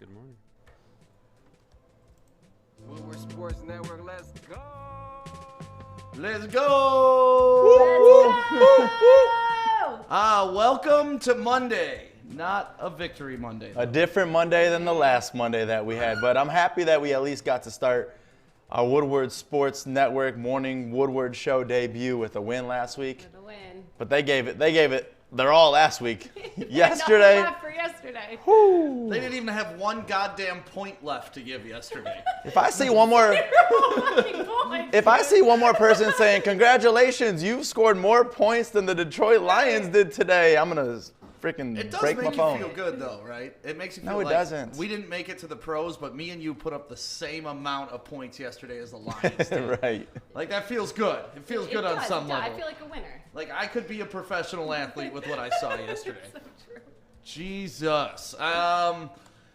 Good morning. Woodward Sports Network, let's go! Let's go! Welcome to Monday. Not a victory Monday, though. A different Monday than the last Monday that we had, but I'm happy that we at least got to start our Woodward Sports Network Morning Woodward Show debut with a win last week. With a win. But they gave it their all last week. Yesterday. Not for yesterday. Whew. They didn't even have one goddamn point left to give yesterday. If I see one more person saying, "Congratulations, you've scored more points than the Detroit Lions did today," I'm gonna freaking It does break make my you phone. feel good, though, right? It makes you feel No, it like doesn't. we didn't make it to the pros, but me and you put up the same amount of points yesterday as the Lions did. Right. Like, that feels good. It feels good on some level. I feel like a winner. Like, I could be a professional athlete with what I saw yesterday. So true. Jesus.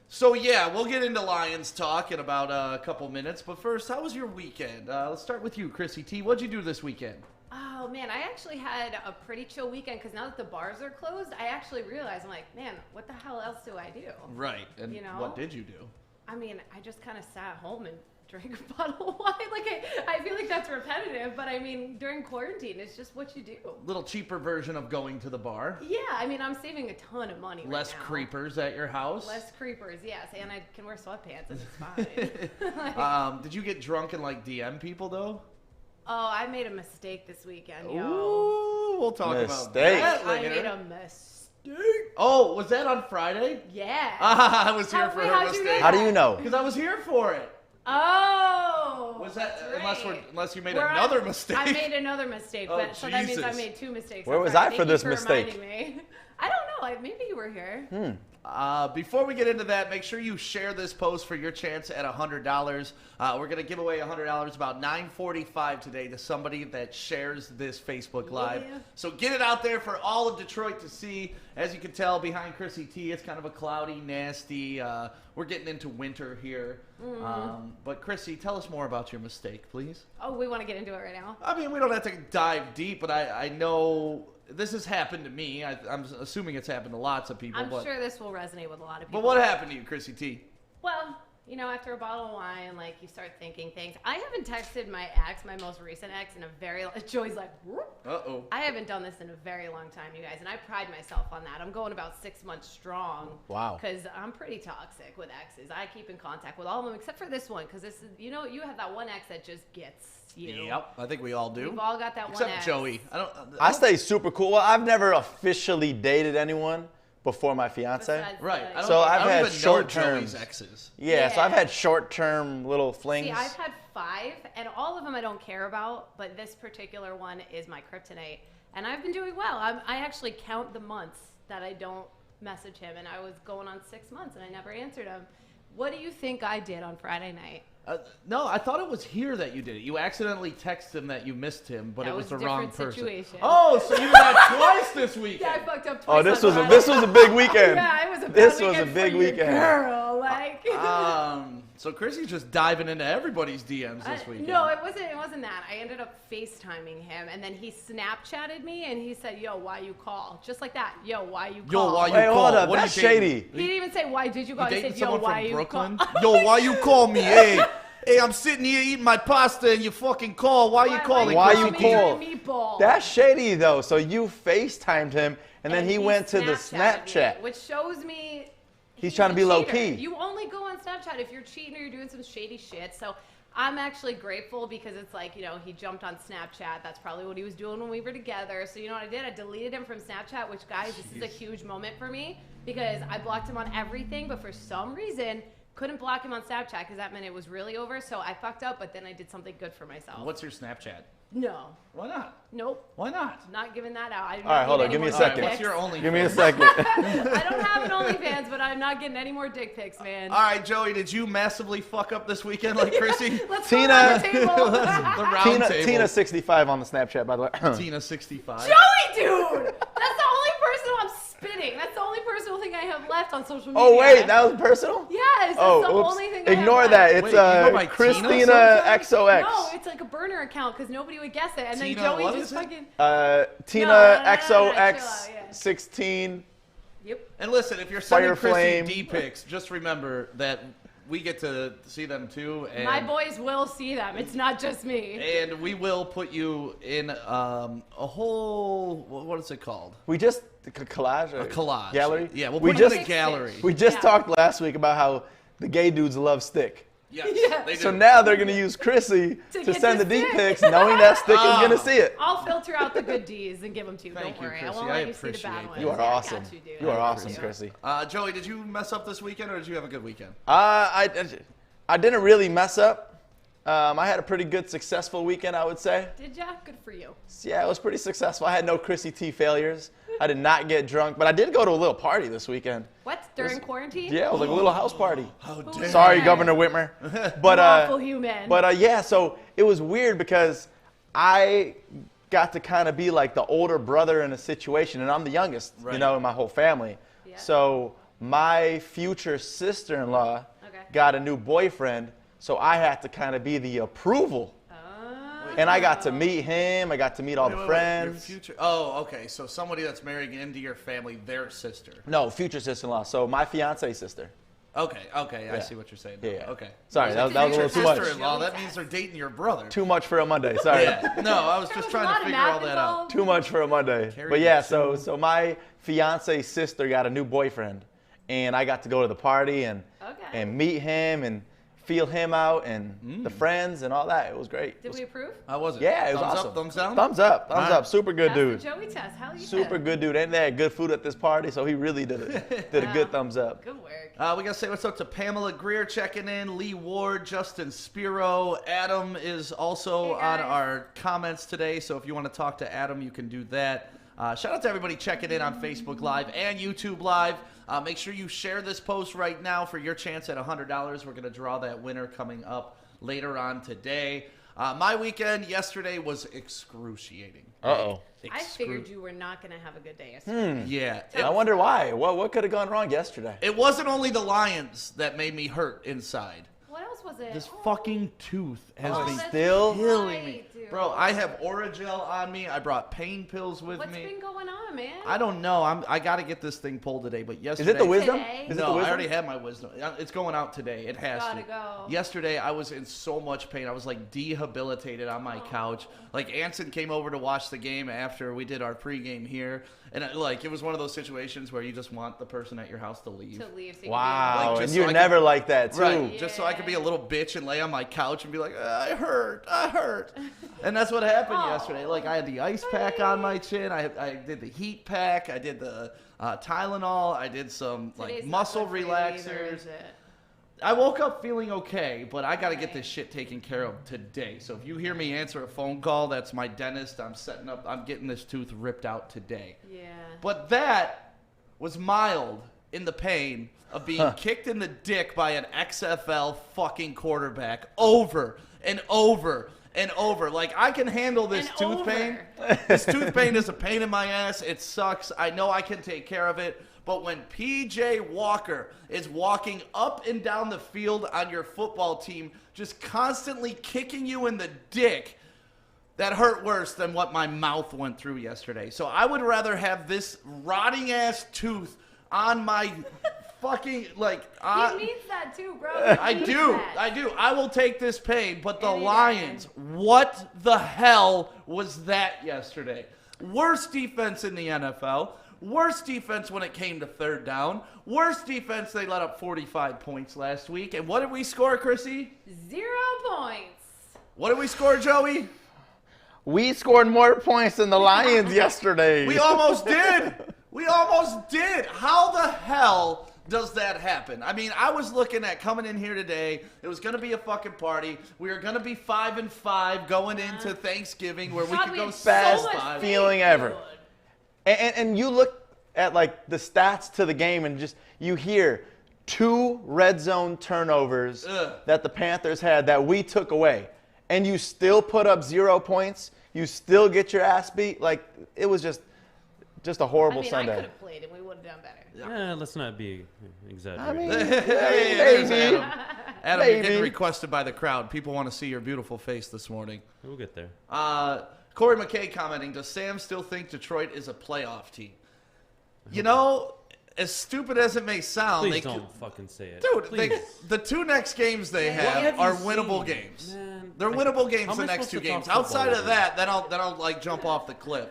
So, yeah, we'll get into Lions talk in about a couple minutes. But first, how was your weekend? Let's start with you, Krissy T. What'd you do this weekend? Oh, man, I actually had a pretty chill weekend because now that the bars are closed, I actually realized, I'm like, man, what the hell else do I do? Right. And You know? what did you do? I mean, I just kind of sat home and drank a bottle of wine. Like, I feel like that's repetitive, but I mean, during quarantine, it's just what you do. Little cheaper version of going to the bar. Yeah, I mean, I'm saving a ton of money Less right now. creepers at your house. Less creepers, yes, and I can wear sweatpants and it's fine. Did you get drunk and, like, DM people, though? Oh, I made a mistake this weekend, yo. Ooh, we'll talk about Mistake. that I later. made a mistake. Oh, was that on Friday? Yeah. I was here for her how'd you mistake. know How do you know? Because I was here for it. Oh. Was that that's right. unless you made Where another mistake? I made another mistake, Oh, but so that means I Jesus. made two mistakes. Where on was Friday. I for Thank this you mistake? reminding me. I don't know. Maybe you were here. Before we get into that, make sure you share this post for your chance at $100. We're going to give away $100 about 9:45 today to somebody that shares this Facebook Live. Yeah. So get it out there for all of Detroit to see. As you can tell, behind Krissy T, it's kind of a cloudy, nasty. We're getting into winter here. But Krissy, tell us more about your mistake, please. Oh, we want to get into it right now. I mean, we don't have to dive deep, but I know this has happened to me. I'm assuming it's happened to lots of people. I'm sure this will resonate with a lot of people. But what happened to you, Krissy T? Well, you know, after a bottle of wine, like, you start thinking things. I haven't texted my ex, my most recent ex, in a very long... Joy's like, whoop. Uh-oh. I haven't done this in a very long time, you guys, and I pride myself on that. I'm going about 6 months strong. Wow. Because I'm pretty toxic with exes. I keep in contact with all of them except for this one, because this is, you know, you have that one ex that just gets you. Yep, I think we all do. We've all got that Except one ex. Joey. I stay super cool. Well, I've never officially dated anyone before my fiance. Besides Right. the- I don't, So I I've don't had even know short Joey's terms. exes. Yeah, so Yeah. I've had short-term little flings. See, I've had 5, and all of them I don't care about, but this particular one is my kryptonite, and I've been doing well. I actually count the months that I don't message him, and I was going on 6 months, and I never answered him. What do you think I did on Friday night? No, I thought it was here that you did it. You accidentally texted him that you missed him, but That it was was the a wrong different person. situation. Oh, so you did that twice this weekend. Yeah, I fucked up twice. Oh, this on was a Friday. big weekend. Yeah, it was a bad This was a weekend big for your weekend. girl, like. So Krissy's just diving into everybody's DMs this weekend. No, it wasn't that. I ended up FaceTiming him, and then he Snapchatted me, and he said, "Yo, why you call?" Just like that. Yo, why you call? Yo, why you Wait, call? hold up. What are That's you dating? shady. He didn't even say, "Why did you call?" You He dating said, "Yo, someone why from you Brooklyn? call?" Yo, why you call me? Hey, I'm sitting here eating my pasta and you fucking call. Why you calling? Why call you me call? your meatball? That's shady, though. So you FaceTimed him, and then he he went to the Snapchatted Snapchat. me, which shows me He's trying to be a low cheater. key. You only go on Snapchat if you're cheating or you're doing some shady shit. So I'm actually grateful because it's like, you know, he jumped on Snapchat. That's probably what he was doing when we were together. So you know what I did? I deleted him from Snapchat, which, guys, this is a huge moment for me because I blocked him on everything, but for some reason couldn't block him on Snapchat because that meant it was really over. So I fucked up, but then I did something good for myself. What's your Snapchat? No. Why not? Nope. Why not? Not giving that out. I do All right, not hold need on. Give any me a more second. dick What's your pics. only? Give me a second. I don't have an OnlyFans, but I'm not getting any more dick pics, man. All right, Joey, did you massively fuck up this weekend like Krissy? Let's Tina- go around the table. The round table. Tina 65 on the Snapchat, by the way. Tina 65. Joey, dude! That's the only person I'm spitting. That's the only personal thing I have left on social media. Oh, wait, that was personal? Yes, that's Oh, the oops. only thing I have Ignore left. that. It's Wait, you go by Tina Christina sometimes? XOX. No, it's like a burner account because nobody would guess it. And Tina, then Joey what just is it? fucking... Tina No, chill XOX out, yeah. 16. Yep. And listen, if you're sending Fire flame. Krissy D pics, just remember that we get to see them too. And, My boys will see them. It's not just me. and we will put you in a whole, what is it called? We just collage. A collage. Gallery. Yeah, we'll we put you just in a gallery. we just Yeah. talked last week about how the gay dudes love stick. Yes, Yeah. they do. So now they're gonna use Krissy To to get send the the D stick. pics, knowing that stick is gonna see it. I'll filter out the good D's and give them to you. Thank Don't you, worry. Krissy. I won't I let you see the appreciate bad that. ones. You are Yeah, I awesome. got you, dude. You are I awesome, appreciate it. Krissy. Joey, did you mess up this weekend or did you have a good weekend? I didn't really mess up. I had a pretty good, successful weekend, I would say. Did ya? Good for you. Yeah, it was pretty successful. I had no Krissy T failures. I did not get drunk, but I did go to a little party this weekend. What? During quarantine? Yeah, it was like a little house party. How dare Sorry, you. Governor Whitmer. But Awful human. yeah, so it was weird because I got to kind of be like the older brother in a situation, and I'm the youngest, Right. you know, in my whole family. Yeah. So my future sister-in-law Okay. got a new boyfriend, so I had to kind of be the approval. And I got to meet him. I got to meet all the Your friends. future. Oh, okay. So somebody that's marrying into your family, their sister. No, future sister-in-law. So my fiance's sister. Okay. I Yeah. see what you're saying. Yeah. Okay. Sorry, that was a Future little too much. sister-in-law. That means they're dating your brother. Too much for a Monday. Sorry. Yeah. No, I was There just was a trying lot to of figure math all that out. involved. Too much for a Monday. Carry But yeah, the so my fiance's sister got a new boyfriend, and I got to go to the party and Okay. meet him and feel him out and the friends and all that. It was great. Did we approve? How was it? Yeah, it was thumbs awesome. Up, thumbs down? Thumbs up. Thumbs Alright. up. Super good That's dude. the Joey test. How you Super been? good dude. And they had good food at this party, so he really did a good thumbs up. Good work. We got to say what's up to Pamela Greer checking in, Lee Ward, Justin Spiro. Adam is also Hey, on guys. our comments today, so if you want to talk to Adam, you can do that. Shout out to everybody checking in on Facebook Live and YouTube Live. Make sure you share this post right now for your chance at $100. We're going to draw that winner coming up later on today. My weekend yesterday was excruciating. Uh-oh. I figured you were not going to have a good day yesterday. Yeah. I wonder why. What could have gone wrong yesterday? It wasn't only the Lions that made me hurt inside. What else was it? This fucking tooth has Oh, been that's still killing right, me. dude. Bro, I have Oragel on me. I brought pain pills with What's me. been going on, man? I don't know. I got to get this thing pulled today, but Is yesterday... it the wisdom? Today? Is it No, the I wisdom? already had my wisdom. It's going out today. It has Gotta to. go. Yesterday, I was in so much pain. I was like debilitated on my couch. Like Anson came over to watch the game after we did our pregame here, and it was one of those situations where you just want the person at your house to leave. To leave. So you Wow, Like, just and so you're I can- never like that, too. Right, just so I could be a little bitch and lay on my couch and be like, I hurt. And that's what happened Oh. yesterday. Like, I had the ice pack on my chin. I did the heat pack. I did the Tylenol. I did some, Today's not muscle good for you relaxers. either, is it? I woke up feeling okay, but I got to get Right. this shit taken care of today. So if you hear me answer a phone call, that's my dentist. I'm getting this tooth ripped out today. Yeah. But that was mild in the pain of being kicked in the dick by an XFL fucking quarterback over and over and over. Like, I can handle this And tooth over. pain. This tooth pain is a pain in my ass. It sucks. I know I can take care of it. But when PJ Walker is walking up and down the field on your football team, just constantly kicking you in the dick, that hurt worse than what my mouth went through yesterday. So I would rather have this rotting ass tooth on my fucking He needs that too, bro. I He needs do. that. I do. I will take this pain, but the Any day. Lions, what the hell was that yesterday? Worst defense in the NFL. Worst defense when it came to third down. Worst defense, they let up 45 points last week. And what did we score, Krissy? 0 points. What did we score, Joey? We scored more points than the Lions yesterday. We almost did. We almost did. How the hell does that happen? I mean, I was looking at coming in here today. It was going to be a fucking party. We were going to be 5-5 going into Thanksgiving where we God, could we go had so fast much five. feeling faith, ever. dude. And you look at like the stats to the game and just you hear 2 red zone turnovers Ugh. that the Panthers had that we took away. And you still put up 0 points. You still get your ass beat. Like, it was just a horrible I mean, I Sunday. could have played and we would have done better. Yeah, let's not be I exaggerating. mean, Hey, there's maybe. Adam. Adam, you're getting Maybe. requested by the crowd. People want to see your beautiful face this morning. We'll get there. Corey McKay commenting, does Sam still think Detroit is a playoff team? You know, as stupid as it may sound, Please don't fucking say it. dude, the 2 next games they have are winnable games. Man, They're winnable games. how am The I next 2 supposed to talk games. Outside football of with that, then I'll like jump off the cliff.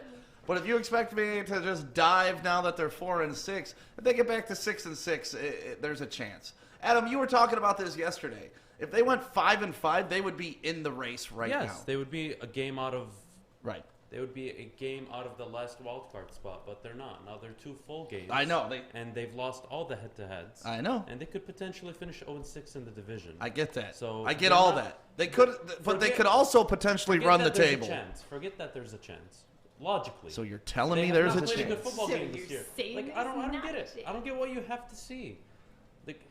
But if you expect me to just dive now that they're 4-6, if they get back to 6-6, there's a chance. Adam, you were talking about this yesterday. If they went 5-5, they would be in the race right now. Yes, they would be a game out of. Right. They would be a game out of the last wild card spot, but they're not. Now they're 2 full games. I know. And they've lost all the head-to-heads. I know. And they could potentially finish 0-6 in the division. I get that. So I get all that. They could, but they could also potentially run the table. Forget that there's a chance. Logically. So you're telling me They there's have a not played chance? good football game this year. saying Like I don't there's get not it. a I don't get what you have to see. Like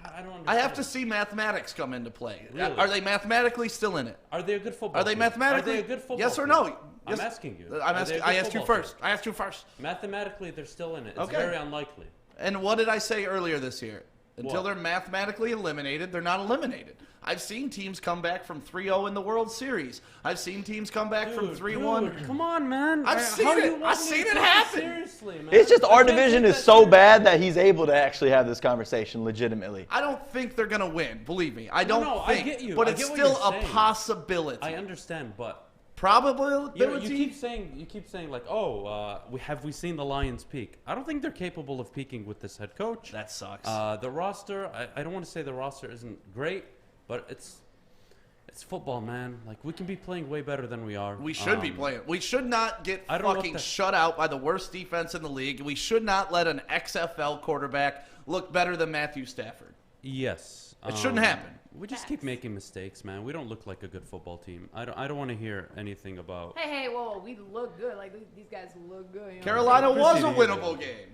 I don't understand. I have to see mathematics come into play. Really? Are they mathematically still in it? Are they a good football Are they team? mathematically? Are they a good football Yes or team? no? I'm Yes. asking you. I asked you first. Team? I asked you first. Mathematically, they're still in it. It's Okay. very unlikely. And what did I say earlier this year? Until What? they're mathematically eliminated, they're not eliminated. I've seen teams come back from 3-0 in the World Series. I've seen teams come back from 3-1. Dude, come on, man. I've seen it. I've seen it happen. Seriously, man. It's just I our can't division take is that so serious. bad that he's able to actually have this conversation legitimately. I don't think they're going to win. Believe me. I don't No, I think. get you. But I it's get what still you're a saying. possibility. I understand, but Probability. you keep saying like, oh, have we seen the Lions peak? I don't think they're capable of peaking with this head coach. That sucks. The roster, I don't want to say the roster isn't great, but it's football, man. Like we can be playing way better than we are. We should be playing. We should not get I don't know fucking if that- shut out by the worst defense in the league. We should not let an XFL quarterback look better than Matthew Stafford. Yes. It shouldn't happen. We just keep making mistakes, man. We don't look like a good football team. I don't want to hear anything about. Hey, whoa, we look good. Like these guys look good. You know? Carolina was a Krissy T, winnable game.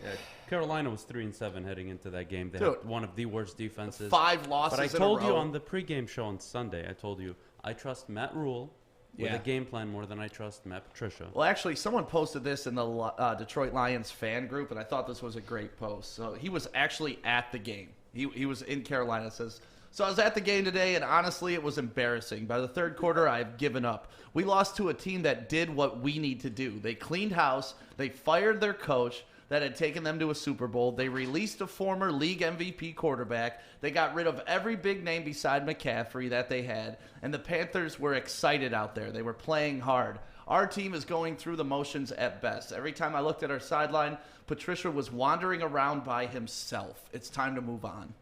Yeah, Carolina was 3-7 heading into that game. They Dude, had one of the worst defenses. 5 losses But I in a told you row. on the pregame show on Sunday, I told you I trust Matt Rule with Yeah. a game plan more than I trust Matt Patricia. Well, actually, someone posted this in the Detroit Lions fan group, and I thought this was a great post. So he was actually at the game. He was in Carolina. It says, so I was at the game today, and honestly, it was embarrassing. By the third quarter, I've given up. We lost to a team that did what we need to do. They cleaned house. They fired their coach that had taken them to a Super Bowl. They released a former league MVP quarterback. They got rid of every big name beside McCaffrey that they had. And the Panthers were excited out there. They were playing hard. Our team is going through the motions at best. Every time I looked at our sideline, Patricia was wandering around by himself. It's time to move on.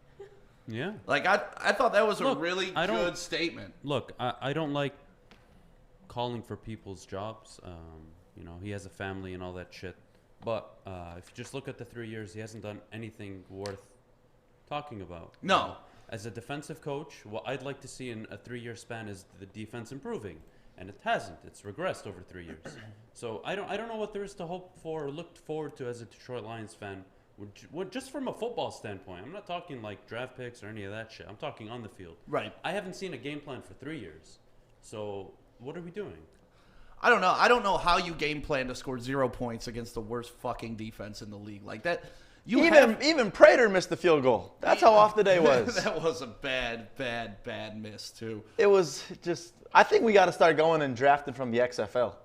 Yeah. Like, I thought that was a Look, really I don't- good statement. Look, I don't like calling for people's jobs. He has a family and all that shit. But if you just look at the 3 years, he hasn't done anything worth talking about. No. As a defensive coach, what I'd like to see in a 3-year span is the defense improving. And it hasn't. It's regressed over 3 years. So I don't know what there is to hope for or look forward to as a Detroit Lions fan. Just from a football standpoint. I'm not talking like draft picks or any of that shit. I'm talking on the field. Right. I haven't seen a game plan for 3 years. So what are we doing? I don't know. I don't know how you game plan to score 0 points against the worst fucking defense in the league. Like that. Even Prater missed the field goal. That's how off the day was. That was a bad miss, too. It was just. I think we got to start going and drafting from the XFL.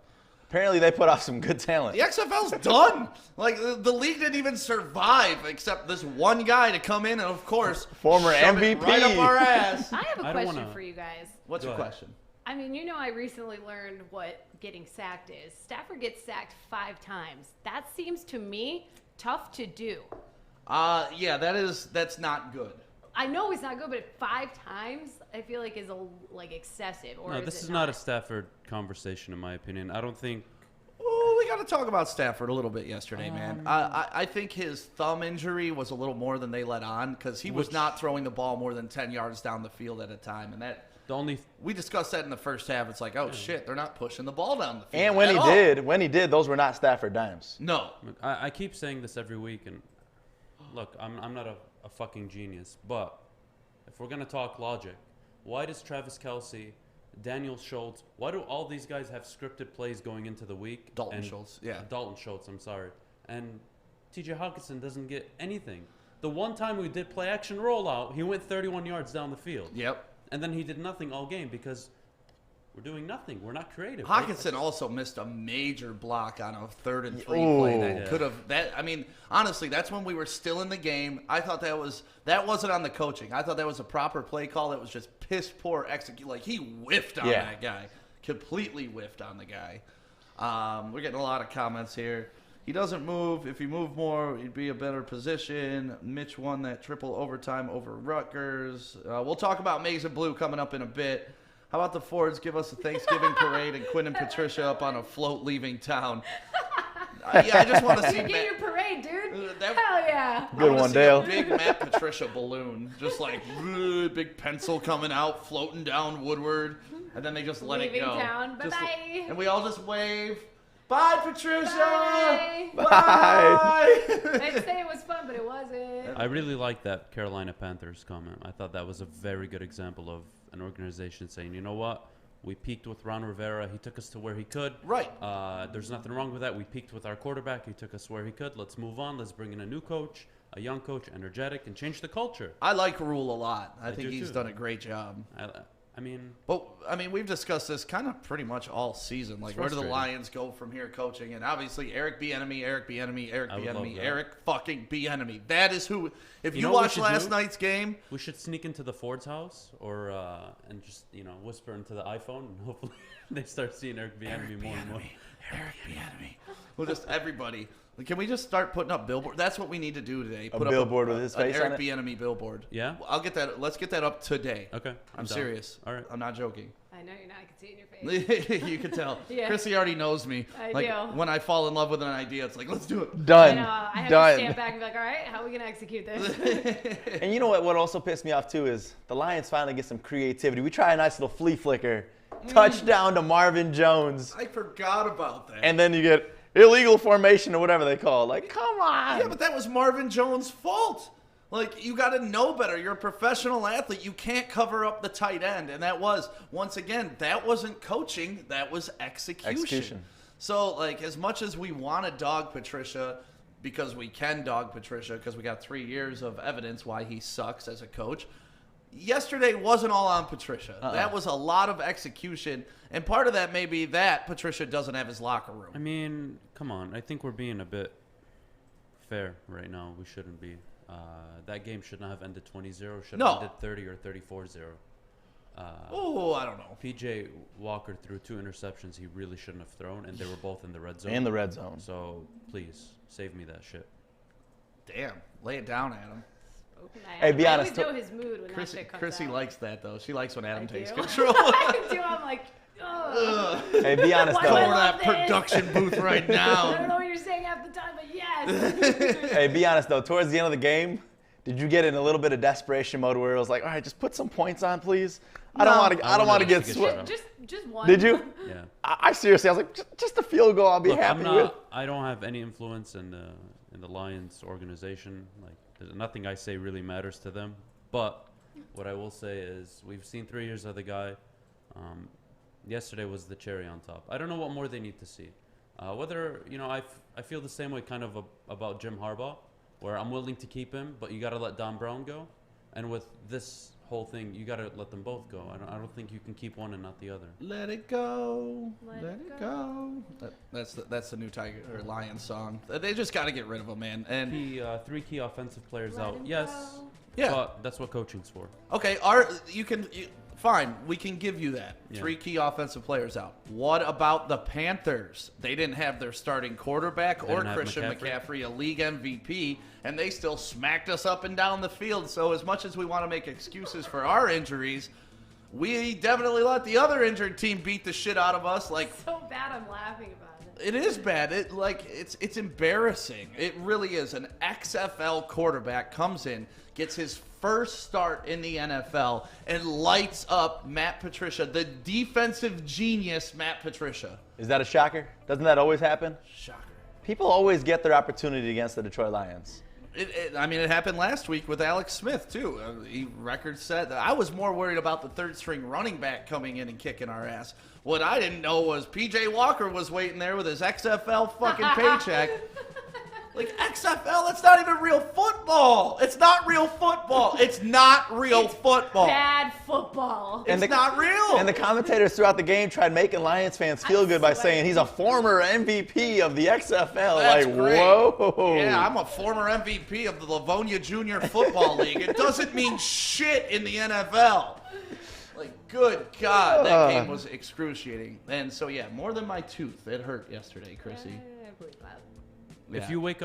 Apparently, they put off some good talent. The XFL's done. Like, the league didn't even survive except this one guy to come in and, of course, Former shove it MVP. right up our ass. I have a I don't question wanna- for you guys. What's Go your ahead. question? I mean, I recently learned what getting sacked is. Stafford gets sacked 5 times. That seems to me tough to do. Yeah, that's not good. I know he's not good, but 5 times I feel like is excessive. Or No, is this it is not a Stafford conversation, in my opinion. I don't think. Oh, we got to talk about Stafford a little bit yesterday, man. I think his thumb injury was a little more than they let on because he was not throwing the ball more than 10 yards down the field at a time. And we discussed that in the first half. It's like, oh, shit, they're not pushing the ball down the field. And when he did, those were not Stafford dimes. No. Look, I keep saying this every week, and look, I'm not a fucking genius, but if we're gonna talk logic, why does Travis Kelce, Daniel Schultz, why do all these guys have scripted plays going into the week? Dalton Schultz, yeah. Dalton Schultz, I'm sorry. And T.J. Hawkinson doesn't get anything. The one time we did play action rollout, he went 31 yards down the field. Yep. And then he did nothing all game because We're doing nothing. We're not creative. Hawkinson also missed a major block on a 3rd and 3 Ooh. play that Yeah. could have. I mean, honestly, that's when we were still in the game. I thought that wasn't on the coaching. I thought that was a proper play call. That was just piss poor execute. Like he whiffed on that guy, completely whiffed on the guy. We're getting a lot of comments here. He doesn't move. If he moved more, he'd be a better position. Mitch won that triple overtime over Rutgers. We'll talk about Maize and Blue coming up in a bit. How about the Fords give us a Thanksgiving parade and Quinn and Patricia up on a float leaving town? Yeah, I just want to see You get your parade, dude. that- Hell yeah. I Good wanna one, see Dale. A big Matt Patricia balloon, just like big pencil coming out, floating down Woodward, and then they just let Leaving it go. town. Just- Bye-bye. And we all just wave. Bye, Patricia. Bye. Bye. I'd say it was fun, but it wasn't. I really like that Carolina Panthers comment. I thought that was a very good example of an organization saying, you know what? We peaked with Ron Rivera. He took us to where he could. Right. There's nothing wrong with that. We peaked with our quarterback. He took us where he could. Let's move on. Let's bring in a new coach, a young coach, energetic, and change the culture. I like Rule a lot. I I think do he's too. done a great job. I mean, But I mean, we've discussed this kind of pretty much all season. Like, where do the frustrating. Lions go from here, coaching? And obviously, Eric Bieniemy, Eric Bieniemy, Eric I would love Bieniemy, that. Eric fucking Bieniemy. That is who. If you, know what we watched should last do? night's game, we should sneak into the Ford's house or and just whisper into the iPhone, and hopefully they start seeing Eric Bieniemy more and more. Eric Bieniemy. Well, just everybody. Can we just start putting up billboard? That's what we need to do today. A Put billboard up with his an face on Eric it? Bieniemy billboard. Yeah? I'll get that. Let's get that up today. Okay. I'm down. serious. All right. I'm not joking. I know you're not. I can see it in your face. You can tell. Yeah. Krissy already knows me. I like do. when I fall in love with an idea, it's like, let's do it. I Done. know. I have Done. to stand back and be like, all right, how are we going to execute this? And you know what also pissed me off too is the Lions finally get some creativity. We try a nice little flea flicker. Touchdown to Marvin Jones. I forgot about that. And then you get illegal formation or whatever they call it. Like, come on. Yeah, but that was Marvin Jones' fault. Like, you got to know better. You're a professional athlete. You can't cover up the tight end. And that was, once again, that wasn't coaching. That was execution. So, like, as much as we want to dog Patricia, because we can dog Patricia, because we got 3 years of evidence why he sucks as a coach, yesterday wasn't all on Patricia. That was a lot of execution. And part of that may be that Patricia doesn't have his locker room. I mean, come on. I think we're being a bit fair right now. We shouldn't be. That game should not have ended 20-0. Should No. have ended 30 or 34-0. Oh, I don't know. PJ Walker threw 2 interceptions he really shouldn't have thrown, and they were both in the red zone. In the red zone. So please save me that shit. Damn. Lay it down, Adam. Hey, be honest, I always know his mood when that Krissy, shit comes Krissy out. likes that, though. She likes when Adam I takes do. control. I do. I'm like, ugh. Hey, be honest Why Go do I over though. love that this. production booth right I don't now. know what you're saying half the time, but yes. Hey, be honest though. Towards the end of the game, did you get in a little bit of desperation mode where it was like, all right, just put some points on, please? I don't No. want to. I don't want to get Just- swept. just one. Did you? Yeah. I seriously, I was like, just a field goal. I'll be Look, happy with. I don't have any influence in the Lions organization. Like, there's nothing I say really matters to them. But what I will say is, we've seen 3 years of the guy. Yesterday was the cherry on top. I don't know what more they need to see. Whether I feel the same way kind of about Jim Harbaugh, where I'm willing to keep him, but you got to let Don Brown go. And with this whole thing, you got to let them both go. I don't think you can keep one and not the other. Let it go. Let it go. That's the new Tiger or Lions song. They just got to get rid of him, man. And 3 key offensive players Let out. him Yes. go. Yeah. But that's what coaching's for. okay, fine. We can give you that. Yeah. 3 key offensive players out. What about the Panthers? They didn't have their starting quarterback They or didn't have Christian McCaffrey. McCaffrey, a league MVP, and they still smacked us up and down the field. So as much as we want to make excuses for our injuries, we definitely let the other injured team beat the shit out of us. Like, So bad, I'm laughing about it. it is bad. It's embarrassing. It really is. An XFL quarterback comes in, gets his first start in the NFL, and lights up Matt Patricia, the defensive genius Matt Patricia. Is that a shocker? Doesn't that always happen? Shocker. People always get their opportunity against the Detroit Lions. It happened last week with Alex Smith, too. He record set. I was more worried about the third-string running back coming in and kicking our ass. What I didn't know was P.J. Walker was waiting there with his XFL fucking paycheck. Like XFL, that's not even real football. It's not real football. It's not real football. Bad football. It's not real. And the commentators throughout the game tried making Lions fans feel good by saying he's a former MVP of the XFL. That's like, great. whoa. Yeah, I'm a former MVP of the Livonia Junior Football League. It doesn't mean shit in the NFL. Like, good God, that game was excruciating. And so, yeah, more than my tooth. It hurt yesterday, Krissy. I believe that. If you wake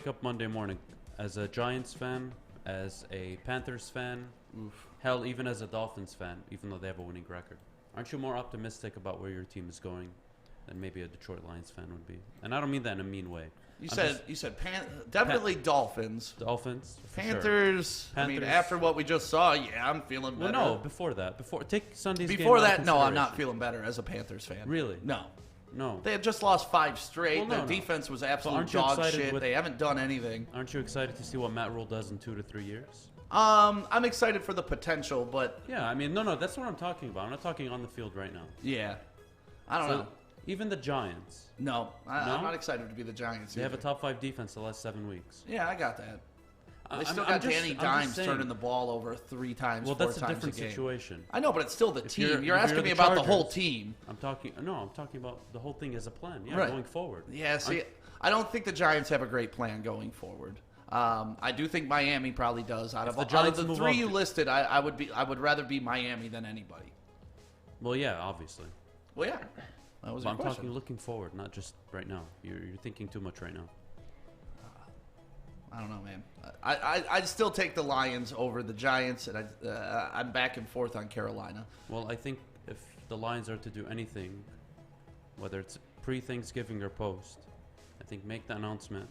up Monday morning as a Giants fan, as a Panthers fan, hell, even as a Dolphins fan, even though they have a winning record, aren't you more optimistic about where your team is going than maybe a Detroit Lions fan would be? And I don't mean that in a mean way. You said definitely Dolphins. Dolphins, for Panthers. Sure. I mean, Panthers. after what we just saw, yeah, I'm feeling better. Well, no, before that. Take Sunday's game Before out of that, no, I'm not consideration. feeling better as a Panthers fan. Really? No. No. They had just lost 5 straight. Well, no, Their no. defense was So absolute aren't you dog excited shit. with- They haven't done anything. Aren't you excited to see what Matt Rule does in 2 to 3 years? I'm excited for the potential, but Yeah, I mean, no, that's what I'm talking about. I'm not talking on the field right now. yeah, I don't So, know. even the Giants, No, No? I'm not excited to be the Giants. they have a either. top 5 defense the last 7 weeks. Yeah, I got that. They I'm- still I'm got just- Danny I'm just Dimes saying. turning the ball over 3 times, Well, 4 that's a times different game. situation. I know, but it's still the If team. you're- You're if asking you're me the about the whole Chargers, team. I'm talking about the whole thing as a plan. Yeah, Right. going forward. Yeah, see, I don't think the Giants have a great plan going forward. I do think Miami probably does. Out of the the Giants 3 move you up- listed, I would rather be Miami than anybody. Well, yeah, obviously. Well, yeah, that was But your I'm question. talking looking forward, not just right now. You're thinking too much right now. I don't know, man. I'd still take the Lions over the Giants, and I'm back and forth on Carolina. Well, I think if the Lions are to do anything, whether it's pre-Thanksgiving or post, I think make the announcement.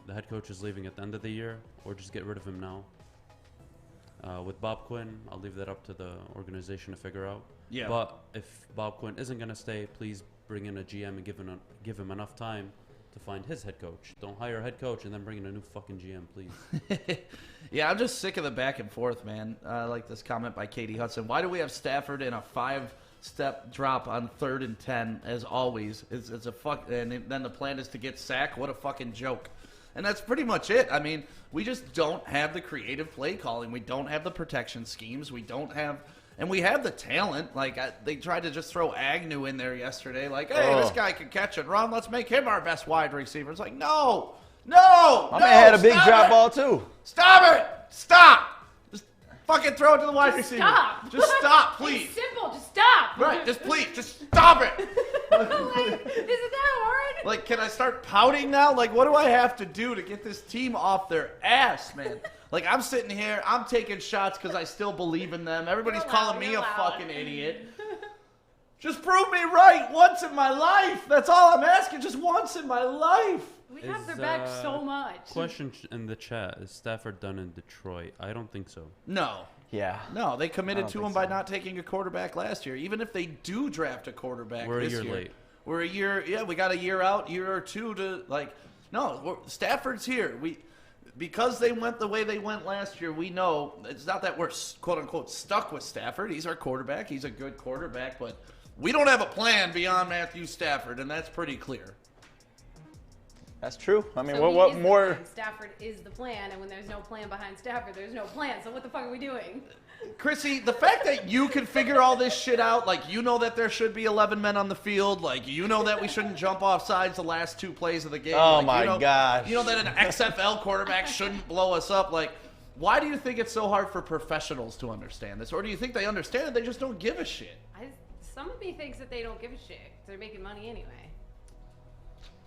The head coach is leaving at the end of the year, or just get rid of him now. With Bob Quinn, I'll leave that up to the organization to figure out. Yeah. But if Bob Quinn isn't going to stay, please bring in a GM and give him enough time to find his head coach. Don't hire a head coach and then bring in a new fucking GM, please. Yeah, I'm just sick of the back and forth, man. I like this comment by Katie Hudson. Why do we have Stafford in a 5-step drop on 3rd and 10 as always? It's a fuck, and then the plan is to get sacked. What a fucking joke. And that's pretty much it. I mean, we just don't have the creative play calling. We don't have the protection schemes. We don't have, and we have the talent. Like, they tried to just throw Agnew in there yesterday. Like, hey, this guy can catch and run. Let's make him our best wide receiver. It's like, no. My man had a big drop ball, too. Stop it! Stop! Just fucking throw it to the wide receiver. Stop. Just stop, please. It's simple. Just stop. Right, just please, just stop it. Like, isn't that hard? Like, can I start pouting now? Like, what do I have to do to get this team off their ass, man? Like, I'm sitting here, I'm taking shots because I still believe in them. Everybody's You're calling allowed, me you're a allowed. fucking idiot. Just prove me right once in my life. That's all I'm asking, just once in my life. We have Is, their back so much. Question in the chat, is Stafford done in Detroit? I don't think so. No. Yeah. No, they committed I don't to think him by so. not taking a quarterback last year. Even if they do draft a quarterback We're a this year year. late. We're a year, yeah, we got a year out, year or two to, like, no, Stafford's here. Because they went the way they went last year, we know it's not that we're quote-unquote stuck with Stafford. He's our quarterback. He's a good quarterback, but we don't have a plan beyond Matthew Stafford, and that's pretty clear. That's true. I mean, So he what is the more? plan. Stafford is the plan, and when there's no plan behind Stafford, there's no plan. So what the fuck are we doing? Krissy, the fact that you can figure all this shit out, like, you know that there should be 11 men on the field, like, you know that we shouldn't jump off sides the last 2 plays of the game. Oh, like, my you know, gosh. You know that an XFL quarterback shouldn't blow us up. Like, why do you think it's so hard for professionals to understand this? Or do you think they understand it, they just don't give a shit? Some of me thinks that they don't give a shit. They're making money anyway.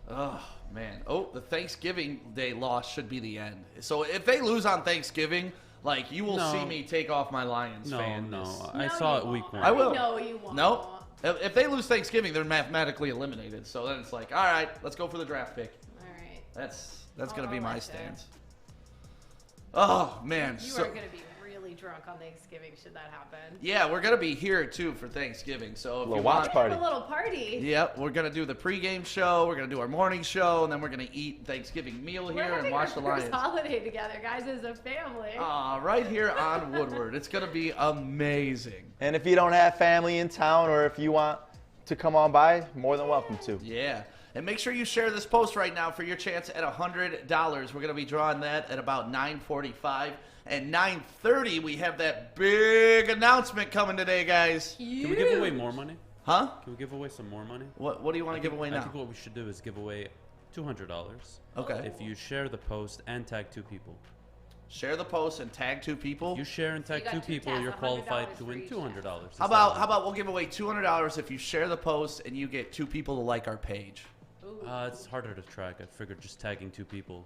Oh, man. Oh, the Thanksgiving Day loss should be the end. So if they lose on Thanksgiving, like, you will No. see me take off my Lions No, fan. no. this- I No, saw you it week won't. 1. I will. No, you won't. Nope. If they lose Thanksgiving, they're mathematically eliminated. So then it's like, all right, let's go for the draft pick. All right. That's going to I'll be my let you. stance. Oh, man. You So, are going to be really drunk on Thanksgiving should that happen. yeah, we're going to be here, too, for Thanksgiving. So if Little you watch want... party. Have a little party. Yep, we're going to do the pregame show. We're going to do our morning show. And then we're going to eat Thanksgiving meal We're here and having watch our the first Lions. holiday together, guys, as a family. Right here on Woodward. It's going to be amazing. And if you don't have family in town, or if you want to come on by, more than welcome to. Yeah. And make sure you share this post right now for your chance at $100. We're going to be drawing that at about 9:45. At 9:30, we have that big announcement coming today, guys. Can we give away more money? Huh? Can we give away some more money? What do you want to give away I now? think what we should do is give away $200. Okay. If you share the post and tag 2 people. Share the post and tag 2 people. You share and So you tag got 2 two people, tags, you're $100 qualified to for win each $200. How about we'll give away $200 if you share the post and you get 2 people to like our page? It's harder to track. I figured just tagging 2 people.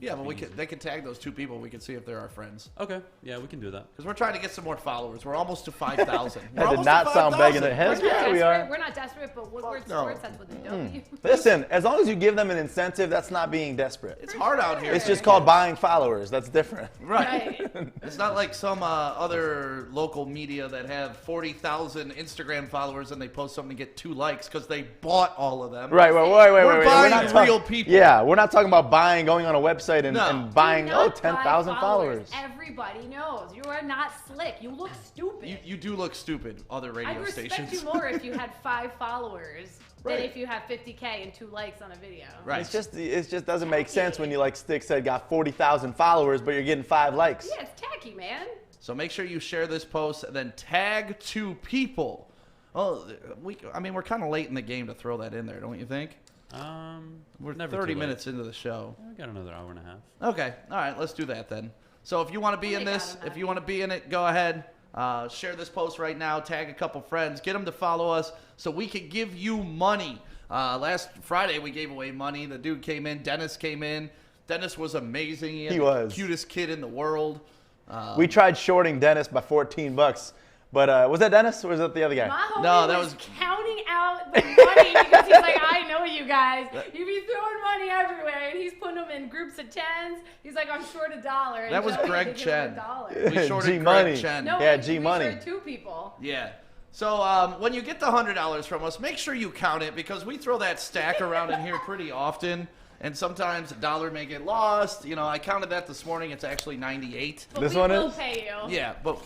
Yeah, but Easy. they can tag those 2 people. We can see if they're our friends. Okay, yeah, we can do that. Because we're trying to get some more followers. We're almost to 5,000. That did not sound begging the heck. Yeah, we are. We're not desperate, but Woodward no. Sports, that's what they do. Listen, as long as you give them an incentive, that's not being desperate. It's hard out here. It's just called buying followers. That's different. Right. Right. It's not like some other local media that have 40,000 Instagram followers and they post something to get 2 likes because they bought all of them. Right, wait. We're buying not real people. Yeah, we're not talking about going on a website and, No. and buying, Do not buy 10,000 followers. Everybody knows. You are not slick. You look stupid. You do look stupid, other radio I'd respect stations. you more if you had 5 followers Right. than if you have 50K and 2 likes on a video. Right. It just doesn't make sense when you, like Stick said, got 40,000 followers, but you're getting 5 likes. Yeah, it's tacky, man. So make sure you share this post and then tag 2 people. Oh, we're kind of late in the game to throw that in there, don't you think? We're never 30 too late. minutes into the show. We got another hour and a half. Okay, all right, let's do that then. So if you want to be in Only this, got him if you want to be in it, go ahead. Share this post right now. Tag a couple friends. Get them to follow us so we can give you money. Last Friday we gave away money. The dude came in. Dennis came in. Dennis was amazing. He He was. the cutest kid in the world. We tried shorting Dennis by $14, but was that Dennis or was that the other guy? My homie No, that was was- counting out the money because he's like, I know you guys. You be throwing money everywhere, and he's putting them in groups of 10s. He's like, I'm short $1. And That was Joey Greg had to give him Chen. $1. We shorted G-Money. Greg Chen. No, Yeah, we G-Money. shorted 2 people. Yeah. So when you get the $100 from us, make sure you count it because we throw that stack around in here pretty often. And sometimes $1 may get lost. You know, I counted that this morning. It's actually 98. But This we one will is? pay you. Yeah, but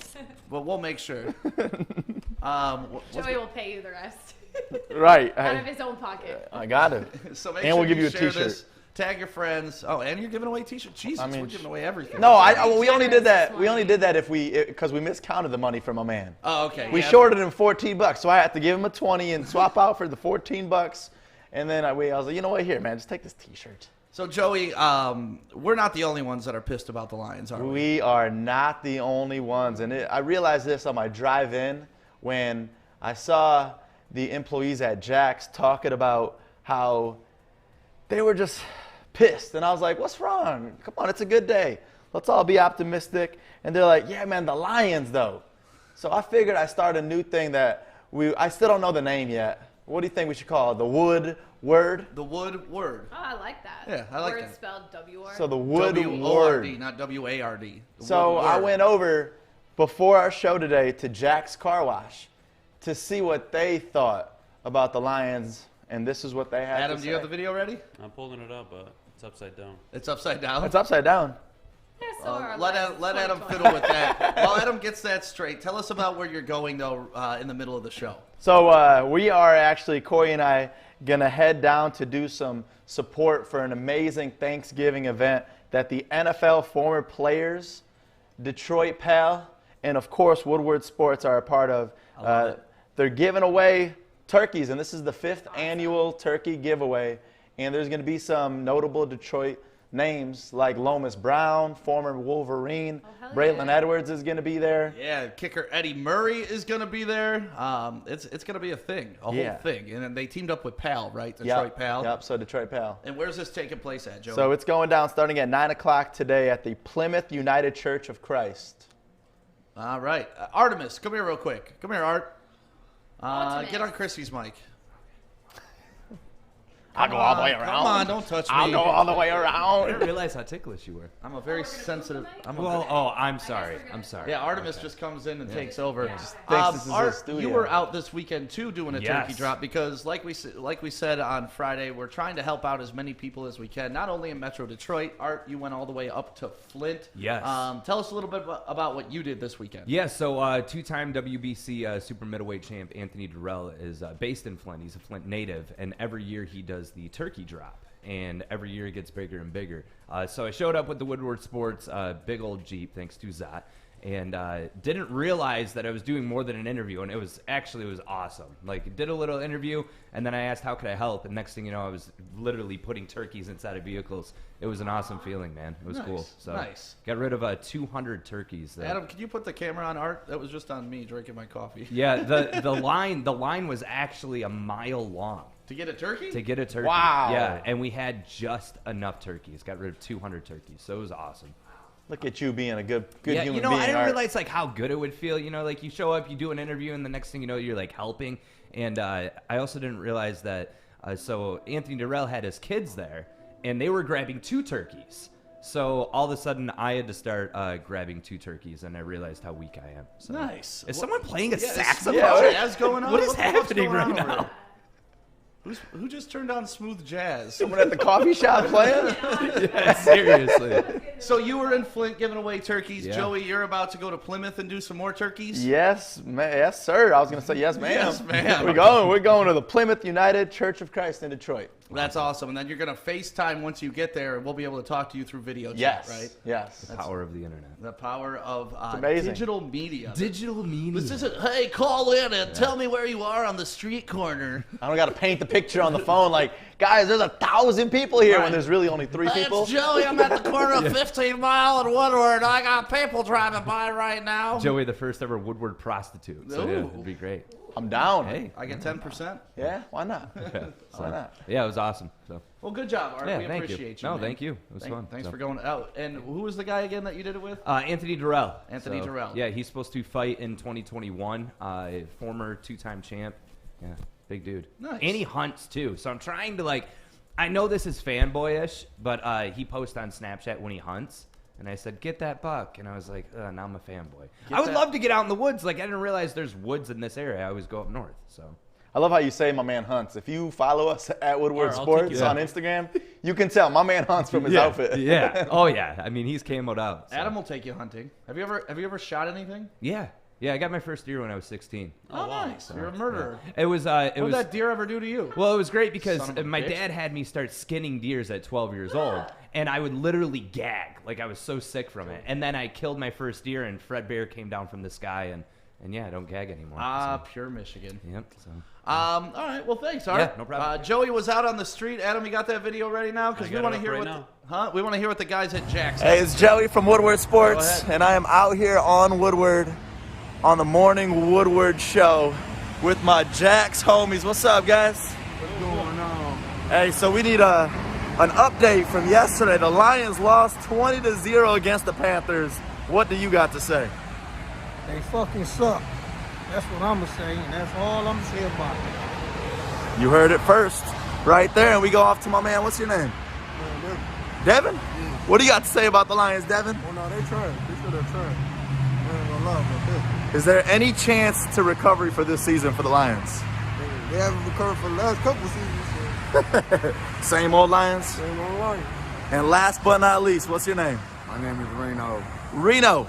we'll make sure. Joey will pay you the rest Right. out of his own pocket. I got it. So make And sure we'll give you a share t-shirt. this, tag your friends. Oh, and you're giving away t-shirts. Jesus, I mean, we're giving away everything. No, Very we only did that. generous We only this did that because we miscounted the money from a man. Oh, okay. We yeah. shorted him $14, so I had to give him a 20 and swap out for the $14. And then I was like, you know what? Here, man, just take this T-shirt. So Joey, we're not the only ones that are pissed about the Lions, are we? We are not the only ones, and I realized this on my drive in when I saw the employees at Jack's talking about how they were just pissed, and I was like, what's wrong? Come on, it's a good day. Let's all be optimistic. And they're like, yeah, man, the Lions, though. So I figured I'd start a new thing that I still don't know the name yet. What do you think we should call it? The Woodward? The Woodward. Oh, I like that. Yeah, I like Word that. spelled W-R. So the Woodward. W-O-R-D, not W-A-R-D. The So I Woodward. went over before our show today to Jack's Car Wash to see what they thought about the Lions, and this is what they had Adam, to do you have say. the video ready? I'm pulling it up, but it's upside down. It's upside down. It's upside down. Yeah, so are Let lives. Adam 2020. fiddle with that. While Adam gets that straight, tell us about where you're going, though, in the middle of the show. So we are actually, Corey and I, going to head down to do some support for an amazing Thanksgiving event that the NFL former players, Detroit Pal, and of course Woodward Sports are a part of. I love it. They're giving away turkeys, and this is the 5th annual turkey giveaway. And there's going to be some notable Detroit names like Lomas Brown, former Wolverine. hell Braylon yeah. Edwards is going to be there. Yeah, kicker Eddie Murray is going to be there. It's going to be a thing, a Yeah. whole thing. And then they teamed up with Pal, right? Detroit Pal. Yep, so Detroit Pal. And where's this taking place at, Joe? So it's going down starting at 9 o'clock today at the Plymouth United Church of Christ. All right. Artemis, come here real quick. Come here, Art. Artemis. Get on Chrissy's mic. I'll go all the way around. Come on, don't touch me. I'll go all the way I around. didn't realize how ticklish you were. I'm a very sensitive. I'm sorry. I'm sorry. Yeah, Artemis just comes in and takes over. Thinks this is a Art, studio. you were out this weekend too doing a turkey Yes. drop because, like we said on Friday, we're trying to help out as many people as we can. Not only in Metro Detroit, Art, you went all the way up to Flint. Yes. Tell us a little bit about what you did this weekend. Yeah, so two-time WBC super middleweight champ Anthony Durrell is based in Flint. He's a Flint native, and every year he does does the turkey drop, and every year it gets bigger and bigger. So I showed up with the Woodward Sports big old Jeep, thanks to Zot, and didn't realize that I was doing more than an interview, and it was awesome. Like, did a little interview, and then I asked how could I help, and next thing you know, I was literally putting turkeys inside of vehicles. It was an awesome feeling, man. It was cool. So nice. Got rid of 200 turkeys. Adam, can you put the camera on Art? That was just on me drinking my coffee. Yeah, the line was actually a mile long. To get a turkey? To get a turkey. Wow. Yeah, and we had just enough turkeys. Got rid of 200 turkeys, so it was awesome. Look at you being a good Yeah, human you know, being. I didn't Art. realize like how good it would feel. You know, like you show up, you do an interview, and the next thing you know, you're like helping. And I also didn't realize that. So Anthony Durrell had his kids there, and they were grabbing 2 turkeys. So all of a sudden, I had to start grabbing 2 turkeys, and I realized how weak I am. So. Nice. Is someone playing a Yeah, saxophone? yeah, jazz going on? What is What the fuck's happening going on right over now? there? Who just turned on smooth jazz? Someone at the coffee shop playing? Yeah, seriously. So you were in Flint giving away turkeys. Yeah. Joey, you're about to go to Plymouth and do some more turkeys? Yes, yes, sir. I was gonna say yes, ma'am. Yes, ma'am. We're going to the Plymouth United Church of Christ in Detroit. That's awesome. And then you're going to FaceTime once you get there, and we'll be able to talk to you through video chat, Yes, right? yes. The power of the internet. The power of amazing. digital media. Digital media. This isn't, hey, call in and tell me where you are on the street corner. I don't got to paint the picture on the phone like, guys, there's 1,000 people here Right. when there's really only 3 people. It's Joey. I'm at the corner of 15 Mile and Woodward. I got people driving by right now. Joey, the first ever Woodward prostitute. So yeah, Ooh. it'd be great. I'm down. Hey. I get 10%. Yeah, why not? Yeah, so, Why not? yeah, it was awesome. So Well, good job, Art. yeah, We thank appreciate you. you. No, man. thank you. It was fun. Thanks So. for going out. And who was the guy again that you did it with? Anthony Durrell. Anthony Durrell. Yeah, he's supposed to fight in 2021. Former 2-time champ. Yeah, big dude. Nice. And he hunts too. So I'm trying to like. I know this is fanboyish, but he posts on Snapchat when he hunts. And I said, get that buck. And I was like, now I'm a fanboy. I would love to get out in the woods. Like, I didn't realize there's woods in this area. I always go up north. So I love how you say my man hunts. If you follow us at Woodward I'll Sports take you on Instagram, you can tell my man hunts from his outfit. Yeah. Oh, yeah. I mean, he's camoed out. So. Adam will take you hunting. Have you ever shot anything? Yeah. Yeah, I got my first deer when I was 16. Oh, nice. You're a murderer. It was. What did that deer ever do to you? Well, it was great because Son of a my bitch. dad had me start skinning deers at 12 years old, and I would literally gag. Like, I was so sick from it. And then I killed my first deer, and Fred Bear came down from the sky, and yeah, I don't gag anymore. Pure Michigan. So, yep. So. All right. Well, thanks, Art. Yeah, no problem. Joey was out on the street. Adam, you got that video ready now? Because I we got want it to up hear right what. We want to hear what the guys at Jack's. Hey, it's Joey from Woodward Sports, Go ahead. and I am out here on Woodward on the Morning Woodward Show with my Jax homies. What's up, guys? What's going on? Hey, so we need an update from yesterday. The Lions lost 20-0 against the Panthers. What do you got to say? They fucking suck. That's what I'm gonna say, and that's all I'm gonna say about it. You heard it first, right there, and we go off to my man. What's your name? Devin? What do you got to say about the Lions, Devin? Well, no, they tried. They should have tried. I ain't gonna lie about that. Is there any chance to recovery for this season for the Lions? They haven't recovered for the last couple seasons. So Same old Lions? same old line. And last but not least, what's your name? My name is Reno. Reno.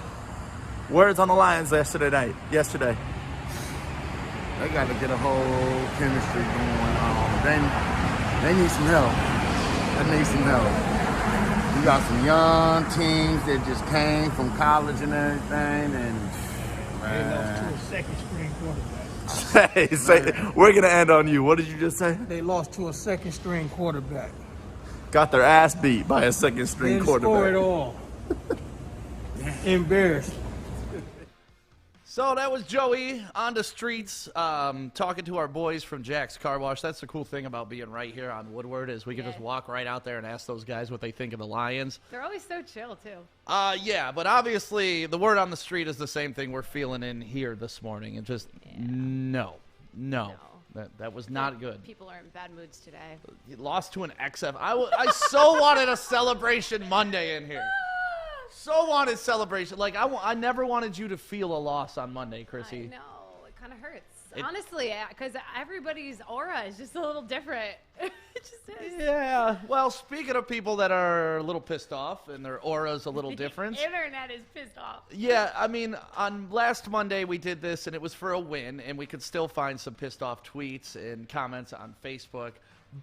Words on the Lions yesterday. They got to get a whole chemistry going on. They need some help. They need some help. You got some young teams that just came from college and everything, and They lost to a second string quarterback. Hey, we're going to end on you. What did you just say? They lost to a second string quarterback. Got their ass beat by a second string Didn't score at quarterback. all. Embarrassed. So that was Joey on the streets talking to our boys from Jack's Car Wash. That's the cool thing about being right here on Woodward is we can just walk right out there and ask those guys what they think of the Lions. They're always so chill, too. Yeah, but obviously the word on the street is the same thing we're feeling in here this morning. And just no. That was not good. People are in bad moods today. He lost to an XF. I so wanted a celebration Monday in here. So wanted celebration. Like I never wanted you to feel a loss on Monday, I Krissy. know. It kind of hurts. Honestly, because everybody's aura is just a little different. It just is. Yeah. Well, speaking of people that are a little pissed off and their aura's a little different. The internet is pissed off. Yeah, I mean, on last Monday we did this, and it was for a win, and we could still find some pissed off tweets and comments on Facebook.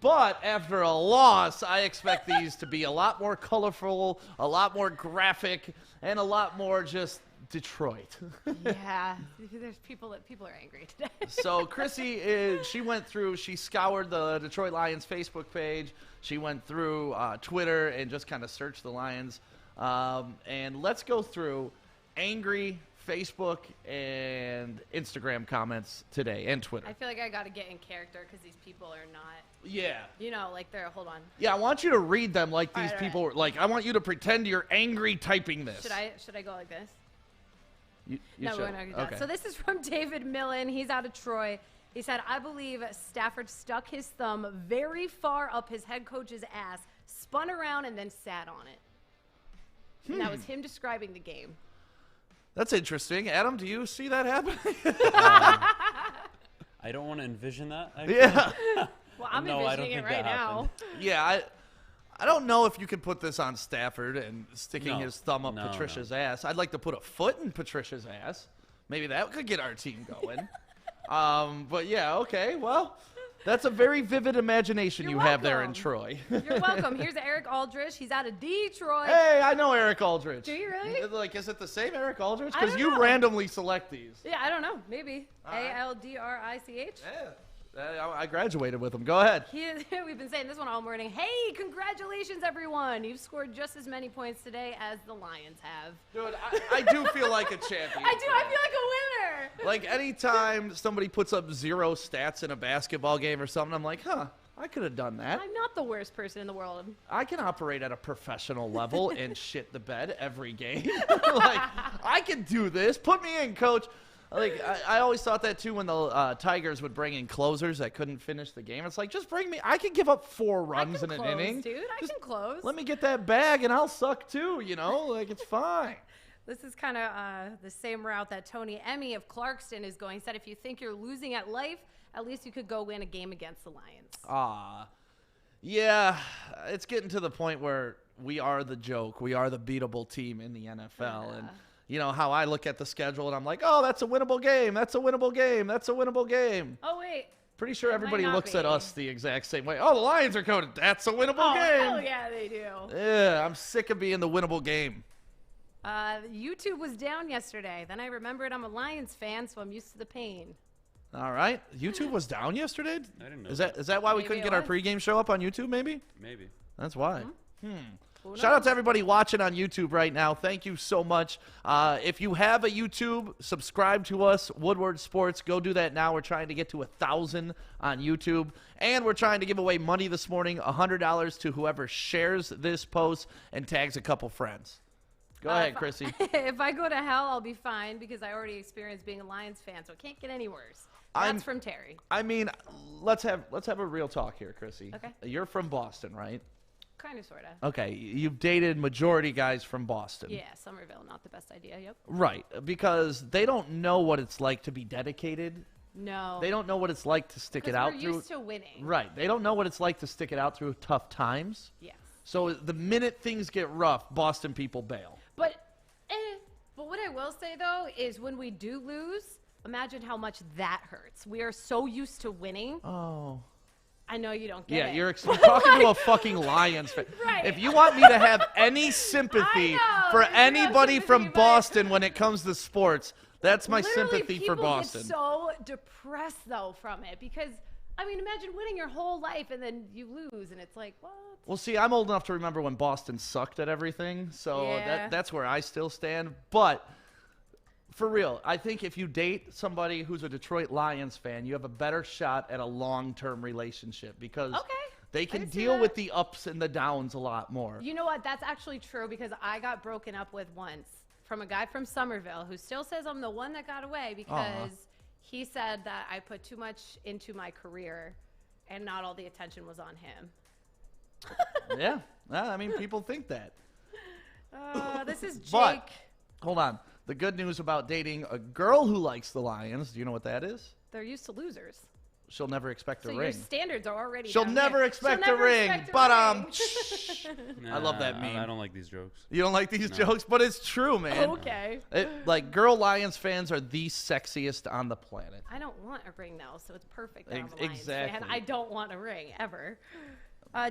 But after a loss, I expect these to be a lot more colorful, a lot more graphic, and a lot more just Detroit. Yeah, there's people are angry today. So Krissy, she scoured the Detroit Lions Facebook page. She went through Twitter and just kind of searched the Lions. And let's go through angry Facebook and Instagram comments today, and Twitter. I feel like I got to get in character because these people are not. Yeah. Like they're. Hold on. Yeah, I want you to read them like these All right. people. Like, I want you to pretend you're angry typing this. Should I go like this? You No, should. we're not gonna do that. So this is from David Millen. He's out of Troy. He said, I believe Stafford stuck his thumb very far up his head coach's ass, spun around, and then sat on it. And that was him describing the game. That's interesting. Adam, do you see that happening? I don't want to envision that. Actually. Yeah. Well, I'm No, I don't envisioning it think right that now. Yeah, I don't know if you could put this on Stafford and sticking No. his thumb up No, Patricia's ass. I'd like to put a foot in Patricia's ass. Maybe that could get our team going. But yeah, okay. Well, that's a very vivid imagination You're you have there in welcome. Troy. You're welcome. Here's Eric Aldrich. He's out of Detroit. Hey, I know Eric Aldrich. Do you really? Like, is it the same Eric Aldrich? I Because don't you know. randomly select these. Yeah, I don't know. Maybe. All right. Aldrich. Yeah. I graduated with him. Go ahead. We've been saying this one all morning. Hey, congratulations, everyone. You've scored just as many points today as the Lions have. Dude, I do feel like a champion. I do. I feel like a winner. Like, anytime somebody puts up 0 stats in a basketball game or something, I'm like, I could have done that. I'm not the worst person in the world. I can operate at a professional level and shit the bed every game. Like, I can do this. Put me in, coach. Like, I always thought that, too, when the Tigers would bring in closers that couldn't finish the game. It's like, just bring me. I can give up 4 runs in an close, inning. dude. I Just can close. Let me get that bag, and I'll suck, too, Like, it's fine. This is kind of the same route that Tony Emmy of Clarkston is going. He said, if you think you're losing at life, at least you could go win a game against the Lions. Yeah, it's getting to the point where we are the joke. We are the beatable team in the NFL. And you know how I look at the schedule and I'm like, oh, that's a winnable game. That's a winnable game. That's a winnable game. Oh, wait. Pretty sure It everybody might not looks at be. us the exact same way. Oh, the Lions are coded. That's a winnable Oh, game. hell yeah, they do. Yeah, I'm sick of being the winnable game. YouTube was down yesterday. Then I remembered I'm a Lions fan, so I'm used to the pain. All right. YouTube was down yesterday? I didn't know. Is that why we Maybe couldn't it get our was. pregame show up on YouTube, maybe? Maybe. That's why. Who Shout out knows? to everybody watching on YouTube right now. Thank you so much. If you have a YouTube, subscribe to us, Woodward Sports. Go do that now. We're trying to get to 1,000 on YouTube. And we're trying to give away money this morning, $100 to whoever shares this post and tags a couple friends. Go ahead, Krissy. If I go to hell, I'll be fine because I already experienced being a Lions fan, so it can't get any worse. That's from Terry. I mean, let's have a real talk here, Krissy. Okay. You're from Boston, right? Kind of, sort of. Okay. You've dated majority guys from Boston. Yeah, Somerville, not the best idea. Yep. Right, because they don't know what it's like to be dedicated. No. They don't know what it's like to stick it out we're through. used to winning. Right. They don't know what it's like to stick it out through tough times. Yes. So the minute things get rough, Boston people bail. But what I will say, though, is when we do lose, imagine how much that hurts. We are so used to winning. Oh. I know you don't get Yeah, it. you're talking to a fucking Lions fan. Right. If you want me to have any sympathy I know, for there's no anybody sympathy, from but- Boston when it comes to sports, that's my Literally, sympathy for people Boston. get so depressed, though, from it because, I mean, imagine winning your whole life and then you lose, and it's like, what? Well, see, I'm old enough to remember when Boston sucked at everything, so Yeah. that's where I still stand. But for real, I think if you date somebody who's a Detroit Lions fan, you have a better shot at a long-term relationship because Okay, they I can can see deal that. with the ups and the downs a lot more. You know what? That's actually true because I got broken up with once from a guy from Somerville who still says I'm the one that got away because he said that I put too much into my career and not all the attention was on him. Yeah, well, I mean, people think that. This is Jake. But hold on. The good news about dating a girl who likes the Lions, do you know what that is? They're used to losers. She'll never expect a So ring. your standards are already She'll down never there. expect She'll a never ring. expect a But ring. I love that meme. I don't like these jokes. You don't like these jokes, but it's true, man. Okay. Like girl Lions fans are the sexiest on the planet. I don't want a ring though, so it's perfect that I'm a Lions Exactly. fan. I don't want a ring ever.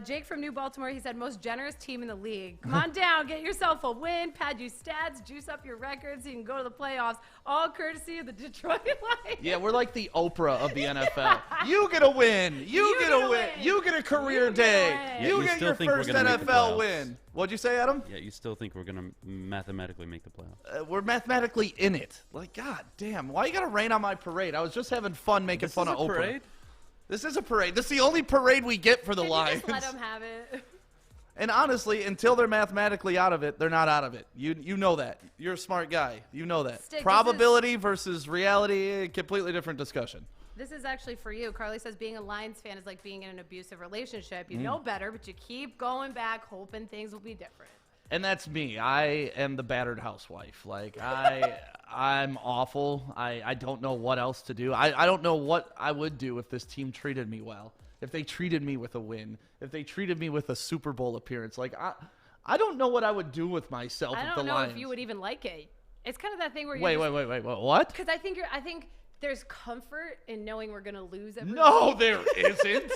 Jake from New Baltimore, he said, most generous team in the league. Come on down, get yourself a win, pad your stats, juice up your records so you can go to the playoffs, all courtesy of the Detroit Lions. Yeah, we're like the Oprah of the NFL. You get a win. You get a win. You get a career day. Yeah, you you get still your think we're first gonna make the NFL playoffs. win. What'd you say, Adam? Yeah, you still think we're going to mathematically make the playoffs. We're mathematically in it. Like, god damn, why you gotta rain on my parade? I was just having fun making fun of Oprah. Parade? This is a parade. This is the only parade we get for the Can Lions. you just let them have it? And honestly, until they're mathematically out of it, they're not out of it. You know that. You're a smart guy. You know that. Stick, Probability versus reality, completely different discussion. This is actually for you. Carly says being a Lions fan is like being in an abusive relationship. You know better, but you keep going back hoping things will be different. And that's me. I am the battered housewife. Like I'm awful. I don't know what else to do. I don't know what I would do if this team treated me well. If they treated me with a win. If they treated me with a Super Bowl appearance. Like I don't know what I would do with myself I if the don't know Lions. if you would even like it. It's kind of that thing where Wait, what? Because I think there's comfort in knowing we're gonna lose every No, week. there isn't.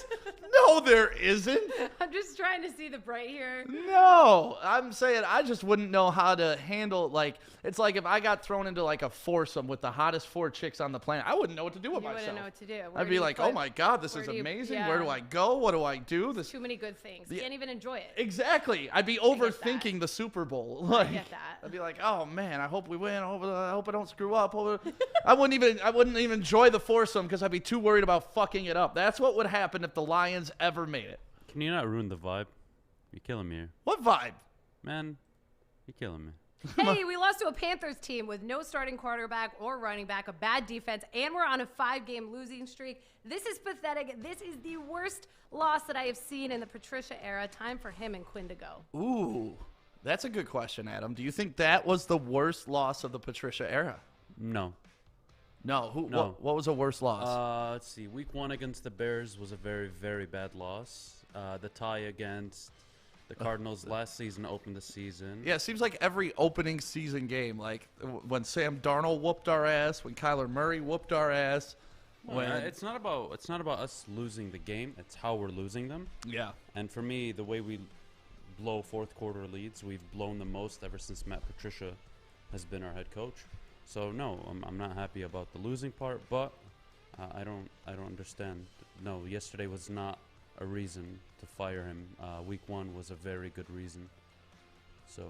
No, there isn't. I'm just trying to see the bright here. No, I'm saying I just wouldn't know how to handle, like, it's like if I got thrown into like a foursome with the hottest 4 chicks on the planet, I wouldn't know what to do with You myself. wouldn't know what to do. Where I'd do be you like, put- oh my God, this where is do you- amazing. yeah. Where do I go? What do I do? This Too many good things. Yeah. Can't even enjoy it. Exactly. I'd be get overthinking the Super Bowl. Like, get that. I'd be like, oh man, I hope we win. I hope I don't screw up. I wouldn't even enjoy the foursome because I'd be too worried about fucking it up. That's what would happen if the Lions ever made it. Can you not ruin the vibe? You're killing me here. What vibe? Man, you're killing me. Hey, we lost to a Panthers team with no starting quarterback or running back, a bad defense, and we're on a 5-game losing streak. This is pathetic. This is the worst loss that I have seen in the Patricia era. Time for him and Quinn to go. Ooh, that's a good question, Adam. Do you think that was the worst loss of the Patricia era? No. No. No. What was a worse loss? Let's see. Week 1 against the Bears was a very, very bad loss. The tie against the Cardinals last season opened the season. Yeah, it seems like every opening season game, like when Sam Darnold whooped our ass, when Kyler Murray whooped our ass. When It's not about us losing the game. It's how we're losing them. yeah. And for me, the way we blow fourth quarter leads, we've blown the most ever since Matt Patricia has been our head coach. So no, I'm not happy about the losing part, but I don't understand. No, yesterday was not a reason to fire him. Week 1 was a very good reason. So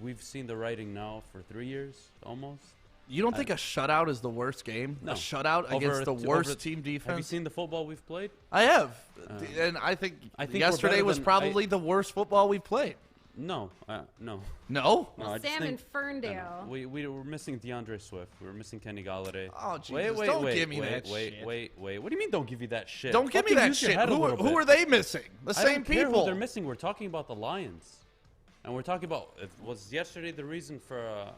we've seen the writing now for 3 years almost. You don't think a shutout is the worst game? No. A shutout against the worst team defense? Have you seen the football we've played? I have. And I think I think we're yesterday better was than- probably the worst football we've played. No, no. No? No, Well, I just Sam think- and Ferndale. no. We were missing DeAndre Swift. We were missing Kenny Galladay. Oh, Jesus. Don't give me wait, that wait, shit. Wait. What do you mean don't give you that shit? Don't give me Fucking that use your shit. head a little Who bit. are they missing? The I same don't care people. who they're missing. We're talking about the Lions. And we're talking about, was yesterday the reason for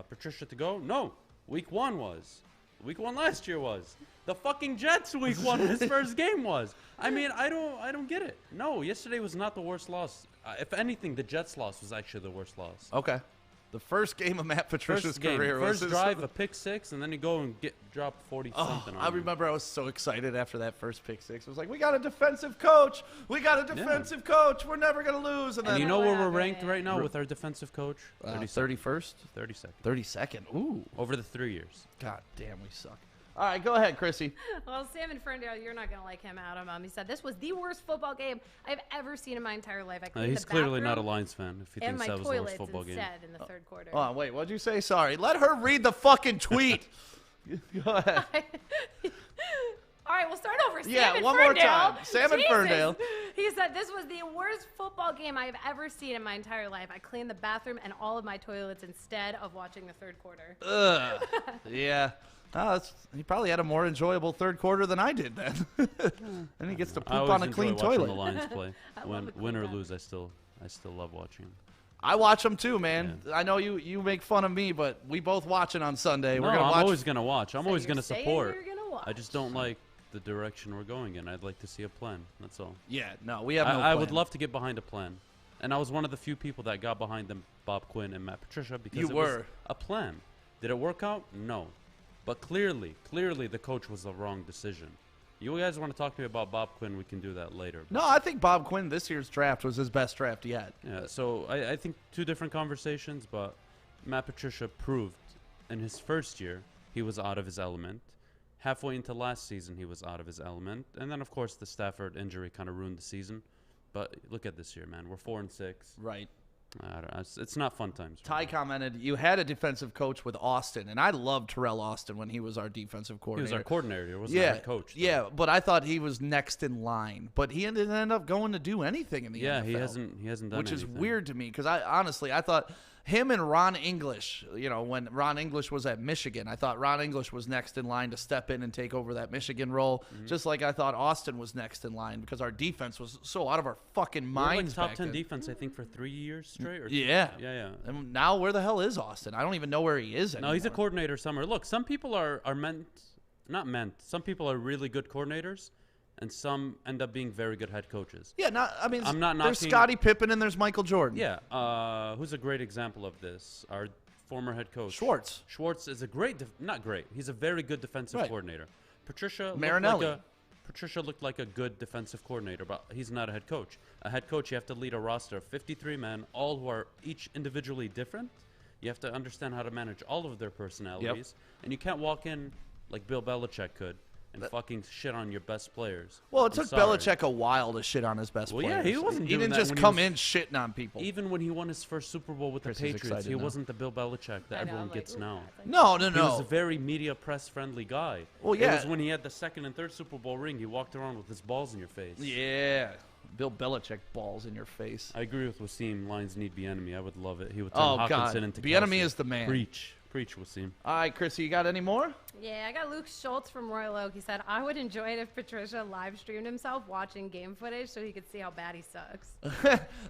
Patricia to go? No. Week 1 was. Week 1 last year was. The fucking Jets week 1 his first game was. I mean, I don't get it. No, yesterday was not the worst loss. If anything, the Jets loss was actually the worst loss. Okay. The first game of Matt Patricia's First game, career was first drive, a pick 6, and then you go and drop 40 something. I remember I was so excited after that first pick 6. I was like, we got a defensive coach. We got a defensive coach. We're never going to lose. And And then you know what where we're happened? ranked right now with our defensive coach? 31st? 32nd. 32nd. Ooh. Over the 3 years. God damn, we suck. All right, go ahead, Krissy. Well, Sam and Ferndale, you're not going to like him, Adam. He said, this was the worst football game I've ever seen in my entire life. I cleaned He's the clearly not a bathroom Lions fan if he and thinks my that was the worst toilets football game. instead in the third quarter. Oh, wait, what'd you say? Sorry. Let her read the fucking tweet. Go ahead. All right, we'll start over. Sam Yeah, and one more Ferndale. time. Sam and Jesus. Ferndale. He said, this was the worst football game I have ever seen in my entire life. I cleaned the bathroom and all of my toilets instead of watching the third quarter. Ugh. Yeah. Oh, he probably had a more enjoyable third quarter than I did then. And he gets to I poop always on a enjoy clean watching toilet. the Lions play. I love a Win clean or bathroom. lose, I still love watching him. I watch them too, man. I know you make fun of me, but we both watch it on Sunday. No, We're gonna I'm watch. always gonna watch. I'm So always you're gonna saying support. you're gonna watch. I just don't like the direction we're going in. I'd like to see a plan. That's all. Yeah, no, we have no. I would plan. love to get behind a plan, and I was one of the few people that got behind them, Bob Quinn and Matt Patricia, because You it were. was a plan. Did it work out? No, but clearly, the coach was the wrong decision. You guys want to talk to me about Bob Quinn? We can do that later. No, I think Bob Quinn this year's draft was his best draft yet. Yeah, so I think two different conversations, but Matt Patricia proved in his first year he was out of his element. Halfway into last season, he was out of his element. And then, of course, the Stafford injury kind of ruined the season. But look at this year, man. We're 4-6. Right. I don't know. It's not fun times. Ty commented, you had a defensive coach with Austin, and I loved Terrell Austin when he was our defensive He coordinator. was our coordinator. He wasn't Yeah, our head coach. though. yeah, but I thought he was next in line. But he didn't end up going to do anything in the Yeah, NFL. he hasn't done which is anything. weird to me because I thought him and Ron English, when Ron English was at Michigan, I thought Ron English was next in line to step in and take over that Michigan role, Mm-hmm. just like I thought Austin was next in line because our defense was so out of our fucking We were like minds. top back 10 then. defense, I think, for 3 years straight. Or Yeah. Yeah. And now where the hell is Austin? I don't even know where he is anymore. No, he's a coordinator somewhere. Look, some people are not meant. Some people are really good coordinators, and some end up being very good head coaches. Yeah, I'm not there's knocking- Scottie Pippen and there's Michael Jordan. Yeah. Who's a great example of this? Our former head coach. Schwartz. Schwartz is a not great. He's a very good defensive Right. coordinator. Patricia Marinelli. Patricia looked like a good defensive coordinator, but he's not a head coach. A head coach, you have to lead a roster of 53 men, all who are each individually different. You have to understand how to manage all of their personalities. And you can't walk in like Bill Belichick could and fucking shit on your best players. Well, I'm it took sorry. Belichick a while to shit on his best Well, players. yeah, he wasn't He doing didn't that just when he come was- in shitting on people. Even when he won his first Super Bowl with Chris the is Patriots, excited he now. wasn't the Bill Belichick that I know, everyone I'm like, gets ooh, now. that's like- No. He was a very media press friendly guy. Well, It yeah. was when he had the second and third Super Bowl ring, he walked around with his balls in your face. Yeah. Bill Belichick balls in your face. I agree with Wasim. Lions need Bieniemy. I would love it. He would turn Oh, Hawkinson God. into Bieniemy Kelsey. is the man. Preach, Wasim. All right, Krissy, you got any more? Yeah, I got Luke Schultz from Royal Oak. He said, I would enjoy it if Patricia live streamed himself watching game footage so he could see how bad he sucks.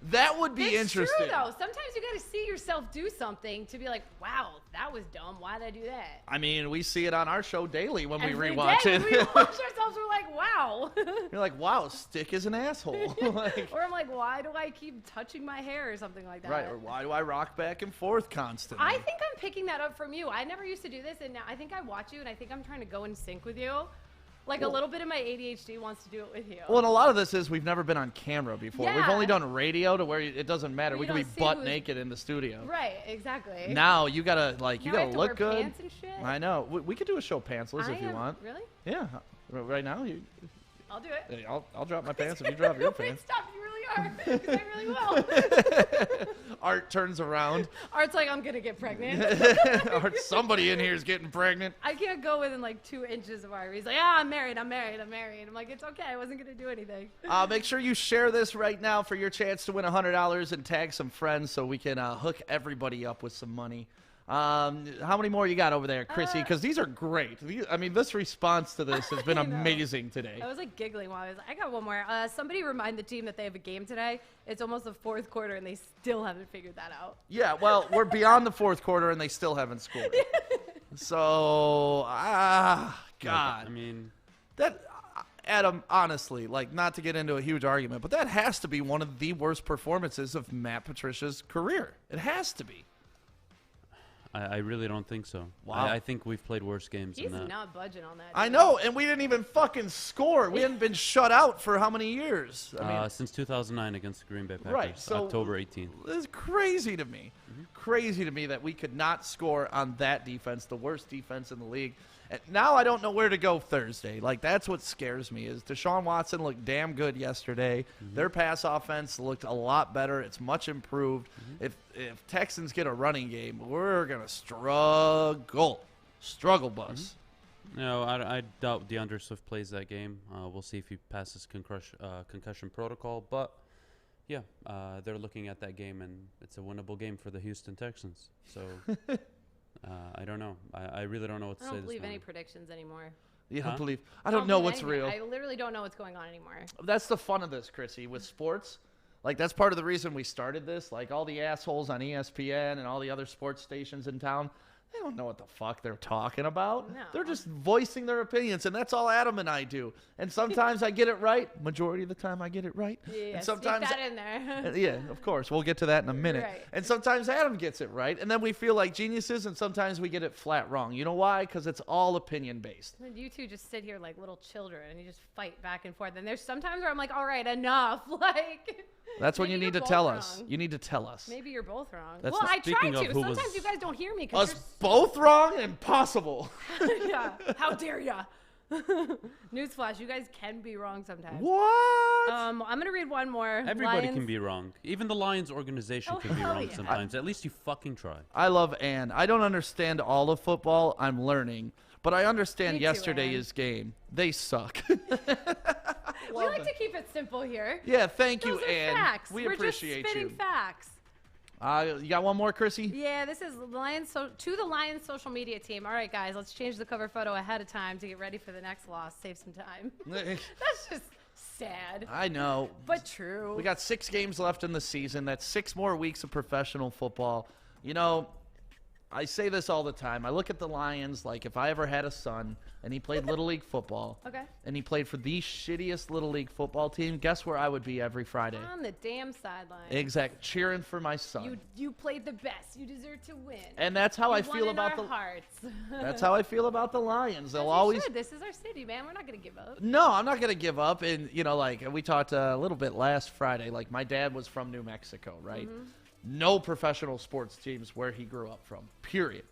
That would be It's interesting. true, though. Sometimes you got to see yourself do something to be like, wow, that was dumb. Why did I do that? I mean, we see it on our show daily when we Every rewatch day it. when we watch ourselves, we're like, wow. You're like, wow, Stick is an asshole. Like, Or I'm like, why do I keep touching my hair or something like that? right, or why do I rock back and forth constantly? I think I'm picking that up from you. I never used to do this, and now I think I watch you, and I think I'm trying to go in sync with you. Like a little bit of my ADHD wants to do it with you. Well, and a lot of this is we've never been on camera before. We've Yeah. only done radio to where it doesn't matter. Where We you can be don't see butt who's- naked in the studio. Right, exactly. Now you gotta Now I gotta have to look wear good. pants and shit? I know. We could do a show pantsless if you want. Really? Yeah. Right now, I'll do it. hey, I'll drop my pants if you drop your Wait, pants. stop. You really are. 'Cause I really will. Art turns around. Art's like, I'm going to get pregnant. Art, somebody in here is getting pregnant. I can't go within like 2 inches of Art. He's like, I'm married. I'm like, it's okay. I wasn't going to do anything. Make sure you share this right now for your chance to win $100 and tag some friends so we can hook everybody up with some money. How many more you got over there, Krissy? Because these are great. This response to this has been I know. amazing today. I was like giggling while I was like, I got one more. Somebody remind the team that they have a game today. It's almost the fourth quarter and they still haven't figured that out. Yeah, well, we're beyond the fourth quarter and they still haven't scored. So, God. I mean, That, Adam, honestly, like, not to get into a huge argument, but that has to be one of the worst performances of Matt Patricia's career. It has to be. I really don't think so. Wow. I think we've played worse games He's than that. not budging on that. I dude. know, and we didn't even fucking score. We hadn't been shut out for how many years? I mean, Since 2009 against the Green Bay Packers, Right, so- October 18th. it's crazy to me. Crazy to me that we could not score on that defense, the worst defense in the league. And now I don't know where to go Thursday. Like, that's what scares me is Deshaun Watson looked damn good yesterday. Their pass offense looked a lot better. It's much improved. If Texans get a running game, we're going to struggle. Struggle bus. No, I doubt DeAndre Swift plays that game. We'll see if he passes concussion protocol. But, yeah, they're looking at that game, and it's a winnable game for the Houston Texans. So, I don't know. I really don't know what to I say don't this believe any morning. predictions anymore. You Huh? don't believe. I don't know believe what's anything. real. I literally don't know what's going on anymore. That's the fun of this, Krissy, with sports. Like, that's part of the reason we started this. Like, all the assholes on ESPN and all the other sports stations in town, they don't know what the fuck they're talking about. No. They're just voicing their opinions, and that's all Adam and I do. And sometimes I get it right. Majority of the time I get it right. Yeah, and sometimes stick that in there. yeah, of course. We'll get to that in a minute. Right. And sometimes Adam gets it right, and then we feel like geniuses, and sometimes we get it flat wrong. You know why? Because it's all opinion-based. And you two just sit here like little children and you just fight back and forth. And there's sometimes where I'm like, all right, enough. Like, That's when you maybe need you're to both tell wrong. us. You need to tell us. Maybe you're both wrong. That's well, the- I try Speaking of to. who Sometimes was- you guys don't hear me Us because both wrong? Impossible. yeah. How dare ya? Newsflash, you guys can be wrong sometimes. What? I'm gonna read one more. Everybody Lions- can be wrong. Even the Lions organization Oh, can be hell wrong yeah. sometimes. At least you fucking try. I love Ann. I don't understand all of football. I'm learning. But I understand Me too, yesterday's game. They suck. We like to keep it simple here. Yeah, thank you, Those are Ann. facts. We We're appreciate just spitting you. facts. You got one more, Krissy? Yeah, this is to the Lions social media team. All right, guys, let's change the cover photo ahead of time to get ready for the next loss. Save some time. That's just sad, I know. but true. We got 6 games left in the season. That's 6 more weeks of professional football. You know, I say this all the time. I look at the Lions like if I ever had a son and he played Little League football Okay. and he played for the shittiest Little League football team, guess where I would be every Friday? On the damn sideline. Exact. Cheering for my son. You played the best. You deserve to win. And that's how I You won feel in about our the hearts. That's how I feel about the Lions. They'll As you always should. This is our city, man. We're not gonna give up. No, I'm not going to give up. And, you know, like we talked a little bit last Friday. Like, my dad was from New Mexico, right? No professional sports teams where he grew up from, period.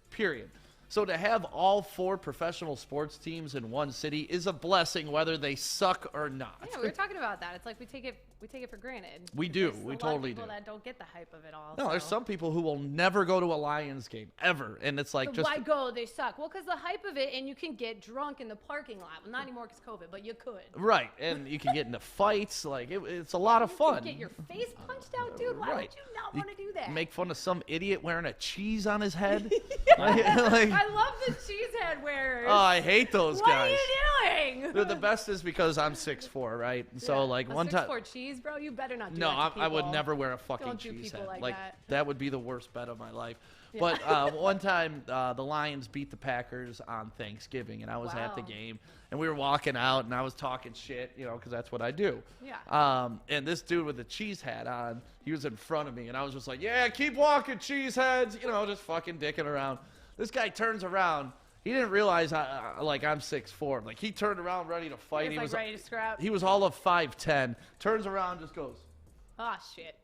So to have all 4 professional sports teams in one city is a blessing, whether they suck or not. Yeah, we were talking about that. It's like we take it for granted. We do. There's We a lot totally of people do. that don't get the hype of it all. No, there's so. some people who will never go to a Lions game, ever. And it's like So just... why go? They suck. Well, because the hype of it, and you can get drunk in the parking lot. Well, not anymore because COVID, but you could. Right, and you can get into fights. Like, it's a lot of You fun. could get your face punched out, dude. Why Right. would you not want to do that? Make fun of some idiot wearing a cheese on his head. I love the cheesehead wearers. Oh, I hate those what guys. are you doing? Dude, the best is because I'm 6'4", right? So, like, a one time... 6'4" cheese, bro. You better not do No, that to I would people. never wear a fucking Don't do cheese people head. like that. Would be the worst bet of my life. But one time, the Lions beat the Packers on Thanksgiving, and I was at the Wow. game, and we were walking out, and I was talking shit, you know, because that's what I do. Yeah. And this dude with the cheese hat on, he was in front of me, and I was just like, yeah, keep walking, cheeseheads, you know, just fucking dicking around. This guy turns around. He didn't realize, I'm 6'4". Like, he turned around ready to fight. He was ready to scrap. He was all of 5'10". Turns around, just goes, Oh, shit.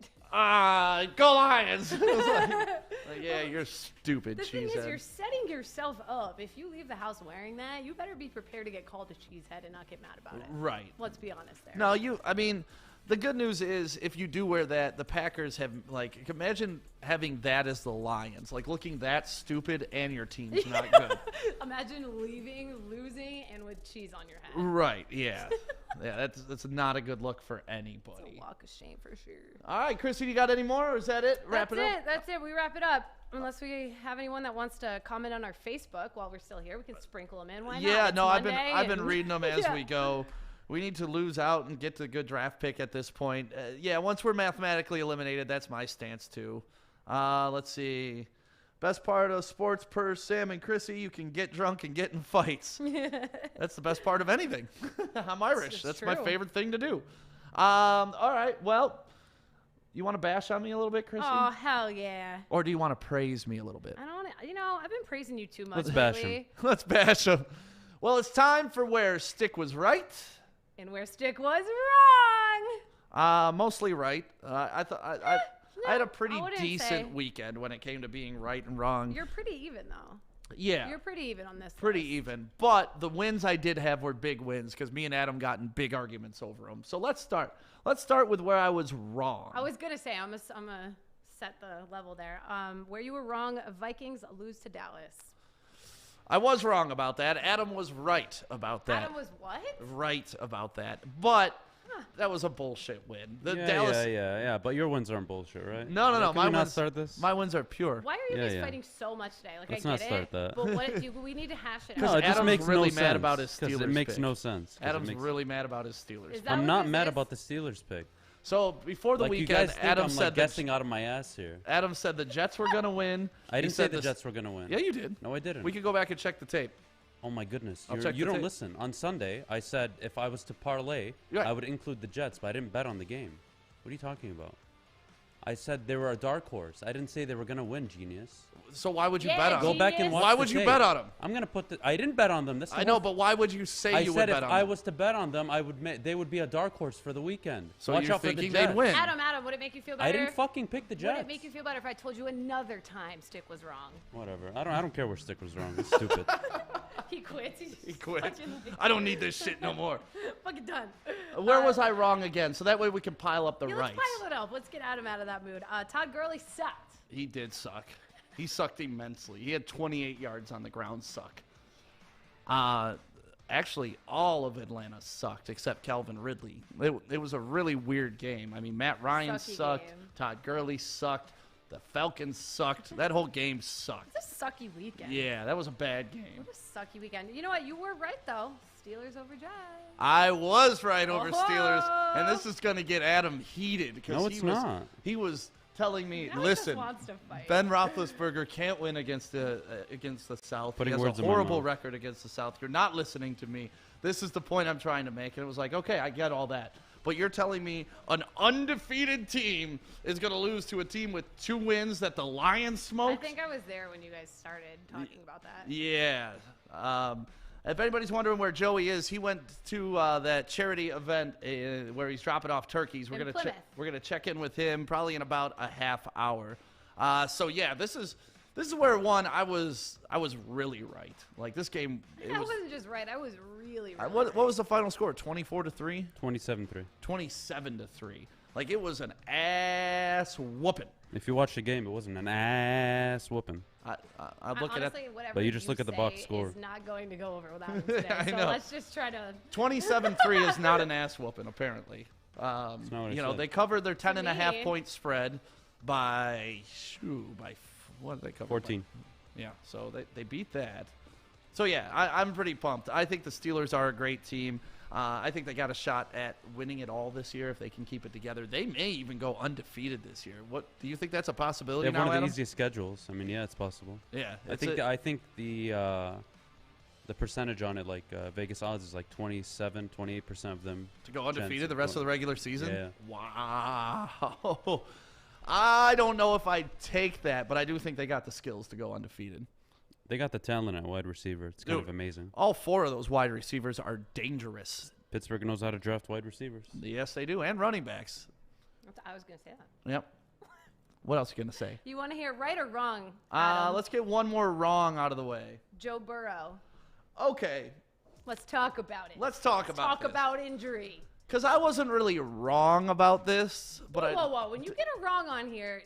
go Lions. I was like, yeah, you're stupid, The thing is, cheesehead. you're setting yourself up. If you leave the house wearing that, you better be prepared to get called a cheesehead and not get mad about it. Right. Let's be honest there. No, I mean, the good news is if you do wear that, the Packers have, like, imagine having that as the Lions. Like, looking that stupid and your team's not good. Imagine leaving, losing, and with cheese on your head. Right, yeah. Yeah, that's not a good look for It's anybody. a walk of shame for sure. All right, Krissy, you got any more, or is that it? Wrap it up? That's it. We wrap it up. Unless we have anyone that wants to comment on our Facebook while we're still here, we can sprinkle them in. Why not? Yeah, It's no, I've Monday been and- reading them as Yeah. we go. We need to lose out and get the good draft pick at this point. Yeah, once we're mathematically eliminated, that's my stance too. Let's see. Best part of sports per Sam and Krissy, you can get drunk and get in fights. That's the best part of anything. I'm Irish. It's That's my true. favorite thing to do. All right, well, you want to bash on me a little bit, Krissy? Oh, hell yeah. Or do you want to praise me a little bit? I don't, I've been praising you too much Let's bash lately. him. Let's bash him. Well, it's time for Where Stick Was Right. And where Stick was wrong. Mostly right. I thought I had a pretty I wouldn't decent say. weekend when it came to being right and wrong. You're pretty even, though. Yeah, You're pretty even on this. pretty list. even. But the wins I did have were big wins because me and Adam got in big arguments over them. So let's start. Let's start with where I was wrong. I was gonna say I'm gonna set the level there. Where you were wrong, Vikings lose to Dallas. I was wrong about that. Adam was right about that. Adam was what? Right about that. But that was a bullshit win. The Dallas. Yeah. But your wins aren't bullshit, right? No. Can My we not wins. start this? My wins are pure. Why are you Yeah, guys yeah. fighting so much today? Like Let's I not get start it, that. but what we need to hash it No, out. it just Adam's makes really no mad sense, about his 'cause Steelers it makes pick. no sense. Adam's Adam's really mad about his Steelers. Is pick. that I'm what not this mad is? about the Steelers pick. So before the Like you weekend, guys think Adam I'm said like guessing out of my ass here. Adam said the Jets were gonna win. I He didn't said say the Jets were gonna win. Yeah, you did. No, I didn't. We could go back and check the tape. Oh my goodness, I'll check you the don't tape. listen. On Sunday, I said if I was to parlay, Right. I would include the Jets, but I didn't bet on the game. What are you talking about? I said they were a dark horse. I didn't say they were gonna win, genius. So why would you Yeah, bet on Go them? back and Genius. watch. Why the would you tape. bet on them? I'm gonna put the. I didn't bet on them. That's the I know, whole- but why would you say I you said would if bet on I them? was to bet on them, I would. They would be a dark horse for the weekend. So Watch you're out for the thinking Jets. they'd win? Adam, would it make you feel better? I didn't fucking pick the Would Jets. it make you feel better if I told you another time Stick was wrong? Whatever. I don't care where Stick was wrong. It's stupid. He quits. He quit. I don't need this shit no more. Fucking done. Where was I wrong again? So that way we can pile up the Yeah, rights. let's pile it up. Let's get Adam out of that mood. Todd Gurley sucked. He did suck. He sucked immensely. He had 28 yards on the ground. Suck. Actually, all of Atlanta sucked except Calvin Ridley. It was a really weird game. I mean, Matt Ryan Sucky sucked. game. Todd Gurley sucked. The Falcons sucked. That whole game sucked. It's a sucky weekend. Yeah, that was a bad game. What a sucky weekend. You know what? You were right, though. Steelers over Giants. I was right over Oh. Steelers, and this is going to get Adam heated because No, it's not. He was telling me, Now he just listen, wants to fight. Ben Roethlisberger can't win against the South. Putting he has words a in my horrible mouth. record against the South. You're not listening to me. This is the point I'm trying to make. And it was like, okay, I get all that. But you're telling me an undefeated team is going to lose to a team with 2 wins that the Lions I smoked? think I was there when you guys started talking about that. Yeah. If anybody's wondering where Joey is, he went to that charity event where he's dropping off turkeys. In Plymouth. We're gonna check in with him probably in about a half hour. So yeah, this is where I was really right. Like this game, I wasn't just right. I was really right. what was the final score? 24-3, 27-3. 27-3. Like it was an ass whooping. If you watch the game, it wasn't an ass whooping. I'm looking Honestly, whatever But you just look at the box say score. is not going to go over without him today. I so know. let's just try to. 27-3 is not an ass whooping, apparently. not what I You know, said. they covered their 10.5 me. point spread by what did they cover? 14. Yeah, so they beat that. So yeah, I'm pretty pumped. I think the Steelers are a great team. I think they got a shot at winning it all this year if they can keep it together. They may even go undefeated this year. What do you think that's a They possibility have now, one of the Adam? easiest schedules. I mean, yeah, it's possible. Yeah, I think the percentage on it, like Vegas odds, is like 28% of them to go undefeated chance the rest of the going- regular season. Yeah. Wow. I don't know if I'd take that, but I do think they got the skills to go undefeated. They got the talent at wide receiver. It's kind Dude. of amazing. All 4 of those wide receivers are dangerous. Pittsburgh knows how to draft wide receivers. Yes, they do, and running backs. I was going to say that. Yep. What else are you gonna say? You want to hear right or wrong? Adam? Let's get one more wrong out of the way. Joe Burrow. Okay, Let's talk about it. let's talk about talk this. about injury. Because I wasn't really wrong about this, but Whoa. When you get a wrong on here,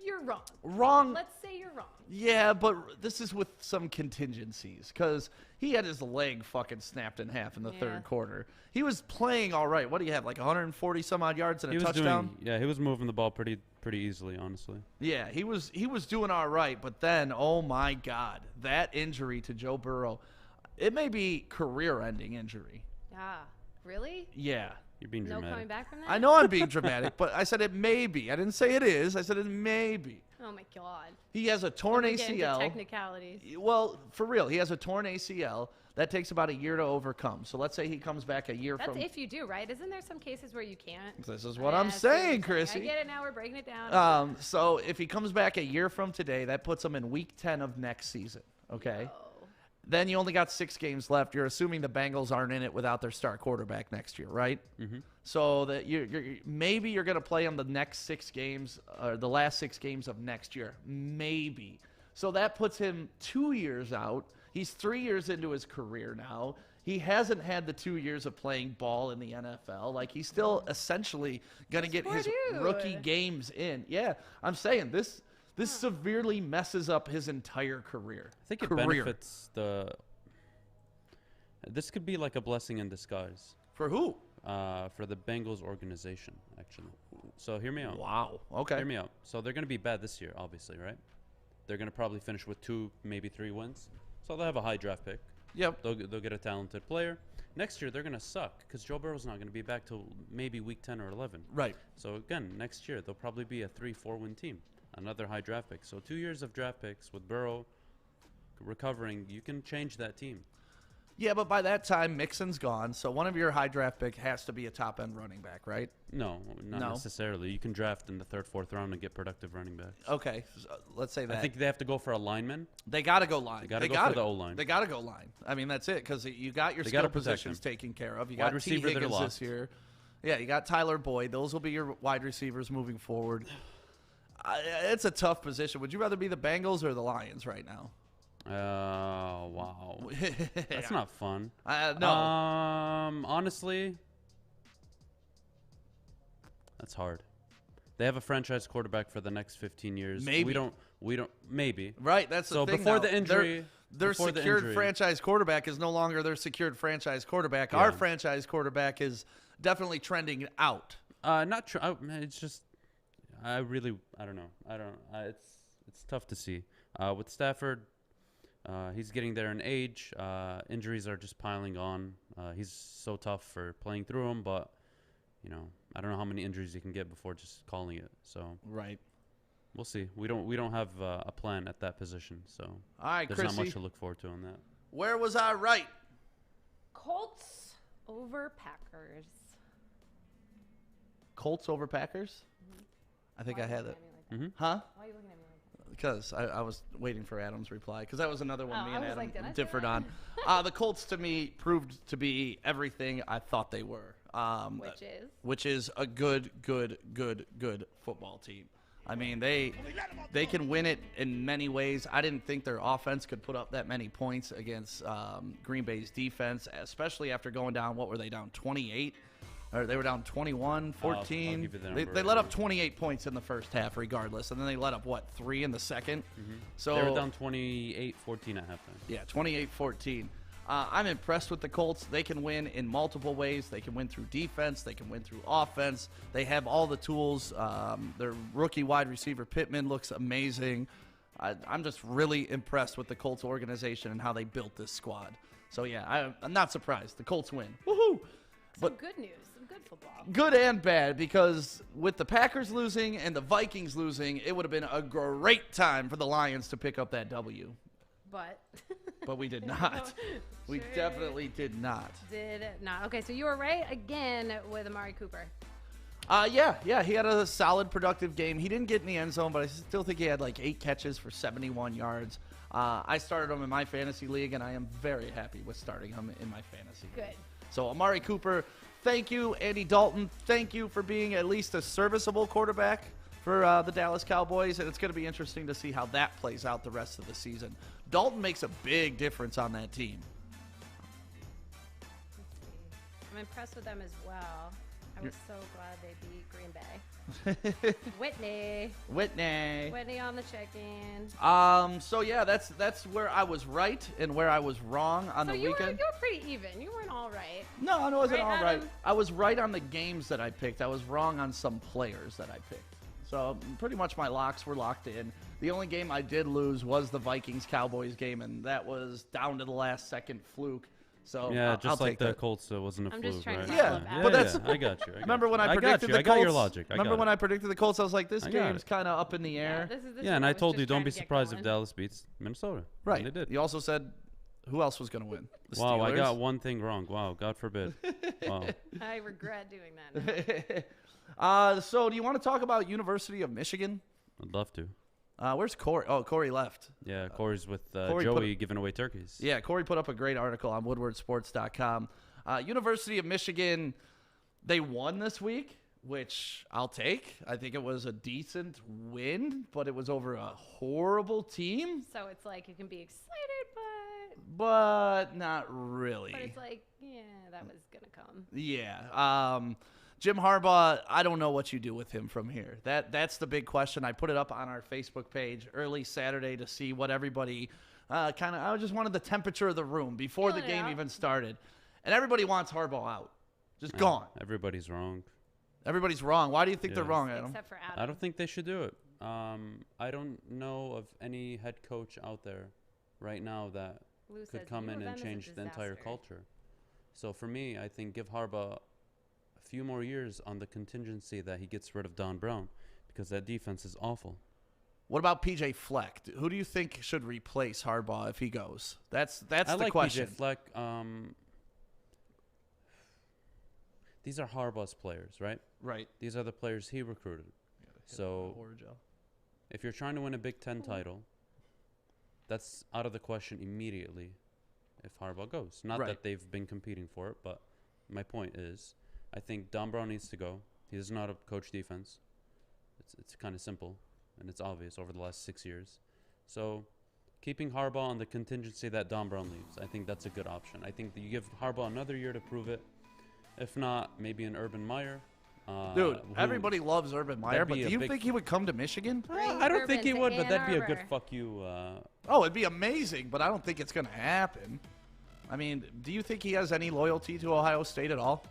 you're wrong. wrong. Let's say you're wrong. Yeah, but this is with some contingencies because he had his leg fucking snapped in half in the Yeah. third quarter. He was playing all right. What do you have, like 140 some odd yards and a He was touchdown? he was moving the ball pretty easily, honestly. Yeah, he was doing all right, but then oh my God, that injury to Joe Burrow, it may be career-ending injury. Ah, really? Yeah. You're being No dramatic. coming back from that? I know I'm being dramatic, but I said it may be. I didn't say it is. I said it may be. Oh my God. He has a torn We're getting into ACL. technicalities. Well, for real, he has a torn ACL. That takes about a year to overcome. So let's say he comes back a year That's from. if you do, right? Isn't there some cases where you can't? This is what Yeah, I'm I see what saying, you're Krissy. I get it now. We're breaking it down. So if he comes back a year from today, that puts him in week 10 of next season. Okay. Oh. Then you only got 6 games left. You're assuming the Bengals aren't in it without their star quarterback next year, right? Mm-hmm. So that maybe you're going to play him the next 6 games or the last 6 games of next year, maybe. So that puts him 2 years out. He's 3 years into his career now. He hasn't had the 2 years of playing ball in the NFL. Like he's still essentially going to get poor his dude. rookie games in. Yeah, I'm saying this severely messes up his entire career. I think it benefits the. This could be like a blessing in disguise For who? for the Bengals organization, actually. So hear me out. Wow. Okay. Hear me out. So they're going to be bad this year, obviously, right? They're going to probably finish with 2, maybe 3 wins. So they'll have a high draft pick. Yep. They'll get a talented player. next year they're going to suck because Joe Burrow's not going to be back till maybe week 10 or 11. Right. So again, next year they'll probably be a 3-4 win team, another high draft pick. So 2 years of draft picks with Burrow recovering, you can change that team. Yeah, but by that time, Mixon's gone, so one of your high draft pick has to be a top-end running back, right? No, not No? necessarily. You can draft in the 3rd, 4th round and get productive running backs. Okay, so let's say that. I think they have to go for a lineman. They got to go line. They gotta go for the O-line. They got to go line. I mean, that's it, because you got your They skill gotta protect positions them. taken care of. You Wide got T. receiver, they're Higgins this locked. year. Yeah, you got Tyler Boyd. Those will be your wide receivers moving forward. It's a tough position. Would you rather be the Bengals or the Lions right now? Wow. That's not fun. No. Honestly, that's hard. They have a franchise quarterback for the next 15 years. Maybe. We don't. Maybe. Right, that's the So thing. before now. the injury, their before the secured injury- franchise quarterback is no longer their secured franchise quarterback. Yeah. Our franchise quarterback is definitely trending out. Not true. It's just, I don't know. It's tough to see. With Stafford, he's getting there in age. Injuries are just piling on. He's so tough for playing through them, but I don't know how many injuries he can get before just calling it. So Right. we'll see. We don't have a plan at that position, so All right, there's not much Krissy. to look forward to on that. Where was I right? Colts over Packers. Colts over Packers? I think Why I are you had looking it. at me like that? Huh? Why are you looking at me like that? Because I was waiting for Adam's reply. Because that was another one Oh, me I and was Adam like, did I say differed that? on. The Colts, to me, proved to be everything I thought they were. Which is a good football team. I mean, they can win it in many ways. I didn't think their offense could put up that many points against Green Bay's defense, especially after going down, what were they, down 28? Or they were down 21, 14. I'll give you the They number let right up 28 points in the first half regardless, and then they let up, 3 in the second? So They were down 28-14 at halftime. yeah, 28-14. I'm impressed with the Colts. They can win in multiple ways. They can win through defense. They can win through offense. They have all the tools. Their rookie wide receiver, Pittman, looks amazing. I'm just really impressed with the Colts organization and how they built this squad. So, yeah, I'm not surprised. The Colts win. Woohoo! Some good news. Some good football. Good and bad, because with the Packers losing and the Vikings losing, it would have been a great time for the Lions to pick up that W. But But we did not. We Sure. definitely did not. did not. Okay, so you were right again with Amari Cooper. Yeah, he had a solid, productive game. He didn't get in the end zone, but I still think he had 8 catches for 71 yards. I started him in my fantasy league, and I am very happy with starting him in my fantasy league. Good. So, Amari Cooper, thank you. Andy Dalton, thank you for being at least a serviceable quarterback for the Dallas Cowboys, and it's going to be interesting to see how that plays out the rest of the season. Dalton makes a big difference on that team. I'm impressed with them as well. I was so glad they beat Green Bay. Whitney on the check-in. So yeah, that's where I was right and where I was wrong on So the you weekend. were pretty even. You weren't all right. No, I wasn't Right, all right. Adam? I was right on the games that I picked. I was wrong on some players that I picked. So pretty much my locks were locked in. The only game I did lose was the Vikings-Cowboys game, and that was down to the last second fluke. So Yeah, I'll just like take the that. Colts, it wasn't a I'm fluke, just trying to right? Yeah, Yeah, but that's. I got you. Remember when I got predicted you. the I Colts? got your logic. Remember when I predicted the Colts? I was like, this I got game's it. kind of up in the air. This is Yeah, and I was told you, just don't trying be to get surprised going. if Dallas beats Minnesota. Right. And they did. You also said who else was going to win? The Wow, I Steelers? got one thing wrong. Wow, God forbid. Wow. I regret doing that now. So do you want to talk about University of Michigan? I'd love to. Where's Corey? Oh, Corey left. Yeah, Corey's with Corey Joey giving away turkeys. Yeah, Corey put up a great article on woodwardsports.com. University of Michigan, they won this week, which I'll take. I think it was a decent win, but it was over a horrible team, So it's like you can be excited, but not really. but it's like, yeah, that was gonna come. Yeah. Jim Harbaugh, I don't know what you do with him from here. That's the big question. I put it up on our Facebook page early Saturday to see what everybody I just wanted the temperature of the room before the Feeling it game out. even started. And everybody wants Harbaugh out. Just gone. Everybody's wrong. Everybody's wrong. Why do you think they're Yeah. wrong, Adam? Except for Adam. I don't think they should do it. I don't know of any head coach out there right now that Lou could says, come "You in know and them is a change the entire disaster." culture. So for me, I think give Harbaugh a few more years on the contingency that he gets rid of Don Brown, because that defense is awful. What about PJ Fleck? Who do you think should replace Harbaugh if he goes? That's I the like question. PJ Fleck. These are Harbaugh's players, right? Right. These are the players he recruited. So if you're trying to win a Big Ten title, that's out of the question immediately if Harbaugh goes. Not that they've been competing for it, but my point is, I think Don Brown needs to go. He does not coach defense. It's kind of simple, and it's obvious over the last 6 years. So keeping Harbaugh on the contingency that Don Brown leaves, I think that's a good option. I think that you give Harbaugh another year to prove it. If not, maybe an Urban Meyer. Dude, everybody loves Urban Meyer, but do you think he would come to Michigan? I don't think he would, but that'd be a good fuck you. Oh, it'd be amazing, but I don't think it's going to happen. I mean, do you think he has any loyalty to Ohio State at all?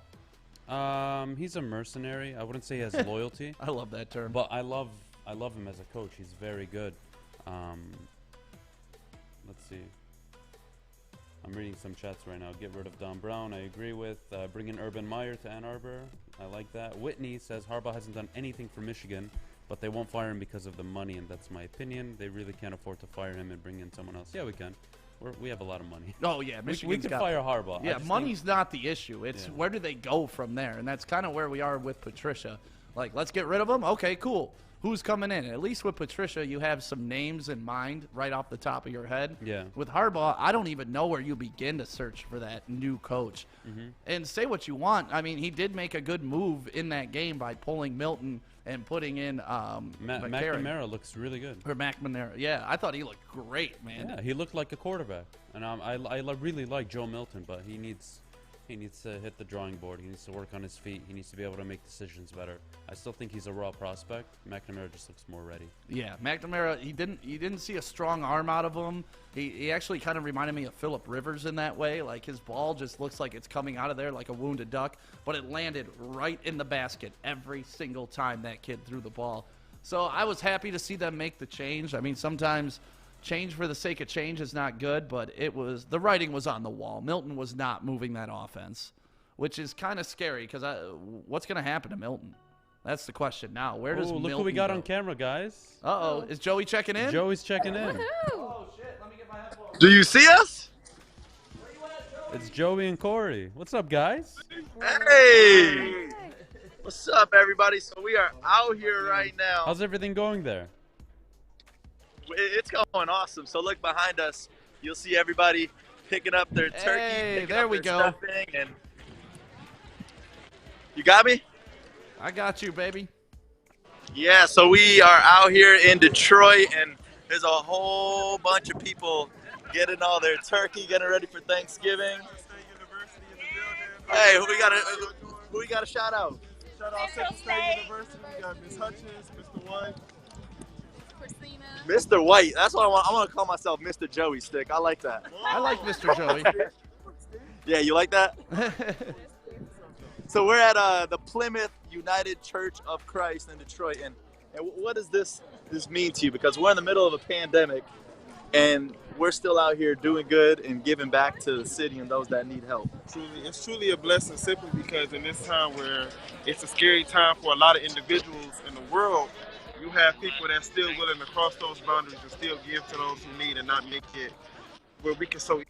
He's a mercenary. I wouldn't say he has loyalty. I love that term. But I love him as a coach. He's very good. Let's see. I'm reading some chats right now. Get rid of Don Brown. I agree with. Bring in Urban Meyer to Ann Arbor. I like that. Whitney says Harbaugh hasn't done anything for Michigan, but they won't fire him because of the money, and that's my opinion. They really can't afford to fire him and bring in someone else. Yeah, we can. We have a lot of money. Oh, yeah. We can fire Harbaugh. Yeah, money's not the issue. It's where do they go from there? And that's kind of where we are with Patricia. Like, let's get rid of him? Okay, cool. Who's coming in? At least with Patricia, you have some names in mind right off the top of your head. Yeah. With Harbaugh, I don't even know where you begin to search for that new coach. Mm-hmm. And say what you want. I mean, he did make a good move in that game by pulling Milton and putting in McNamara looks really good. Or McNamara. Yeah, I thought he looked great, man. Yeah, he looked like a quarterback. And I really like Joe Milton, but he needs to hit the drawing board. He needs to work on his feet. He needs to be able to make decisions better. I still think he's a raw prospect. McNamara just looks more ready. Yeah, McNamara, you didn't see a strong arm out of him. He actually kind of reminded me of Phillip Rivers in that way. Like, his ball just looks like it's coming out of there like a wounded duck, but it landed right in the basket every single time that kid threw the ball. So I was happy to see them make the change. I mean, sometimes change for the sake of change is not good, but the writing was on the wall. Milton was not moving that offense, which is kind of scary because what's going to happen to Milton? That's the question now. Where does Milton look who we got go? on camera, guys. Uh-oh. Is Joey checking in? Joey's checking in. Oh, shit. Let me get my headphones. Do you see us? Where you at, Joey? It's Joey and Corey. What's up, guys? Hey! What's up, everybody? So we are out here right now. How's everything going there? It's going awesome. So look behind us. You'll see everybody picking up their turkey. Hey, picking there up we their go. Stuffing, and you got me? I got you, baby. Yeah, so we are out here in Detroit, and there's a whole bunch of people getting all their turkey, getting ready for Thanksgiving. Hey, who we got to shout out? Shout out Central State University. We got Miss Hutchins, Mr. White. Mr. White. That's what I want. I want to call myself Mr. Joey Stick. I like that. I like Mr. Joey. Yeah, you like that? So we're at the Plymouth United Church of Christ in Detroit, and what does this mean to you? Because we're in the middle of a pandemic, and we're still out here doing good and giving back to the city and those that need help. It's truly a blessing simply because in this time where it's a scary time for a lot of individuals in the world, you have people that's still willing to cross those boundaries and still give to those who need and not make it where we can so.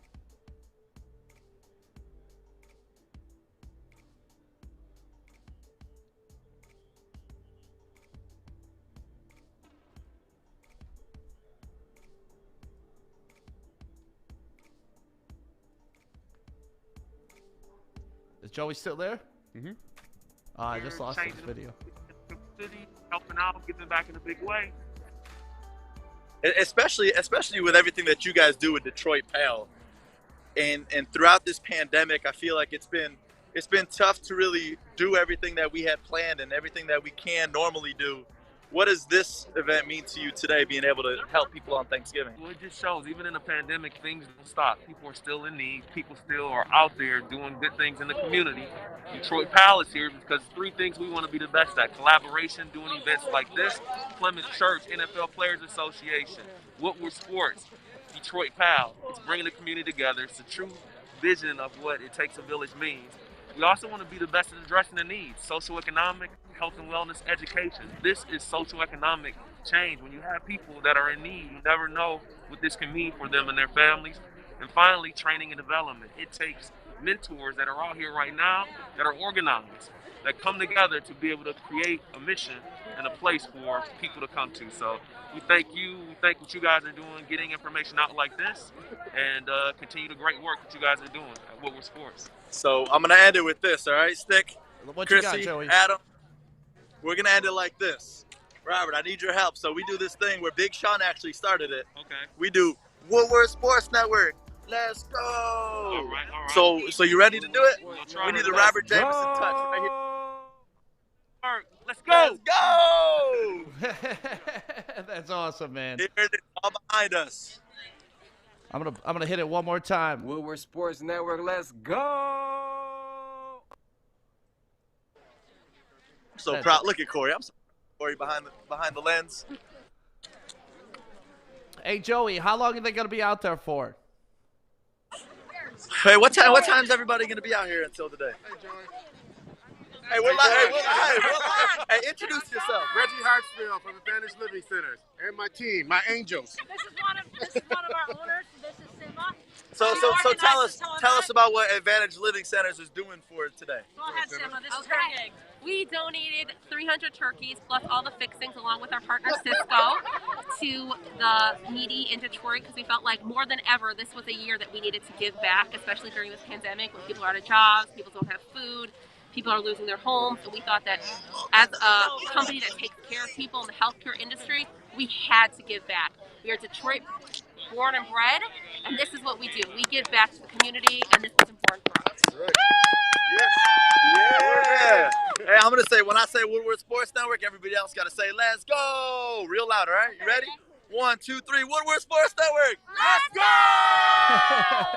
Is Joey still there? Mm-hmm. I just lost his video. City, helping out, giving back in a big way. Especially with everything that you guys do with Detroit Pal, and throughout this pandemic, I feel like it's been tough to really do everything that we had planned and everything that we can normally do. What does this event mean to you today, being able to help people on Thanksgiving? Well, it just shows, even in a pandemic, things don't stop. People are still in need. People still are out there doing good things in the community. Detroit Pal is here because three things we want to be the best at: collaboration, doing events like this, Plymouth Church, NFL Players Association, Woodward Sports, Detroit Pal. It's bringing the community together. It's a true vision of what it takes a village means. We also want to be the best at addressing the needs, socioeconomic, health and wellness, education. This is socioeconomic change. When you have people that are in need, you never know what this can mean for them and their families. And finally, training and development. It takes mentors that are out here right now that are organized, that come together to be able to create a mission and a place for people to come to. So we thank you. We thank what you guys are doing, getting information out like this, and continue the great work that you guys are doing at Woodward Sports. So I'm going to end it with this, all right, Stick? What you Krissy, got, Joey? Adam, we're going to end it like this. Robert, I need your help. So we do this thing where Big Sean actually started it. Okay. We do Woodward Sports Network. Let's go. All right. So you ready to do it? We'll try We need our the best. Robert Jameson touch right here. All right, let's go. Let's go. That's awesome, man. Here it is, all behind us. I'm gonna hit it one more time. Woodward Sports Network, let's go. I'm so That's proud. Look at Corey. I'm so proud of Corey behind the lens. Hey, Joey, how long are they gonna be out there for? Hey, what time's everybody gonna be out here until today? Hey, we're live. Hey, introduce yourself. Reggie Hartsfield from Advantage Living Centers and my team, my Angels. This is one of our owners. This is Simba. So tell us about what Advantage Living Centers is doing for today. Go ahead, Simba. This is her gig. We donated 300 turkeys plus all the fixings along with our partner Cisco to the needy in Detroit because we felt like more than ever this was a year that we needed to give back, especially during this pandemic when people are out of jobs, people don't have food, people are losing their homes, and we thought that as a company that takes care of people in the healthcare industry, we had to give back. We are Detroit born and bred, and this is what we do. We give back to the community, and this is important for us. Yeah. Hey, I'm gonna say when I say Woodward Sports Network, everybody else gotta say "Let's go" real loud. All right, you ready? 1, 2, 3. Woodward Sports Network. Let's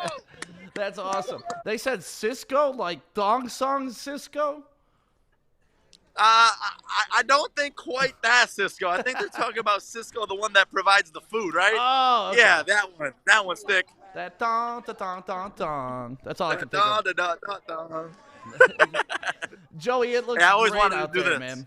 go! That's awesome. They said Cisco, like Dong Song Cisco? I don't think quite that Cisco. I think they're talking about Cisco, the one that provides the food, right? Oh, okay. Yeah, that one. That one, Stick. That dong, da dong, dong, dong. That's all I can think Dong, of. da, dong, dong, dong. Joey, it looks Hey, I always great wanted to out do there, this. man.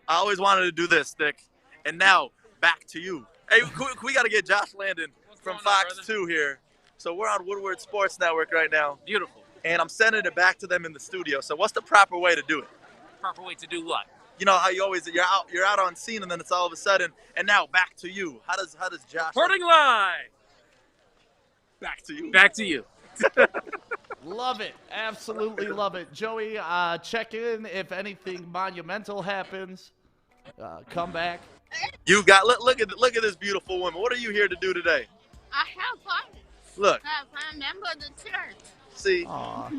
I always wanted to do this, Stick. And now, back to you. Hey, we got to get Josh Landon from Fox 2 here. So we're on Woodward Sports Network right now. Beautiful. And I'm sending it back to them in the studio. So what's the proper way to do it? Proper way to do what? You know how you're out on scene and then it's all of a sudden, and now back to you. How does Josh? Reporting live. Back to you. Back to you. Love it. Absolutely love it. Joey, check in if anything monumental happens. Come back. You got look at this beautiful woman. What are you here to do today? I have fun. Look. I'm a member of the church. See, Aw.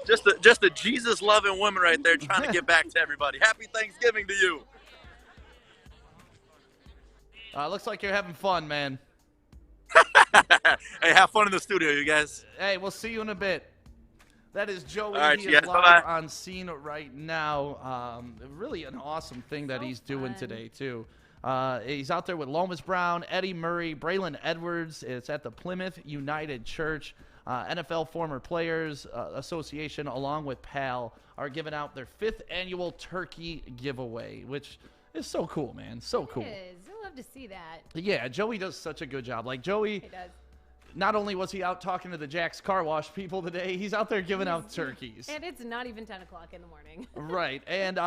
just a Jesus loving woman right there trying to get back to everybody. Happy Thanksgiving to you. Looks like you're having fun, man. Hey, have fun in the studio, you guys. Hey, we'll see you in a bit. That is Joey. All right, he you is guys, live bye-bye. on scene right now. Really an awesome thing that he's doing today, too. He's out there with Lomas Brown, Eddie Murray, Braylon Edwards. It's at the Plymouth United Church. NFL Former Players Association, along with PAL, are giving out their 5th annual turkey giveaway, which is so cool, man. So cool. It is. I love to see that. Yeah, Joey does such a good job. Like, Joey, He does. not only was he out talking to the Jack's Car Wash people today, he's out there giving out turkeys. And it's not even 10 o'clock in the morning. Right. And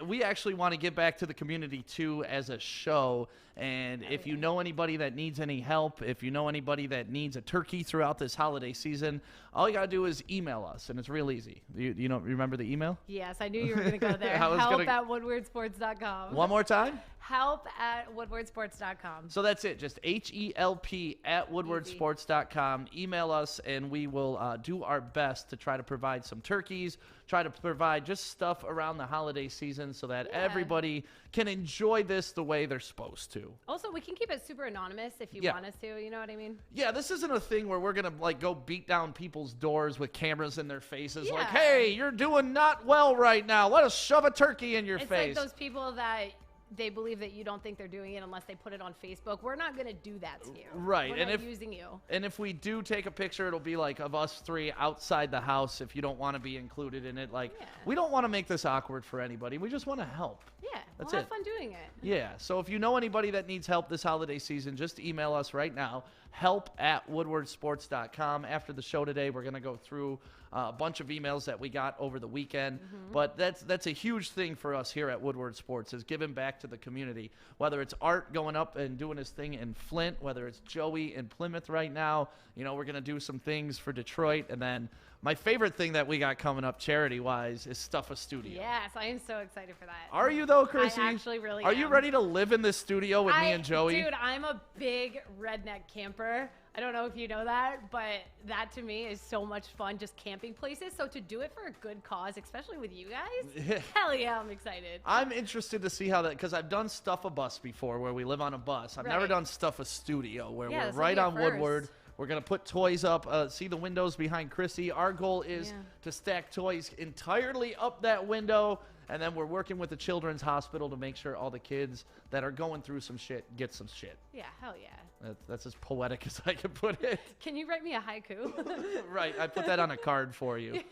we actually want to give back to the community, too, as a show. And if you know anybody that needs any help, if you know anybody that needs a turkey throughout this holiday season, all you got to do is email us. And it's real easy. You know, remember the email? Yes, I knew you were going to go there. I was Help gonna- at woodwardsports.com. One more time? Help at woodwardsports.com. So that's it. Just HELP at woodwardsports.com. Email us, and we will do our best to try to provide some turkeys, try to provide just stuff around the holiday season so that everybody can enjoy this the way they're supposed to. Also, we can keep it super anonymous if you Yeah. want us to. You know what I mean? Yeah, this isn't a thing where we're going to, like, go beat down people's doors with cameras in their faces. Like, Yeah. hey, you're doing not well right now. Let us shove a turkey in your It's face. like those people that they believe that you don't think they're doing it unless they put it on Facebook. We're not going to do that to you. Right. We're and not if using you. And if we do take a picture, it'll be like of us three outside the house if you don't want to be included in it. Like, we don't want to make this awkward for anybody. We just want to help. Yeah. That's we'll it. have fun doing it. Yeah. So if you know anybody that needs help this holiday season, just email us right now. help@woodwardsports.com. After the show today, we're going to go through a bunch of emails that we got over the weekend. But that's a huge thing for us here at Woodward Sports, is giving back to the community. Whether it's Art going up and doing his thing in Flint, whether it's Joey in Plymouth right now, you know, we're going to do some things for Detroit. And then my favorite thing that we got coming up charity-wise is Stuff a Studio. Yes, I am so excited for that. Are you though, Krissy? I actually really Are am. you ready to live in this studio with me and Joey? Dude, I'm a big redneck camper. I don't know if you know that, but that to me is so much fun, just camping places. So to do it for a good cause, especially with you guys, hell yeah, I'm excited. I'm interested to see how that, because I've done Stuff a Bus before where we live on a bus. I've never Right. done Stuff a Studio where Yeah, we're this will right be a on Woodward. first. We're going to put toys up, see the windows behind Krissy. Our goal is to stack toys entirely up that window, and then we're working with the Children's Hospital to make sure all the kids that are going through some shit get some shit. Yeah, hell yeah. That's as poetic as I can put it. Can you write me a haiku? Right, I put that on a card for you.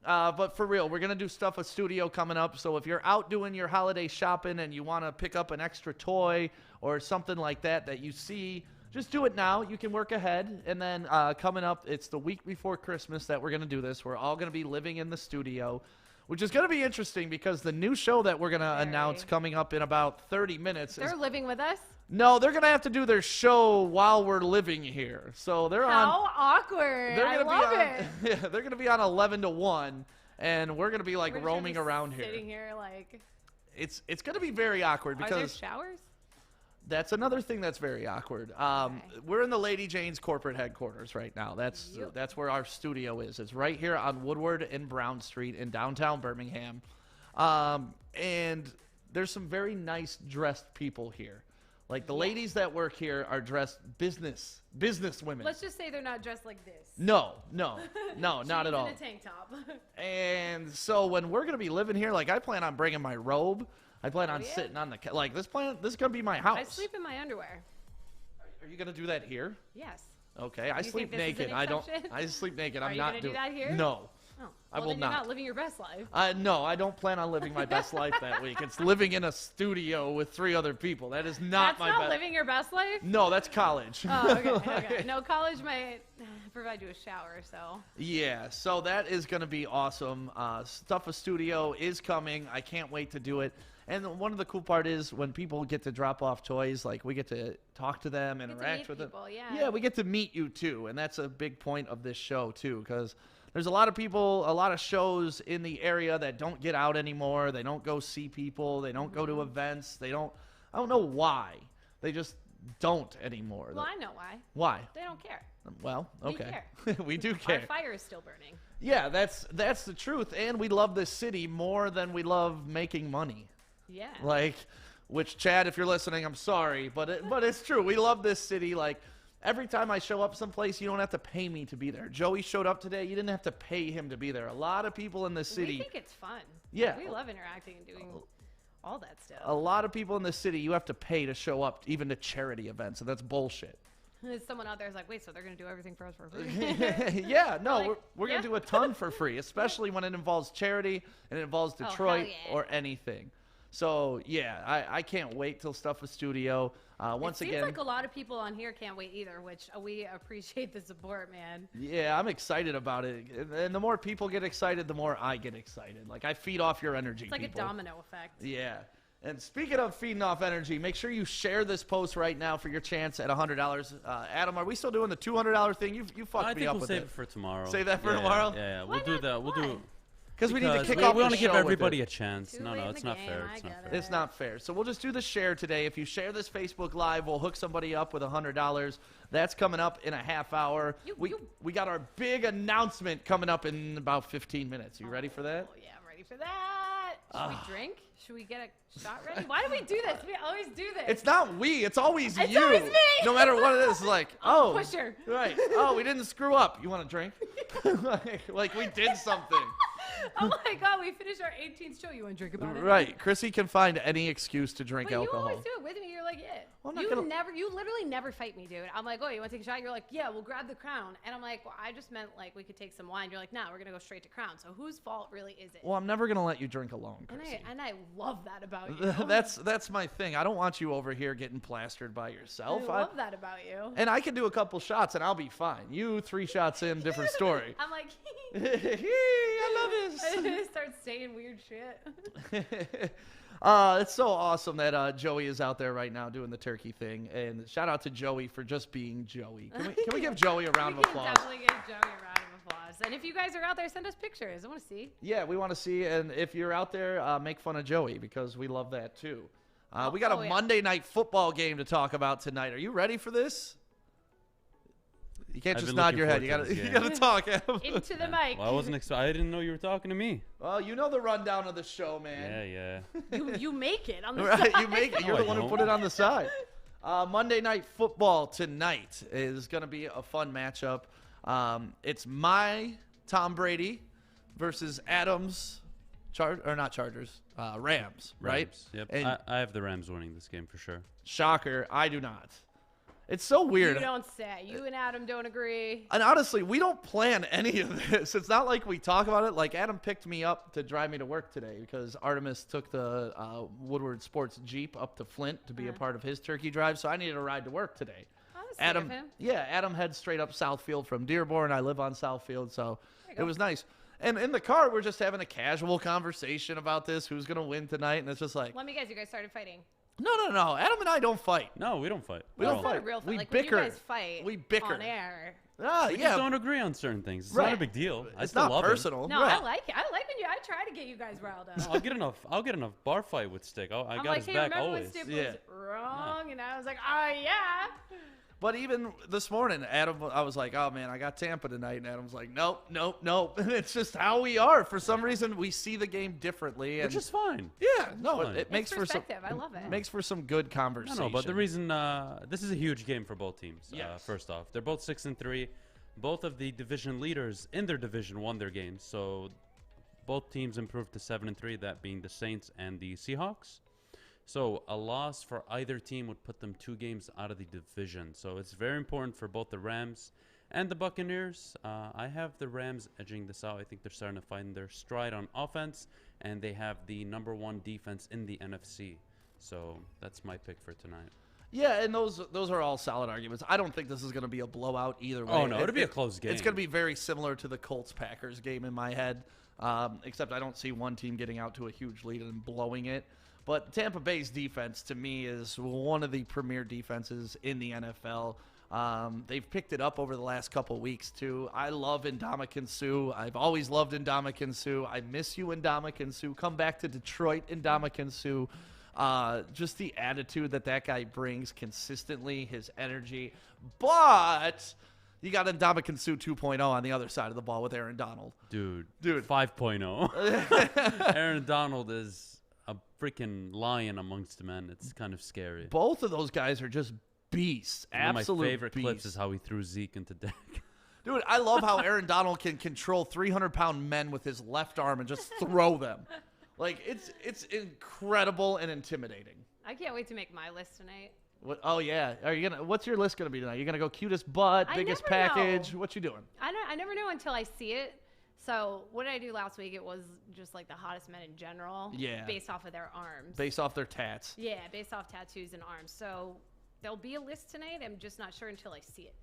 But for real, we're going to do Stuff a Studio coming up. So if you're out doing your holiday shopping and you want to pick up an extra toy or something like that you see, just do it now. You can work ahead. And then coming up, it's the week before Christmas that we're going to do this. We're all going to be living in the studio, which is going to be interesting because the new show that we're going to announce coming up in about 30 minutes They're living with us? No, they're going to have to do their show while we're living here. So they're How awkward. They're I gonna love be on, it. Yeah, they're going to be on 11 to 1, and we're going to be like We're just roaming gonna be around here. Sitting here like... It's going to be very awkward Are there because showers? that's another thing that's very awkward. We're in the Lady Jane's corporate headquarters right now. That's where our studio is. It's right here on Woodward and Brown Street in downtown Birmingham. And there's some very nice dressed people here. Like the ladies that work here are dressed business women. Let's just say they're not dressed like this. No, not at all. In a tank top. And so when we're gonna be living here, like I plan on bringing my robe. I plan on sitting on the like this is gonna be my house. I sleep in my underwear. Are you gonna do that here? Yes. Okay, I You sleep think this is naked. an I don't. exception? I sleep naked. Are I'm you not gonna doing do that here? No. Oh. I Well, will then you're not. not living your best life. No, I don't plan on living my best life that week. It's living in a studio with 3 other people. That is not That's my not best. living your best life? No, that's college. Oh, okay. No, college might provide you a shower, so. Yeah, so that is going to be awesome. Stuff a Studio is coming. I can't wait to do it. And one of the cool part is when people get to drop off toys, like we get to talk to them, interact with them. Yeah, we get to meet you too, and that's a big point of this show too, because there's a lot of people, a lot of shows in the area that don't get out anymore. They don't go see people. They don't go to events. I don't know why. They just don't anymore. Well, I know why. Why? They don't care. Well, okay. We care. We do care. Our fire is still burning. Yeah, that's the truth. And we love this city more than we love making money. Yeah. Like, which Chad, if you're listening, I'm sorry, but it's true. We love this city. Like, every time I show up someplace, you don't have to pay me to be there. Joey showed up today. You didn't have to pay him to be there. A lot of people in this city. We think it's fun. Yeah. We love interacting and doing all that stuff. A lot of people in this city, you have to pay to show up even to charity events, and that's bullshit. Someone out there is like, wait, so they're going to do everything for us for free? Yeah, no, Like, we're going to do a ton for free, especially when it involves charity and it involves hell Detroit yeah. or anything. So, yeah, I can't wait till Stuff a Studio. Once it seems again, like a lot of people on here can't wait either, which we appreciate the support, man. yeah, I'm excited about it. And the more people get excited, the more I get excited. Like, I feed off your energy, It's like people. a domino effect. Yeah. And speaking of feeding off energy, make sure you share this post right now for your chance at $100. Adam, are we still doing the $200 thing? You fucked I me think up we'll with save it. it for tomorrow. Save that for Yeah, tomorrow? Yeah, we'll do that. We'll do. Because we need to kick we off want the to give show with everybody it. a chance. Too No, late in it's the not game, fair. I It's not get fair. it. It's not fair. So we'll just do the share today. If you share this Facebook Live, we'll hook somebody up with $100. That's coming up in a half hour. We got our big announcement coming up in about 15 minutes. You ready for that? Oh, yeah, I'm ready for that. Should we drink? Should we get a shot ready? Why do we do this? We always do this. It's not we. It's always It's you. always me. No matter what it is. It's like, oh. Pusher. Right. Oh, we didn't screw up. You want a drink? like we did something. I'm like, oh, we finished our 18th show. You want to drink about it? Right. Krissy can find any excuse to drink But you alcohol. always do it with me. You're like, yeah. Well, I'm not You literally never fight me, dude. I'm like, oh, you want to take a shot? You're like, yeah, we'll grab the Crown. And I'm like, well, I just meant like we could take some wine. You're like, nah, we're going to go straight to Crown. So whose fault really is it? Well, I'm never going to let you drink alone, Krissy. And I love that about you. That's my thing. I don't want you over here getting plastered by yourself. I love that about you. And I can do a couple shots and I'll be fine. You 3 shots in, different story. I'm like, I love I this. start saying weird shit. It's so awesome that Joey is out there right now doing the turkey thing. And shout out to Joey for just being Joey. Can we give Joey a round of applause? Definitely give Joey a round of applause. And if you guys are out there, send us pictures. I want to see. Yeah, we want to see. And if you're out there, make fun of Joey because we love that too. We got a Monday night football game to talk about tonight. Are you ready for this? You can't just nod your head. You gotta talk. Into the mic. Well, I didn't know you were talking to me. Well, you know the rundown of the show, man. Yeah. You make it on the Right, side. you make it. You're the one who put it on the side. Monday Night Football tonight is going to be a fun matchup. It's my Tom Brady versus Adam's Chargers, Rams, right? Rams, yep. And I have the Rams winning this game for sure. shocker, I do not. It's so weird. You don't say. You and Adam don't agree. And honestly, we don't plan any of this. It's not like we talk about it. Like, Adam picked me up to drive me to work today because Artemis took the Woodward Sports Jeep up to Flint to be a part of his turkey drive, so I needed a ride to work today. Adam heads straight up Southfield from Dearborn. I live on Southfield, so it was nice. And in the car, we're just having a casual conversation about this, who's going to win tonight, and it's just like... Let me guess, you guys started fighting. No. Adam and I don't fight. No, we don't fight. We don't fight. Not a real fight. We like, bicker. When you guys fight we bicker on air. We just don't agree on certain things. It's not a big deal. It's still not love personal. Him. No, I like it. I like when I try to get you guys riled up. I'll get enough bar fight with Stick. I got like, his hey, back remember always. when Stick was wrong? And I was like, oh, yeah. But even this morning, Adam, I was like, oh, man, I got Tampa tonight. And Adam's like, nope. And it's just how we are. For some reason, we see the game differently. Which is fine. Yeah, no, it makes for some... I love it. Makes for some good conversation. No, but the reason... this is a huge game for both teams, Yes. first off. They're both 6-3. Both of the division leaders in their division won their games. So both teams improved to 7-3, that being the Saints and the Seahawks. So a loss for either team would put them 2 games out of the division. So it's very important for both the Rams and the Buccaneers. I have the Rams edging this out. I think they're starting to find their stride on offense, and they have the #1 defense in the NFC. So that's my pick for tonight. Yeah, and those are all solid arguments. I don't think this is going to be a blowout either way. Oh, no, it'll be a close game. It's going to be very similar to the Colts-Packers game in my head, except I don't see one team getting out to a huge lead and blowing it. But Tampa Bay's defense, to me, is one of the premier defenses in the NFL. They've picked it up over the last couple of weeks, too. I love Ndamukong Suh. I've always loved Ndamukong Suh. I miss you, Ndamukong Suh. Come back to Detroit, Ndamukong Suh. Just the attitude that guy brings consistently, his energy. But... you got Ndamukong Suh 2.0 on the other side of the ball with Aaron Donald. Dude 5.0. Aaron Donald is a freaking lion amongst men. It's kind of scary. Both of those guys are just beasts. Absolute One of my favorite beasts. clips is how he threw Zeke into Dak. Dude, I love how Aaron Donald can control 300-pound men with his left arm and just throw them. Like, it's incredible and intimidating. I can't wait to make my list tonight. What? Oh yeah. What's your list gonna be tonight? You're gonna go cutest butt, biggest package. What you doing? I never know until I see it. So what did I do last week? It was just like the hottest men in general. Yeah. Based off of their arms. Based off their tats. Yeah, based off tattoos and arms. So there'll be a list tonight. I'm just not sure until I see it.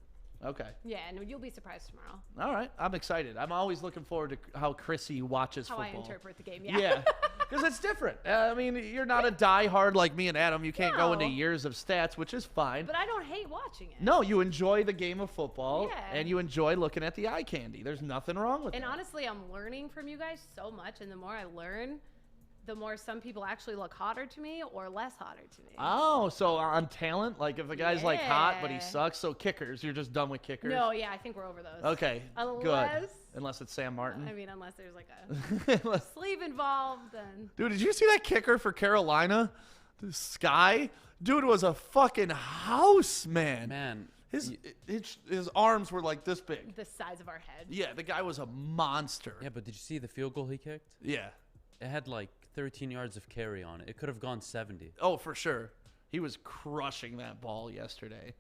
Okay. Yeah, and you'll be surprised tomorrow. All right. I'm excited. I'm always looking forward to how Krissy watches how football. I interpret the game. Yeah. Yeah. Because it's different. I mean, you're not a diehard like me and Adam. You can't go into years of stats, which is fine. But I don't hate watching it. No, you enjoy the game of football, Yeah. and you enjoy looking at the eye candy. There's nothing wrong with And that. honestly, I'm learning from you guys so much, and the more I learn, the more some people actually look hotter to me or less hotter to me. Oh, so on talent, like if a guy's like hot but he Yeah. sucks, so kickers, you're just done with kickers? No, yeah, I think we're over those. Okay, Unless, good. Unless it's Sam Martin. I mean, unless there's like a sleeve involved, then. Dude, did you see that kicker for Carolina? The Sky? Dude was a fucking house, man. Man. His arms were like this big. The size of our head. Yeah, the guy was a monster. Yeah, but did you see the field goal he kicked? Yeah. It had like 13 yards of carry on it. It could have gone 70. Oh, for sure. He was crushing that ball yesterday.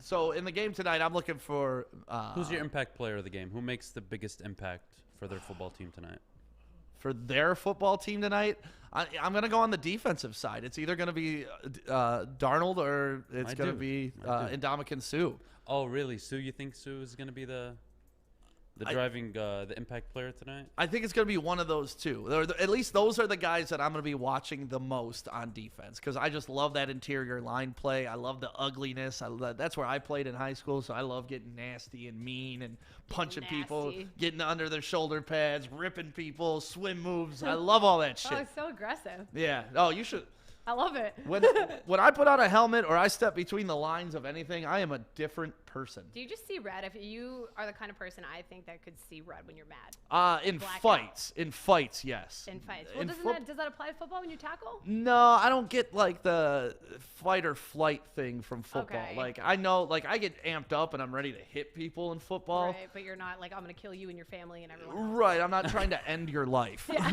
So in the game tonight, I'm looking for... Who's your impact player of the game? Who makes the biggest impact for their football team tonight? For their football team tonight, I'm going to go on the defensive side. It's either going to be Darnold or it's going to be Ndamukong Suh. Oh, really? Sue? You think Sue is going to be the driving the impact player tonight? I think it's going to be one of those two. At least those are the guys that I'm going to be watching the most on defense because I just love that interior line play. I love the ugliness. That's where I played in high school, so I love getting nasty and mean and punching people, getting under their shoulder pads, ripping people, swim moves. I love all that shit. Oh, it's so aggressive. Yeah. Oh, you should... I love it. When I put on a helmet or I step between the lines of anything, I am a different person. Do you just see red? If you are the kind of person I think that could see red when you're mad. In fights, yes. In fights. Well, does that apply to football when you tackle? No, I don't get like the fight or flight thing from football. Okay. Like I know, like I get amped up and I'm ready to hit people in football. Right, but you're not like I'm gonna kill you and your family and everyone else. Right, I'm not trying to end your life. Yeah.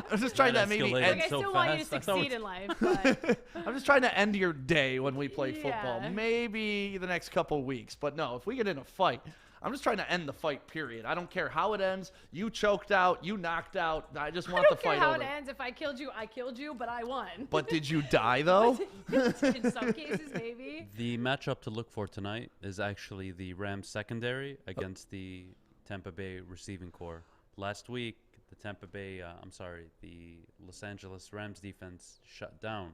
I'm just trying to maybe end. Like, I still want you to succeed in life. But... I'm just trying to end your day when we play football. Maybe the next couple of weeks, but no, if we get in a fight, I'm just trying to end the fight, period. I don't care how it ends. You choked out. You knocked out. I just want the fight over. I don't care how it ends. If I killed you, but I won. But did you die, though? In some cases, maybe. The matchup to look for tonight is actually the Rams secondary against the Tampa Bay receiving core. Last week, the Los Angeles Rams defense shut down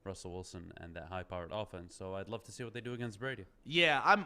Russell Wilson and that high-powered offense. So I'd love to see what they do against Brady. Yeah, I'm,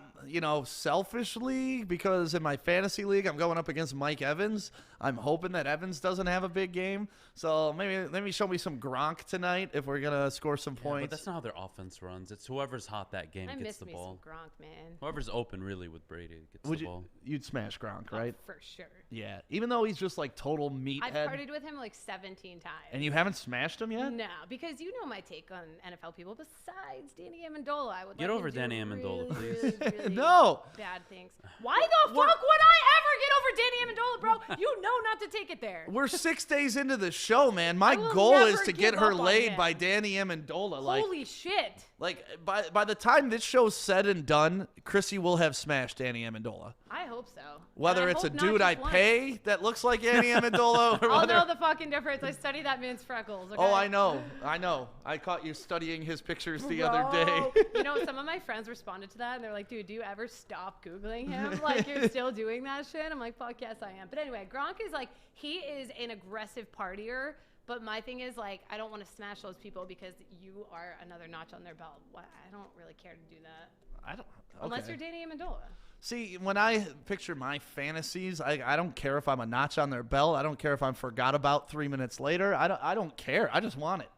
selfishly, because in my fantasy league, I'm going up against Mike Evans. I'm hoping that Evans doesn't have a big game. So maybe show me some Gronk tonight if we're going to score some points. But that's not how their offense runs. It's whoever's hot that game gets the ball. I miss me some Gronk, man. Whoever's open, really, with Brady gets the ball. You'd smash Gronk, right? For sure. Yeah, even though he's just like total meathead. I've partied with him like 17 times. And you haven't smashed him yet? No, because you know my take on NFL people. Besides Danny Amendola, I would get over Danny Amendola, please. Really no. Bad things. Why the fuck would I ever get over Danny Amendola, bro? You know not to take it there. We're 6 days into the show, man. My goal is to get her laid by Danny Amendola. Holy shit. Like by the time this show's said and done, Krissy will have smashed Danny Amendola. I hope so. Whether it's a dude I pay that looks like Danny Amendola or I'll know the fucking difference. I study that man's freckles. Okay? Oh, I know. I caught you studying his pictures the other day. Some of my friends responded to that and they're like, dude, do you ever stop Googling him? Like, you're still doing that shit? I'm like, fuck yes, I am. But anyway, Gronk is like, he is an aggressive partier. But my thing is, like, I don't want to smash those people because you are another notch on their belt. I don't really care to do that. I don't. Okay. Unless you're Danny Amendola. See, when I picture my fantasies, I don't care if I'm a notch on their belt. I don't care if I'm forgot about 3 minutes later. I don't care. I just want it.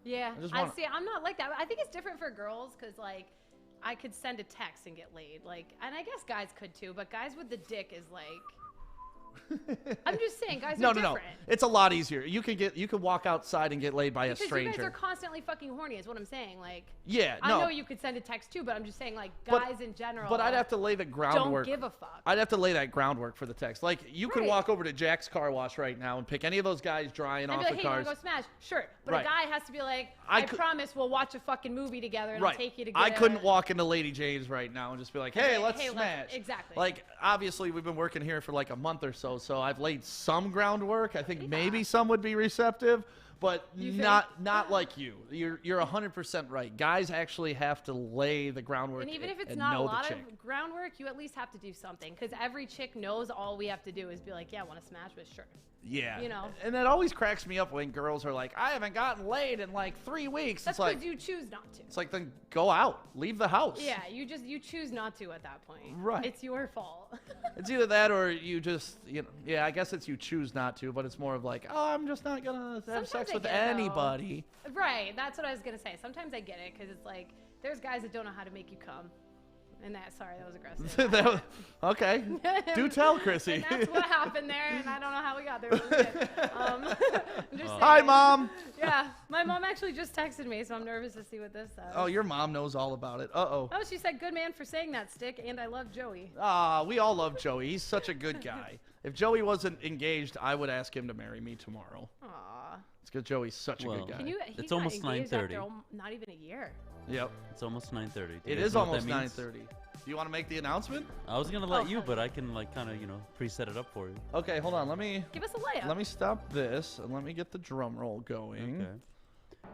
Yeah. I'm not like that. I think it's different for girls because, like, I could send a text and get laid. Like, and I guess guys could too, but guys with the dick is like... I'm just saying, guys are different. No. It's a lot easier. You can walk outside and get laid by a stranger. Because you guys are constantly fucking horny is what I'm saying. Like, yeah, I know you could send a text too, but I'm just saying, like, guys in general. But I'd have to lay the groundwork. Don't give a fuck. I'd have to lay that groundwork for the text. Like, you could walk over to Jack's car wash right now and pick any of those guys drying off the cars. Hey, you want to go smash? Sure. But a guy has to be like, I promise we'll watch a fucking movie together and I'll take you to get I couldn't walk into Lady Jane's right now and just be like, hey, let's smash. Exactly. Like, obviously, we've been working here for like a month or so, so I've laid some groundwork. I think maybe some would be receptive, but not like you. You're 100% right. Guys actually have to lay the groundwork. And even if it's not a lot of groundwork, you at least have to do something because every chick knows all we have to do is be like, yeah, want to smash with? Sure. Yeah. And it always cracks me up when girls are like, I haven't gotten laid in like 3 weeks. That's because you choose not to. It's like, then go out. Leave the house. Yeah, you choose not to at that point. Right. It's your fault. It's either that or you just, I guess it's you choose not to, but it's more of like, oh, I'm just not going to have sex with anybody. Right. That's what I was going to say. Sometimes I get it because it's like, there's guys that don't know how to make you come. And that was aggressive. Okay. Do tell, Krissy. And that's what happened there, and I don't know how we got there. I'm just saying. Hi, Mom. Yeah, my mom actually just texted me, so I'm nervous to see what this says. Oh, your mom knows all about it. Uh-oh. Oh, she said, good man for saying that, Stick, and I love Joey. We all love Joey. He's such a good guy. If Joey wasn't engaged, I would ask him to marry me tomorrow. Aw. It's because Joey's such a good guy. It's almost 9:30. Not even a year. Yep. It's almost 9:30. It is almost 9:30. Do you want to make the announcement? I was gonna let you, but I can kind of preset it up for you. Okay, hold on. Let me give us a layup. Let me stop this and let me get the drum roll going. Okay.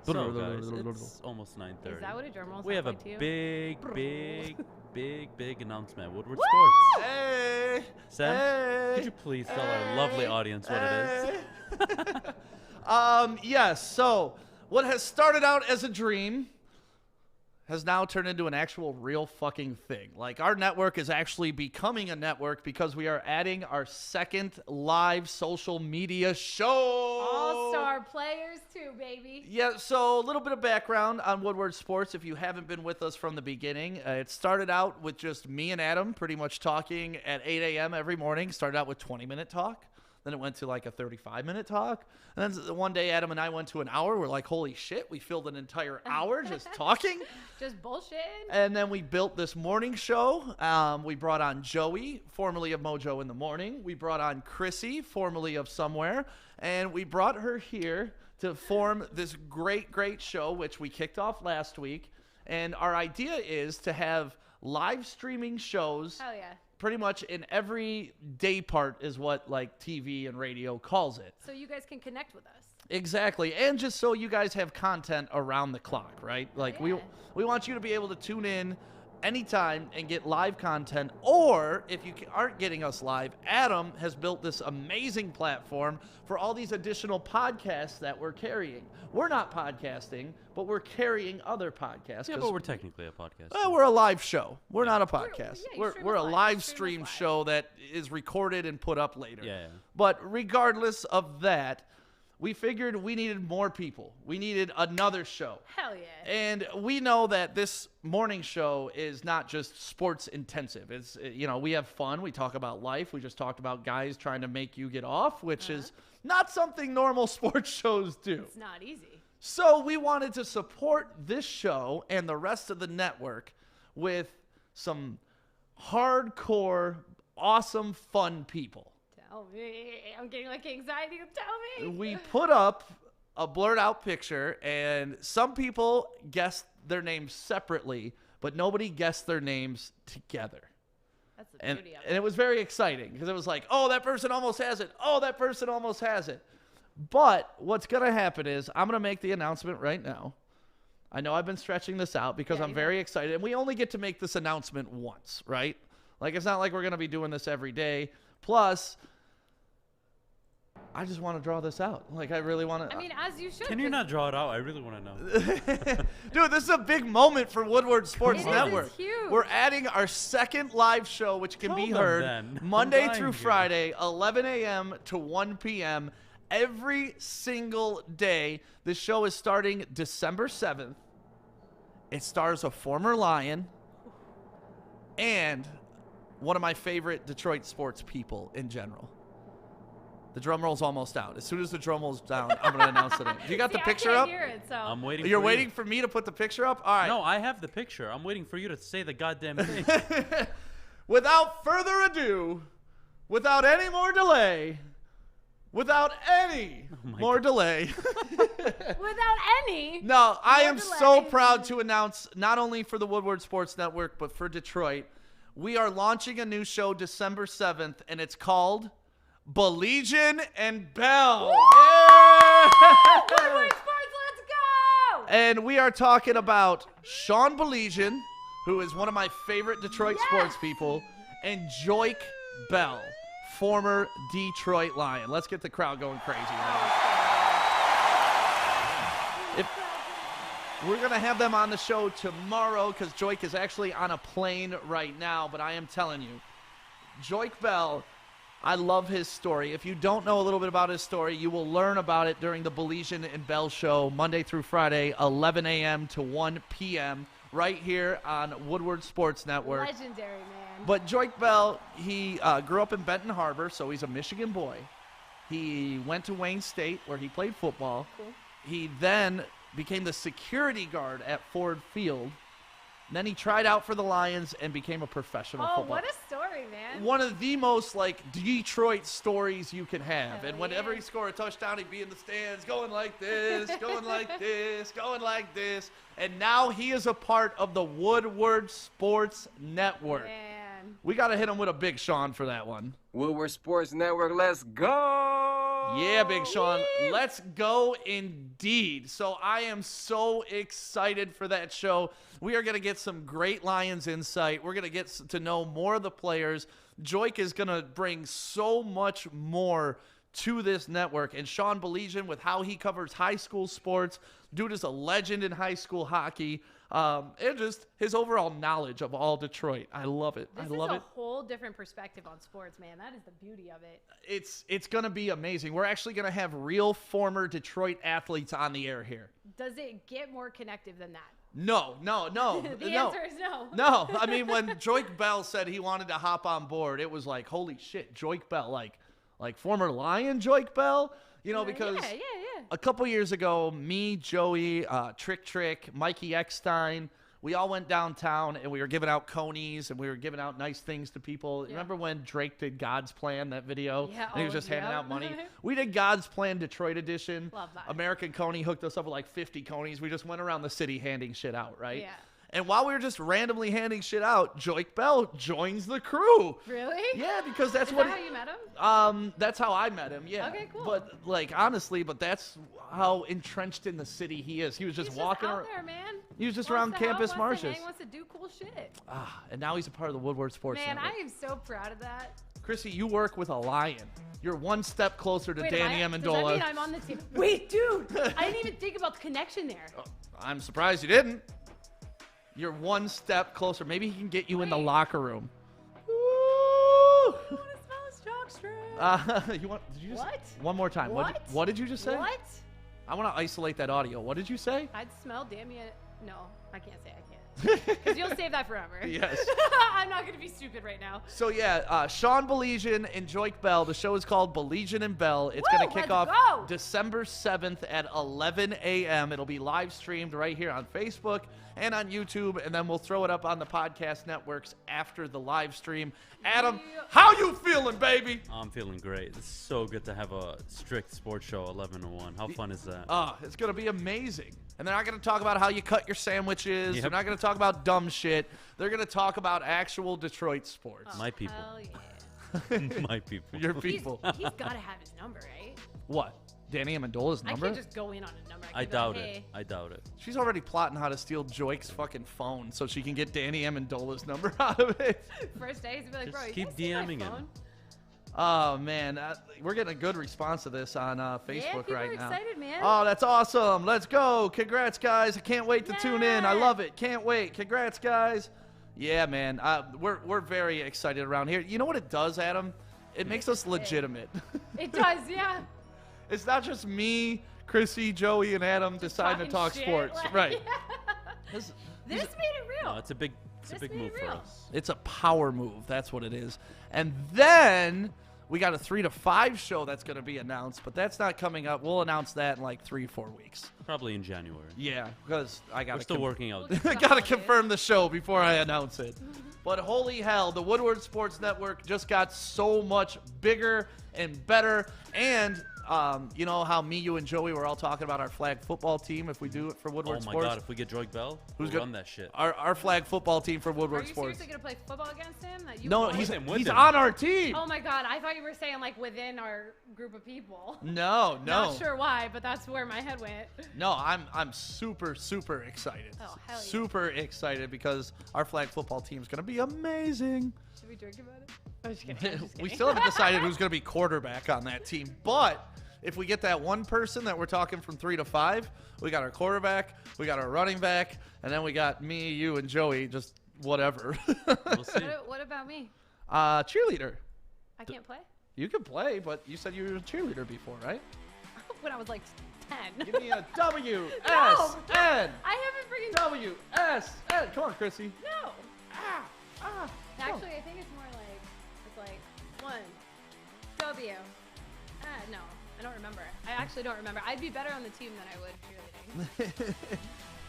So guys, it's almost 9:30. Is that what a drum roll We have a sounds like to big, big announcement. Woodward Sports. Hey. Sam, hey, could you please tell our lovely audience what it is? Yes. So what has started out as a dream has now turned into an actual real fucking thing. Like, our network is actually becoming a network because we are adding our second live social media show. All-star players too, baby. Yeah, so a little bit of background on Woodward Sports if you haven't been with us from the beginning. It started out with just me and Adam pretty much talking at 8 a.m. every morning. Started out with 20-minute talk. Then it went to like a 35-minute talk. And then one day, Adam and I went to an hour. We're like, holy shit, we filled an entire hour just talking. Just bullshitting. And then we built this morning show. We brought on Joey, formerly of Mojo in the Morning. We brought on Krissy, formerly of Somewhere. And we brought her here to form this great, great show, which we kicked off last week. And our idea is to have live streaming shows. Hell yeah. Pretty much in every day part is what like TV and radio calls it. So you guys can connect with us. Exactly. And just so you guys have content around the clock, right? Like we want you to be able to tune in anytime and get live content. Or if you aren't getting us live, Adam has built this amazing platform for all these additional podcasts that we're carrying. We're not podcasting, but we're carrying other podcasts. Yeah, but we're technically a podcast. Well, we're a live show. We're not a podcast. We're a live. live stream show that is recorded and put up later. Yeah. But regardless of that, we figured we needed more people. We needed another show. Hell yeah. And we know that this morning show is not just sports intensive. It's, we have fun. We talk about life. We just talked about guys trying to make you get off, which is not something normal sports shows do. It's not easy. So we wanted to support this show and the rest of the network with some hardcore, awesome, fun people. Tell me. I'm getting like anxiety. Tell me. We put up a blurred out picture, and some people guessed their names separately, but nobody guessed their names together. That's the beauty of it. And it was very exciting because it was like, oh, that person almost has it. Oh, that person almost has it. But what's going to happen is I'm going to make the announcement right now. I know I've been stretching this out because I'm very excited. And we only get to make this announcement once, right? Like, it's not like we're going to be doing this every day. Plus, I just want to draw this out. Like, I really want to. I mean, as you should. Can you not draw it out? I really want to know. Dude, this is a big moment for Woodward Sports Network. It's huge. We're adding our second live show, which can be heard Monday through Friday, 11 a.m. to 1 p.m. every single day. This show is starting December 7th. It stars a former Lion and one of my favorite Detroit sports people in general. The drum roll's almost out. As soon as the drum roll's down, I'm going to announce the name. You got the picture I can't up? hear it, so. I'm waiting. You're waiting for me to put the picture up? All right. No, I have the picture. I'm waiting for you to say the goddamn thing. Without further ado, without any more delay, without any more delay. Without any. No, I am delay. so proud to announce, not only for the Woodward Sports Network, but for Detroit, we are launching a new show December 7th, and it's called Belegian and Bell. Yeah! Woodward Sports, let's go! And we are talking about Sean Belegian, who is one of my favorite Detroit sports people, and Joik Bell, former Detroit Lion. Let's get the crowd going crazy. We're going to have them on the show tomorrow because Joik is actually on a plane right now, but I am telling you, Joik Bell, I love his story. If you don't know a little bit about his story, you will learn about it during the Belegian and Bell show Monday through Friday, 11 a.m. to 1 p.m. right here on Woodward Sports Network. Legendary, man. But Joik Bell, he grew up in Benton Harbor, so he's a Michigan boy. He went to Wayne State, where he played football. Cool. He then became the security guard at Ford Field. Then he tried out for the Lions and became a professional football. What a story, man. One of the most, Detroit stories you can have. Hell And whenever yeah. he scored a touchdown, he'd be in the stands going like this, going like this, going like this. And now he is a part of the Woodward Sports Network. Man. We got to hit him with a Big Sean for that one. Woodward Sports Network, let's go! Yeah, Big Sean. Let's go indeed. So I am so excited for that show. We are going to get some great Lions insight. We're going to get to know more of the players. Joik is going to bring so much more to this network. And Sean Beligian, with how he covers high school sports, dude is a legend in high school hockey. And just his overall knowledge of all Detroit. I love it. This I love is it. a whole different perspective on sports, man. That is the beauty of it. It's going to be amazing. We're actually going to have real former Detroit athletes on the air here. Does it get more connective than that? No. The no. answer is no. No. I mean, when Joik Bell said he wanted to hop on board, it was like, holy shit, Joik Bell. Like former Lion Joik Bell? You know, because Yeah. a couple years ago, me, Joey, Trick, Mikey Eckstein, we all went downtown and we were giving out conies and we were giving out nice things to people. Yeah. Remember when Drake did God's Plan, that video? Yeah, And he was just handing yep. out money. We did God's Plan Detroit edition. Love that. American Coney hooked us up with like 50 conies. We just went around the city handing shit out, right? Yeah. And while we were just randomly handing shit out, Joik Bell joins the crew. Really? Yeah, because that's Is what that how you met him? that's how I met him, yeah. Okay, cool. But honestly, that's how entrenched in the city he is. He was just He's walking just out around. there, man. He was just Wants around to help, campus wants marshes. To hang, wants to do cool shit. And now he's a part of the Woodward Sports Man, Network. I am so proud of that. Krissy, you work with a Lion. You're one step closer to Wait, Danny Does that Amendola. mean I'm on the team? Wait, dude. I didn't even think about the connection there. I'm surprised you didn't. You're one step closer. Maybe he can get you in the locker room. Woo! I want to smell his jockstrap. Did you just What? one more time? What did you just say? What? I want to isolate that audio. What did you say? I'd smell Damien. No, I can't say I can't. Because you'll save that forever. Yes. I'm not going to be stupid right now. So yeah, Sean Beligian and Joik Bell. The show is called Beligian and Bell. It's going to kick let's off go. December 7th at 11 a.m. It'll be live streamed right here on Facebook and on YouTube, and then we'll throw it up on the podcast networks after the live stream. Adam, how you feeling, baby? I'm feeling great. It's so good to have a strict sports show 11 to 1. How fun is that? It's going to be amazing. And they're not going to talk about how you cut your sandwiches. Yep. They're not going to talk about dumb shit. They're going to talk about actual Detroit sports. My people. Hell yeah. My people. Your people. He's got to have his number, right? What? Danny Amendola's number? I can't just go in on a number. I can be like, doubt hey. it. I doubt it. She's already plotting how to steal Joik's fucking phone so she can get Danny Amendola's number out of it. First day, he's gonna be like, Just bro, you keep can't see my DMing him. phone? Oh, man. We're getting a good response to this on Yeah, Facebook people right are now. excited, man. Oh, that's awesome. Let's go. Congrats, guys. I can't wait to tune in. I Yeah. love it. Can't wait. Congrats, guys. Yeah, man. We're very excited around here. You know what it does, Adam? It makes us legitimate. It does, yeah. It's not just me, Krissy, Joey, and Adam deciding to talking talk shit, sports. like- Right. This made it real. No, it's a big This move made it for real. us. It's a power move. That's what it is. And then we got a 3 to 5 show that's going to be announced, but that's not coming up. We'll announce that in like 3-4 weeks. Probably in January. Yeah, because I got We're still working out. I got to confirm the show before I announce it. But holy hell, the Woodward Sports Network just got so much bigger and better. And you know how me, you, and Joey were all talking about our flag football team if we do it for Woodward Oh my Sports? God! If we get Joik Bell, Who's we'll gonna run that shit. Our flag football team for Are Woodward you Sports. seriously going to play football against him? That you No, want? he's with him. on our team. Oh my God, I thought you were saying like within our group of people. No. Not sure why, but that's where my head went. No, I'm super excited. Oh, hell yeah. Super excited because our flag football team is going to be amazing. Should we drink about it? I'm just kidding. I'm just We kidding. still haven't decided who's going to be quarterback on that team. But if we get that one person that we're talking from 3 to 5, we got our quarterback, we got our running back, and then we got me, you, and Joey, just whatever. We'll see. What about me? Cheerleader. I can't play? You can play, but you said you were a cheerleader before, right? When I was like pen. Give me a W, S, No. N. I haven't freaking. W, S, N. Come on, Krissy. No. Ah. Actually, I think it's more like it's like 1 W. No, I don't remember. I actually don't remember. I'd be better on the team than I would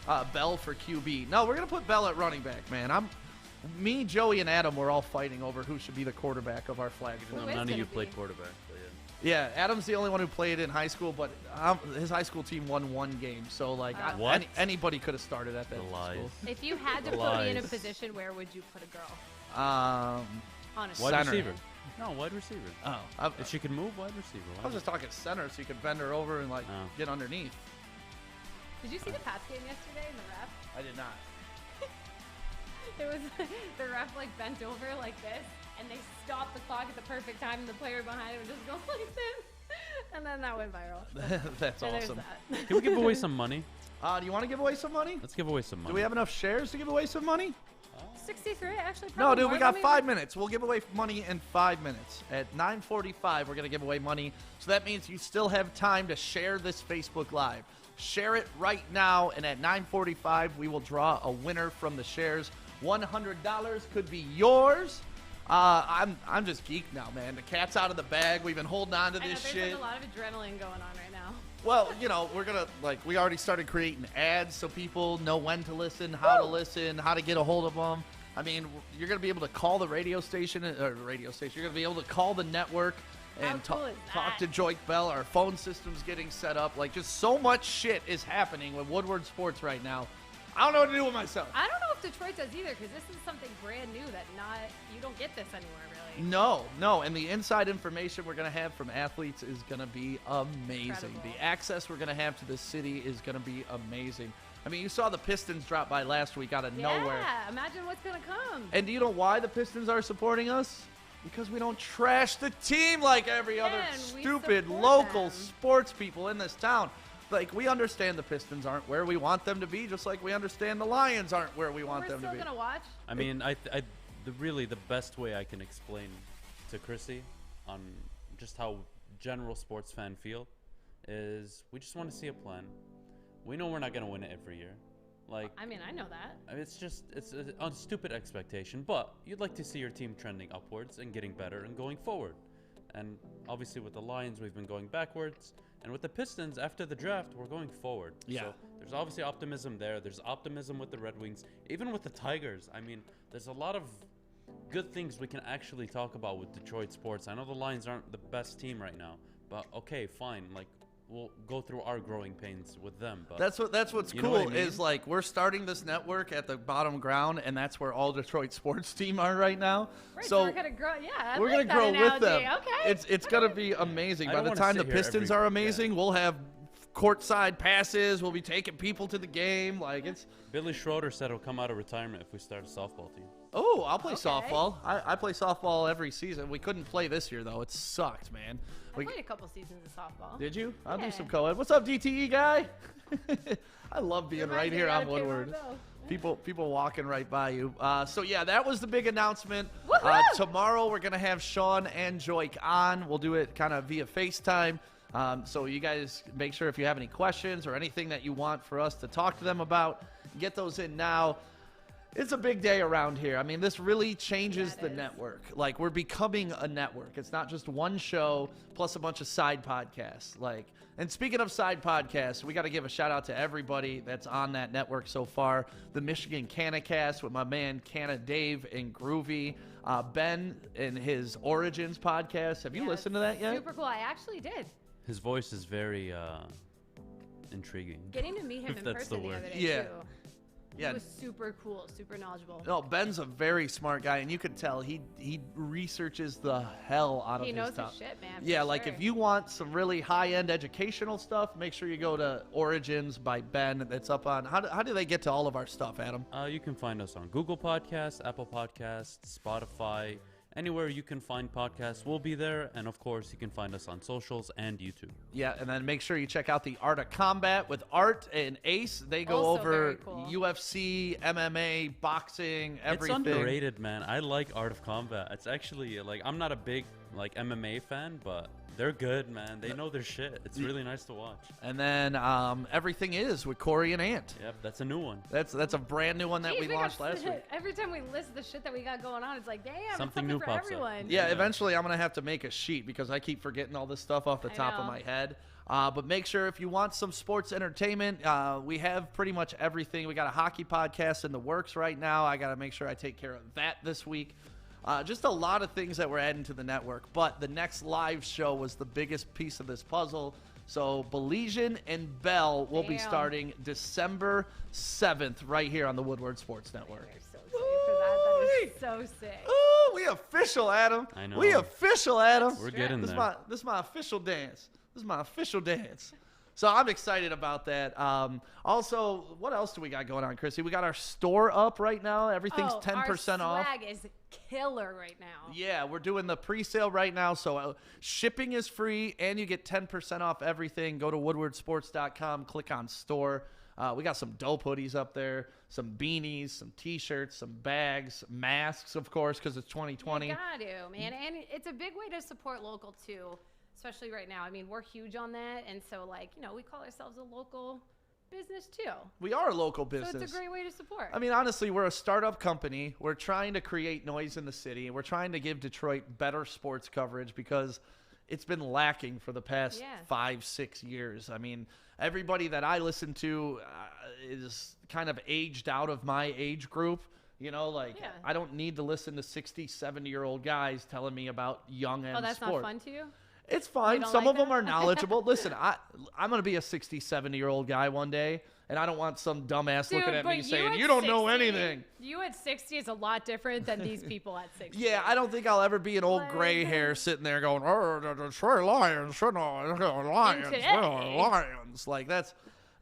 cheerleading. Bell for QB. No, we're gonna put Bell at running back, man. Me, Joey, and Adam were all fighting over who should be the quarterback of our flag No, football. none of you played quarterback. But Yeah, Adam's the only one who played in high school, but his high school team won 1 game, so like What? anybody could have started at that school. If you had to The put me in a lies. position, where would you put a girl? Honestly, wide center. receiver. No, wide receiver. Oh, if she can move, wide receiver. I was just talking center, so you could bend her over and like Oh. get underneath. Did you see the Pats game yesterday in the ref? I did not. It was the ref like bent over like this, and they stopped the clock at the perfect time, and the player behind him would just go like this, and then that went viral. That's So there's awesome. that. Can we give away some money? Do you want to give away some money? Let's give away some money. Do we have enough shares to give away some money? 63, actually. No, probably dude, more we than got 5 minutes. We'll give away money in 5 minutes. At 9:45, we're going to give away money. So that means you still have time to share this Facebook Live. Share it right now, and at 9:45, we will draw a winner from the shares. $100 could be yours. I'm just geeked now, man. The cat's out of the bag. We've been holding on to I know, this there's shit. like a lot of adrenaline going on right now. Well, you know, we're going to, we already started creating ads so people know when to listen, how to listen, how to get a hold of them. I mean, you're going to be able to call the radio station. You're going to be able to call the network and How cool is talk that? to Joik Bell. Our phone system's getting set up. Like, just so much shit is happening with Woodward Sports right now. I don't know what to do with myself. I don't know if Detroit does either, because this is something brand new that you don't get this anywhere really. No, and the inside information we're going to have from athletes is going to be amazing. Incredible. The access we're going to have to this city is going to be amazing. I mean, you saw the Pistons drop by last week out of nowhere. Yeah, imagine what's gonna come. And do you know why the Pistons are supporting us? Because we don't trash the team like every other and we stupid support local them. sports people in this town. Like, we understand the Pistons aren't where we want them to be, just like we understand the Lions aren't where we want We're them to still be. gonna watch. I mean, the best way I can explain to Krissy on just how general sports fan feel is we just want to see a plan. We know we're not going to win it every year. Like, I mean, I know that. it's a stupid expectation, but you'd like to see your team trending upwards and getting better and going forward. And obviously with the Lions, we've been going backwards. And with the Pistons, after the draft, we're going forward. Yeah. So there's obviously optimism there. There's optimism with the Red Wings. Even with the Tigers, I mean, there's a lot of good things we can actually talk about with Detroit sports. I know the Lions aren't the best team right now, but okay, fine. Like, we'll go through our growing pains with them. But That's what's you know cool what I mean? is, like, we're starting this network at the bottom ground, and that's where all Detroit sports team are right now. Right, so we're gonna grow. Yeah, I we're like gonna grow that with analogy. them. Okay. It's gonna be amazing. I By don't the wanna time the sit here Pistons every- are amazing, we'll have courtside passes. We'll be taking people to the game. Like, it's. Billy Schroeder said he'll come out of retirement if we start a softball team. Oh, I'll play softball. I play softball every season. We couldn't play this year though. It sucked, man. I played a couple seasons of softball. Did you? I'll Yeah. do some co-ed. What's up, DTE guy? I love being Reminds right me here I on gotta pay my Woodward. bill. People walking right by you. So yeah, that was the big announcement. Woohoo! Tomorrow we're gonna have Sean and Joik on. We'll do it kind of via FaceTime. So you guys make sure if you have any questions or anything that you want for us to talk to them about, get those in now. It's a big day around here. I mean, this really changes the network. Like, we're becoming a network. It's not just one show plus a bunch of side podcasts. Like, and speaking of side podcasts, we got to give a shout out to everybody that's on that network so far. The Michigan CanaCast with my man Canna Dave and Groovy. Ben and his Origins podcast. Have you listened to that yet? Super cool. I actually did. His voice is very intriguing. Getting to meet him if in that's person the the word. other day Yeah. too. Yeah. He was super cool, super knowledgeable. No, Ben's a very smart guy, and you can tell he researches the hell out of He his knows his stuff. shit, man, for Yeah, like sure. if you want some really high-end educational stuff, make sure you go to Origins by Ben. That's up on. How do they get to all of our stuff, Adam? You can find us on Google Podcasts, Apple Podcasts, Spotify. Anywhere you can find podcasts, we'll be there. And, of course, you can find us on socials and YouTube. Yeah, and then make sure you check out the Art of Combat with Art and Ace. They go Also over very cool. UFC, MMA, boxing, everything. It's underrated, man. I like Art of Combat. It's actually, like, I'm not a big, like, MMA fan, but They're good, man. They know their shit. It's really nice to watch. And then Everything Is with Corey and Ant. Yep, that's a new one. That's a brand new one that we launched last week. Every time we list the shit that we got going on, it's like, damn, Something it's new for pops up. everyone. Yeah, eventually I'm going to have to make a sheet because I keep forgetting all this stuff off the top of my head. But make sure if you want some sports entertainment, we have pretty much everything. We got a hockey podcast in the works right now. I got to make sure I take care of that this week. Just a lot of things that we're adding to the network. But the next live show was the biggest piece of this puzzle. So Belizean and Bell will be starting December 7th right here on the Woodward Sports Network. So excited for that. That is so sick. Ooh, we official, Adam. I know. We official, Adam. We're getting this there. This is my official dance. This is my official dance. So I'm excited about that. Also, what else do we got going on, Krissy? We got our store up right now. Everything's 10% off. Our swag is killer right now. Yeah, we're doing the pre-sale right now. So shipping is free, and you get 10% off everything. Go to woodwardsports.com, click on store. We got some dope hoodies up there, some beanies, some T-shirts, some bags, masks, of course, because it's 2020. You got to, man. And it's a big way to support local, too. Especially right now. I mean, we're huge on that. And so, like, you know, we call ourselves a local business, too. We are a local business. So it's a great way to support. I mean, honestly, we're a startup company. We're trying to create noise in the city. We're trying to give Detroit better sports coverage because it's been lacking for the past 5-6 years. I mean, everybody that I listen to is kind of aged out of my age group. You know, like, I don't need to listen to 60, 70-year-old guys telling me about young end that's sport. not fun to you? It's fine. don't Some like of them that? are knowledgeable. Listen, I'm going to be a 60, 70-year-old guy one day, and I don't want some dumbass Dude, looking at but me saying, at you don't know 60 anything. You at 60 is a lot different than these people at 60. Yeah, I don't think I'll ever be an old gray hair sitting there going, oh, the Detroit Lions, Lions. Like, that's...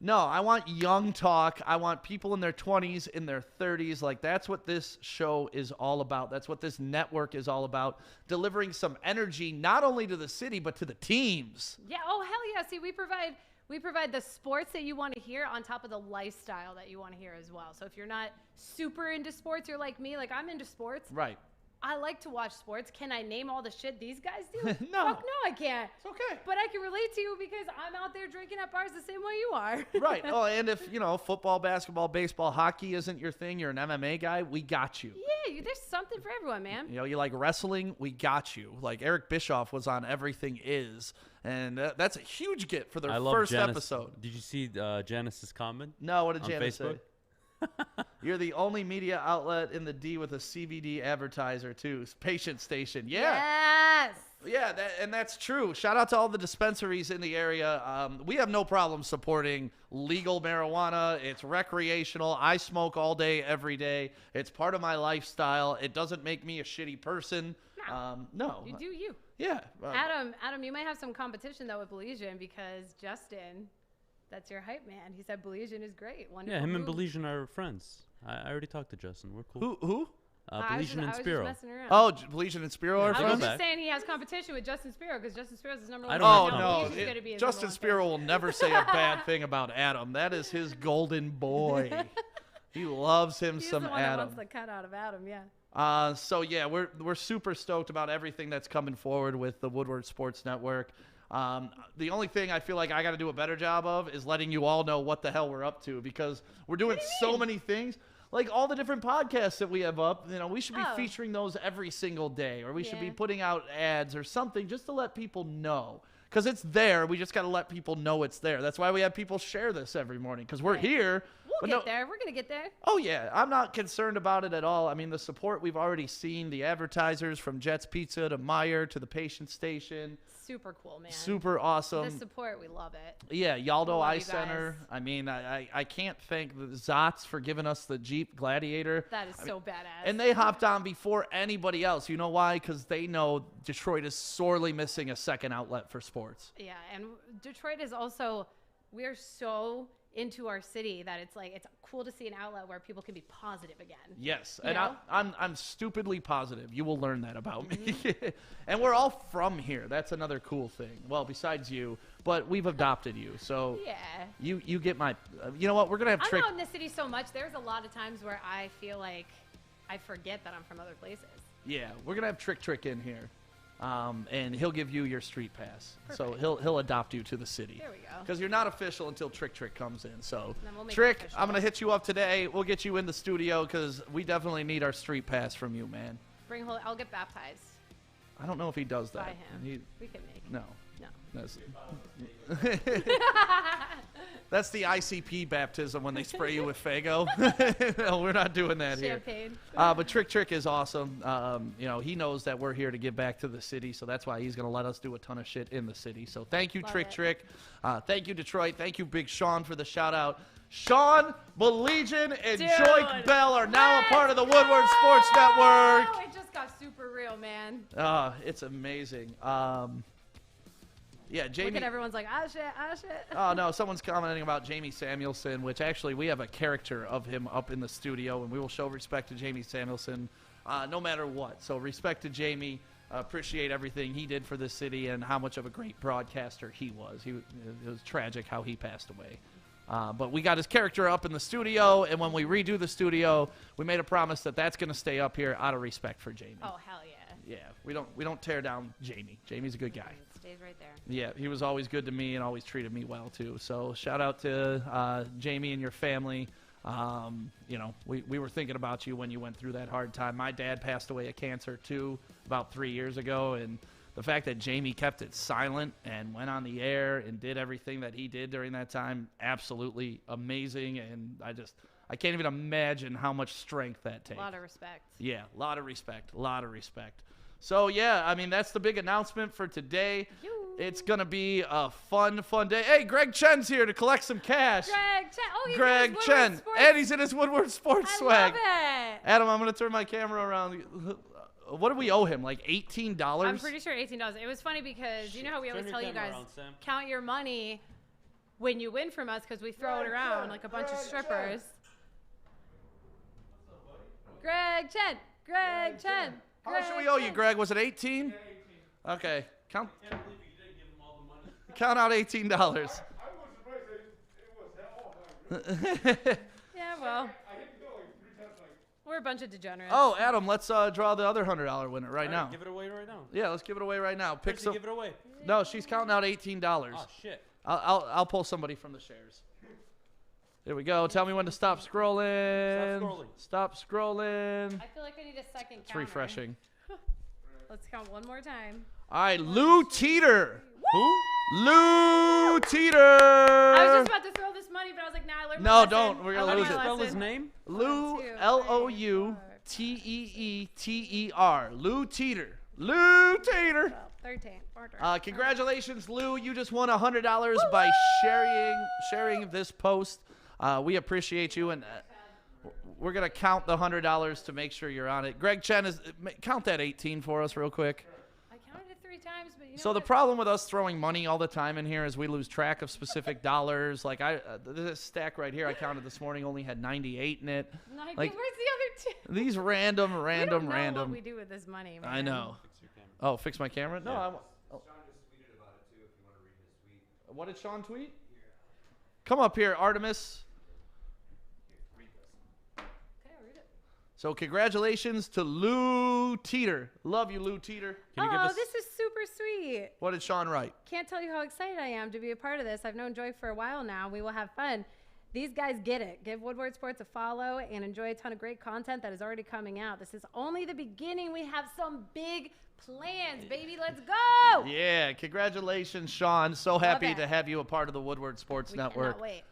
No, I want young talk. I want people in their 20s, in their 30s. Like, that's what this show is all about. That's what this network is all about. Delivering some energy, not only to the city, but to the teams. Yeah. Oh, hell yeah. See, we provide the sports that you want to hear on top of the lifestyle that you want to hear as well. So if you're not super into sports, you're like me. Like, I'm into sports. Right. I like to watch sports. Can I name all the shit these guys do? No. Fuck no, I can't. It's okay. But I can relate to you because I'm out there drinking at bars the same way you are. Right. Oh, and if, you know, football, basketball, baseball, hockey isn't your thing, you're an MMA guy, we got you. Yeah, there's something for everyone, man. You know, you like wrestling, we got you. Like, Eric Bischoff was on Everything Is, and that's a huge get for their first episode. Did you see Janice's comment? No, what did on Janice Facebook? say? You're the only media outlet in the D with a CBD advertiser, too. Patient Station. Yeah. Yes. Yeah, and that's true. Shout out to all the dispensaries in the area. We have no problem supporting legal marijuana. It's recreational. I smoke all day, every day. It's part of my lifestyle. It doesn't make me a shitty person. No. You do you. Yeah. Adam, you might have some competition, though, with Belizean because Justin... That's your hype man. He said Belizean is great. Wonderful. Yeah, him and move. Belizean are friends. I already talked to Justin. We're cool. Who? Belizean and Spiro. Oh, Belizean and Spiro are I friends? was just saying he has competition with Justin Spiro because Justin Spiro's his number one. Oh, no. Justin Spiro will never say a bad thing about Adam. That is his golden boy. He loves him He's some the one Adam. That wants the cut out of Adam, yeah. So, yeah, we're super stoked about everything that's coming forward with the Woodward Sports Network. The only thing I feel like I got to do a better job of is letting you all know what the hell we're up to because we're doing so many things. Like all the different podcasts that we have up, you know, we should be featuring those every single day, or we should be putting out ads or something just to let people know. Because it's there. We just got to let people know it's there. That's why we have people share this every morning because we're here. We'll get there. We're going to get there. Oh, yeah. I'm not concerned about it at all. I mean, the support we've already seen, the advertisers from Jets Pizza to Meyer to the Patient Station. Super cool, man. Super awesome. The support, we love it. Yeah, Yaldo Eye you Center. I mean, I can't thank the Zots for giving us the Jeep Gladiator. That is so badass. And they hopped on before anybody else. You know why? Because they know Detroit is sorely missing a second outlet for sports. Yeah, and Detroit is also, we're so into our city that it's like it's cool to see an outlet where people can be positive again. Yes, and I'm stupidly positive. You will learn that about me. And we're all from here. That's another cool thing. Well, besides you, but we've adopted you. So yeah, you get my. You know what? We're gonna have I'm out in the city so much. There's a lot of times where I feel like I forget that I'm from other places. Yeah, we're gonna have Trick in here. and he'll give you your street pass. So he'll adopt you to the city. There we go. Because you're not official until Trick comes in. So Then we'll make it Trick, official. I'm gonna hit you up today. We'll get you in the studio because we definitely need our street pass from you, man. I'll get baptized I don't know if he does that. by him. We can make. No. No. That's, that's the ICP baptism when they spray you with Faygo. No, we're not doing that Champagne. here. But Trick is awesome. He knows that we're here to give back to the city, so that's why he's going to let us do a ton of shit in the city. So thank you, Love Trick. Thank you, Detroit. Thank you, Big Sean, for the shout-out. Sean, Belegian, and Dude, Joik Bell are now a part of the Woodward Let's Sports go! Network. It just got super real, man. It's amazing. Yeah, Jamie. Look at everyone's like, ah, shit. Oh, no, someone's commenting about Jamie Samuelson, which actually we have a character of him up in the studio, and we will show respect to Jamie Samuelson no matter what. So respect to Jamie. Appreciate everything he did for this city and how much of a great broadcaster he was. It was tragic how he passed away. But we got his character up in the studio, and when we redo the studio, we made a promise that that's going to stay up here out of respect for Jamie. Oh, hell yeah. Yeah, we don't tear down Jamie. Jamie's a good guy. It stays right there. Yeah, he was always good to me and always treated me well, too. So shout out to Jamie and your family. We were thinking about you when you went through that hard time. My dad passed away of cancer, too, about 3 years ago. And the fact that Jamie kept it silent and went on the air and did everything that he did during that time, absolutely amazing. And I can't even imagine how much strength that takes. A lot of respect. Yeah, a lot of respect. So, yeah, I mean, that's the big announcement for today. It's going to be a fun day. Hey, Greg Chen's here to collect some cash. Greg Chen. Oh, he's Greg in his Chen. Woodward Sports. And he's in his Woodward Sports I swag. love it. Adam, I'm going to turn my camera around. What do we owe him? Like $18? I'm pretty sure $18. It was funny because you know how we always tell you guys, count your money when you win from us because we throw it around like a bunch of strippers. Greg Chen. How much do we owe you, Greg? Was it 18? Yeah, 18. Okay. Count out $18. Yeah, well. We're a bunch of degenerates. Oh, Adam, let's draw the other $100 winner right now. Give it away right now. Yeah, let's give it away right now. Pick Krissy, some. give it away. No, she's counting out $18. Oh shit. I'll pull somebody from the shares. There we go. Tell me when to stop scrolling. Stop scrolling. I feel like I need a second It's counter. refreshing. Let's count one more time. All right, Lou Teeter. Who? Lou Teeter. I was just about to throw this money, but I was like, nah, I learned my lesson. Don't. We're I gonna learned lose my it. Spell his lesson. name? Lou, 1, 2, 3, L-O-U-T-E-E-T-E-R. Lou Teeter. Lou Teeter. 12, 13, 14. Congratulations, Lou. You just won $100 by sharing this post. We appreciate you, and we're going to count the $100 to make sure you're on it. Greg Chen, count that 18 for us real quick. I counted it 3 times, but you know So the what? problem with us throwing money all the time in here is we lose track of specific dollars. Like this stack right here I counted this morning only had 98 in it. Where's Like the other 2? these random. We don't know what we do with this money, man. I know. Oh, fix my camera? No, Yeah. Sean just tweeted about it too if you want to read his tweet. What did Sean tweet? Come up here, Artemis. Okay, I'll read it. So congratulations to Lou Teeter. Love you, Lou Teeter. Can you give us? This is super sweet. What did Sean write? Can't tell you how excited I am to be a part of this. I've known Joy for a while now. We will have fun. These guys get it. Give Woodward Sports a follow and enjoy a ton of great content that is already coming out. This is only the beginning. We have some big plans, baby. Let's go. Yeah, congratulations, Sean. So happy it. to have you a part of the Woodward Sports We Network. cannot wait.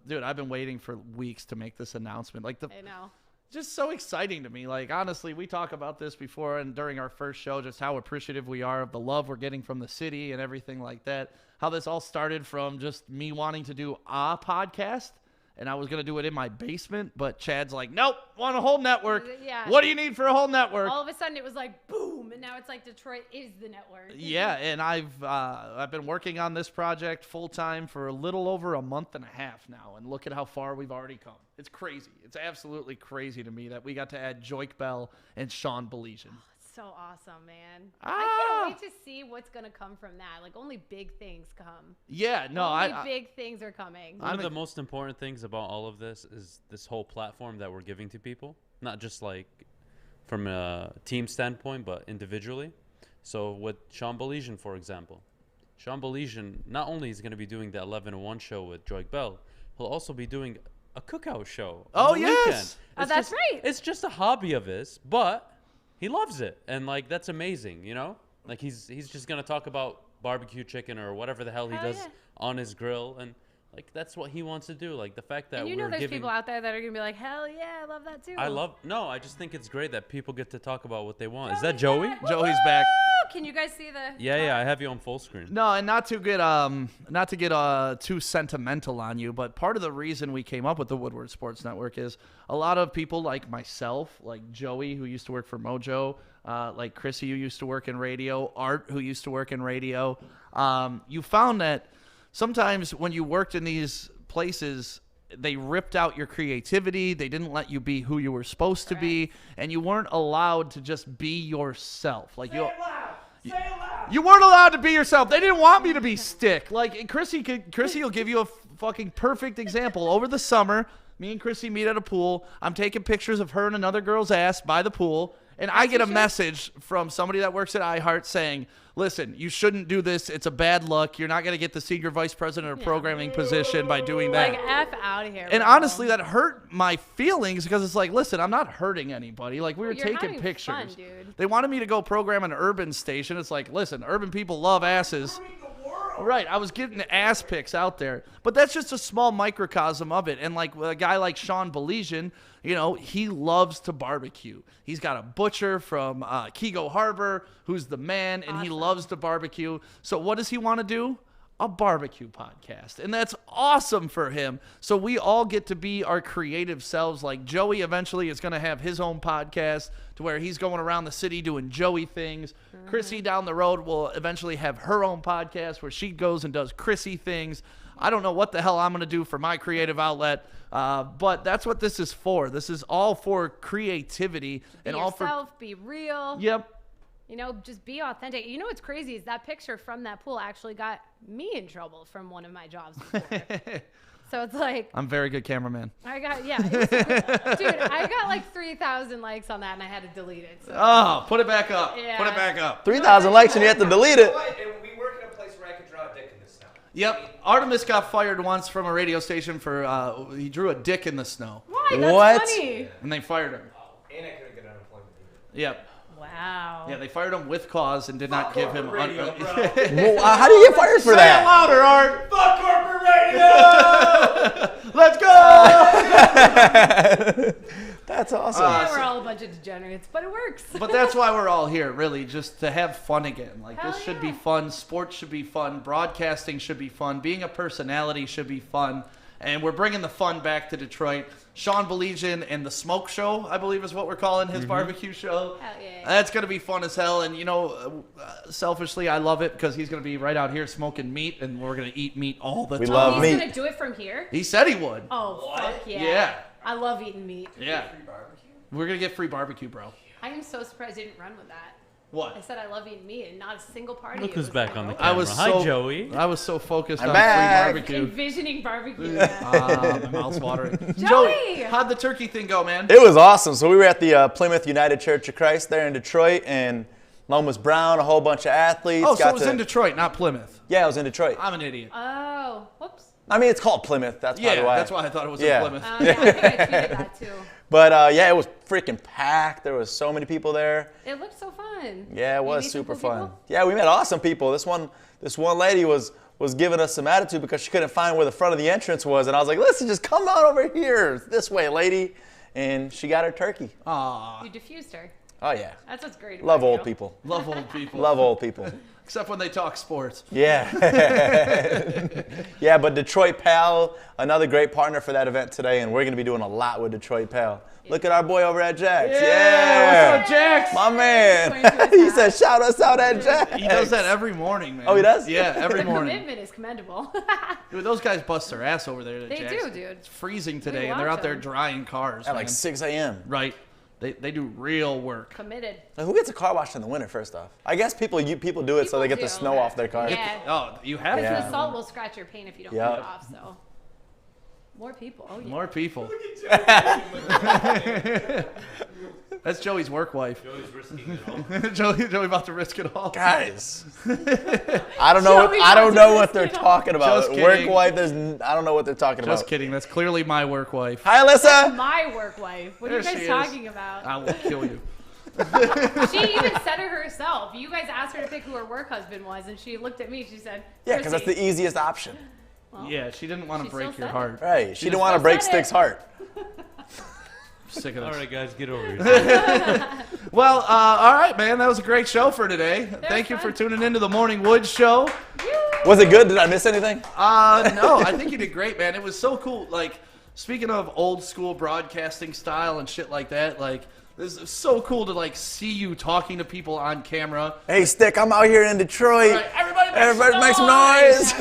Dude, I've been waiting for weeks to make this announcement. Like I know. just so exciting to me. Like, honestly, we talk about this before and during our first show, just how appreciative we are of the love we're getting from the city and everything like that. How this all started from just me wanting to do a podcast, and I was going to do it in my basement, but Chad's like, nope, want a whole network. Yeah. What do you need for a whole network? All of a sudden, it was like, boom, and now it's like Detroit is the network. Yeah, and I've been working on this project full-time for a little over a month and a half now, and look at how far we've already come. It's crazy. It's absolutely crazy to me that we got to add Joik Bell and Sean Belegian. So awesome, man. I can't wait to see what's going to come from that. Like, only big things come. Yeah, no, only big things are coming. One of the most important things about all of this is this whole platform that we're giving to people, not just like from a team standpoint, but individually. So with Sean Belizean, for example, Sean Belizean not only is going to be doing the 11-1 show with Joy Bell, he'll also be doing a cookout show. Oh, on the yes. weekend. Oh, that's right. It's just a hobby of his, but he loves it, and like that's amazing, you know. Like he's just gonna talk about barbecue chicken or whatever the hell he does on his grill, and like that's what he wants to do. Like the fact that And you know there's people out there that are going to be like, hell yeah, I love that too. I just think it's great that people get to talk about what they want. Is that Joey? Joey's back. Can you guys see the? Yeah, I have you on full screen. No, and not to get too sentimental on you, but part of the reason we came up with the Woodward Sports Network is a lot of people like myself, like Joey, who used to work for Mojo, like Krissy, who used to work in radio, Art, who used to work in radio. You found that sometimes when you worked in these places, they ripped out your creativity. They didn't let you be who you were supposed to be, and you weren't allowed to just be yourself. Like you weren't allowed to be yourself. They didn't want me to be Stick. Like Krissy will give you a fucking perfect example. Over the summer, me and Krissy meet at a pool. I'm taking pictures of her and another girl's ass by the pool, and I get a message from somebody that works at iHeart saying, listen, you shouldn't do this. It's a bad look. You're not going to get the senior vice president of programming position by doing that. Like, F out of here. And bro. honestly, that hurt my feelings because it's like, listen, I'm not hurting anybody. Like, we were taking pictures. Fun, dude. They wanted me to go program an urban station. It's like, listen, urban people love asses. Right, I was getting ass pics out there. But that's just a small microcosm of it. And like a guy like Sean Belizean, you know, he loves to barbecue. He's got a butcher from Kego Harbor who's the man, and he loves to barbecue. So what does he want to do? A barbecue podcast. And that's awesome for him. So we all get to be our creative selves. Like Joey eventually is going to have his own podcast to where he's going around the city doing Joey things. Krissy down the road will eventually have her own podcast where she goes and does Krissy things. I don't know what the hell I'm going to do for my creative outlet, but that's what this is for. This is all for creativity. Be yourself, be real. Yep. You know, just be authentic. You know what's crazy is that picture from that pool actually got me in trouble from one of my jobs before. So it's like... I'm a very good cameraman. Dude, I got like 3,000 likes on that, and I had to delete it. So. Oh, put it back up. Yeah. Put it back up. 3,000 likes and you have to delete it. And we work in a place where I could draw a dick in the snow. Yep. Artemis got fired once from a radio station for he drew a dick in the snow. Why? That's funny. And they fired him. And I couldn't get unemployment either. Yep. Wow. Yeah, they fired him with cause and did not give him... Well, how do you get fired for that? Say it louder, Art. Fuck corporate radio! Let's go! That's awesome. We're all a bunch of degenerates, but it works. But that's why we're all here, really, just to have fun again. Like, Hell this should be yeah. fun. Sports should be fun. Broadcasting should be fun. Being a personality should be fun. And we're bringing the fun back to Detroit. Sean Belizean and the Smoke Show, I believe is what we're calling his barbecue show. Hell yeah. That's going to be fun as hell. And, you know, selfishly, I love it because he's going to be right out here smoking meat, and we're going to eat meat all the time. We love meat. He's going to do it from here? He said he would. Oh, fuck yeah. Yeah. I love eating meat. Yeah. We're going to get free barbecue, bro. I am so surprised you didn't run with that. What? I said I love eating meat, and not a single part Look of who's it was back like, on the oh. camera. Hi, Joey. I was so focused I'm on back. free barbecue. Envisioning barbecue. My mouth's watering. Joey! How'd the turkey thing go, man? It was awesome. So we were at the Plymouth United Church of Christ there in Detroit, and Lomas Brown, a whole bunch of athletes. Oh, so it was in Detroit, not Plymouth. Yeah, it was in Detroit. I'm an idiot. Oh, whoops. I mean, it's called Plymouth. That's probably why. That's why I thought it was Yeah. in Plymouth. Yeah, I think I tweeted that too. But yeah, it was freaking packed. There was so many people there. It looked so fun. Yeah, it You was meet some super cool fun. people? Yeah, we met awesome people. This one lady was giving us some attitude because she couldn't find where the front of the entrance was, and I was like, "Listen, just come on over here, this way, lady." And she got her turkey. Aw. You diffused her. Oh yeah. That's what's great. Love about old you. people. Love old people. Love old people. Except when they talk sports. Yeah. Yeah, but Detroit Pal, another great partner for that event today, and we're going to be doing a lot with Detroit Pal. Look at our boy over at Jack's. Yeah. What's up, Jax? My man. He said, shout us out at Jack's. He does that every morning, man. Oh, he does? Yeah, every The morning. commitment is commendable. Dude, those guys bust their ass over there. At They Jack's. do, dude. It's freezing today, We and they're watch out there them. drying cars. At like man. 6 a.m. Right. They do real work. Committed. Like, who gets a car washed in the winter, first off? I guess people do it so they get the do. snow off their car. Yeah. Oh, you have Because to. the salt will scratch your paint if you don't Yeah. get it off, so. More people. Oh, yeah. More people. That's Joey's work wife. Joey's risking it all. Joey about to risk it all. Guys, I don't know what they're talking about. Just Work kidding. wife. I don't know what they're talking about. Just kidding. That's clearly my work wife. Hi, Alyssa. My work wife. What are you There guys she talking is. about? I will kill you. She even said it herself. You guys asked her to pick who her work husband was, and she looked at me. She said, Yeah, because that's Krissy. the easiest option. Yeah, she didn't want to she break still your said it. heart. Right. She didn't just want to break said Stick's it. heart. Sick of All this. right, guys, get over yourself. Well, all right, man. That was a great show for today. Thank you for tuning into the Morning Wood Show. Was it good? Did I miss anything? No, I think you did great, man. It was so cool. Like, speaking of old school broadcasting style and shit like that, like, this is so cool to, like, see you talking to people on camera. Hey, Stick, I'm out here in Detroit. Right, everybody make some noise.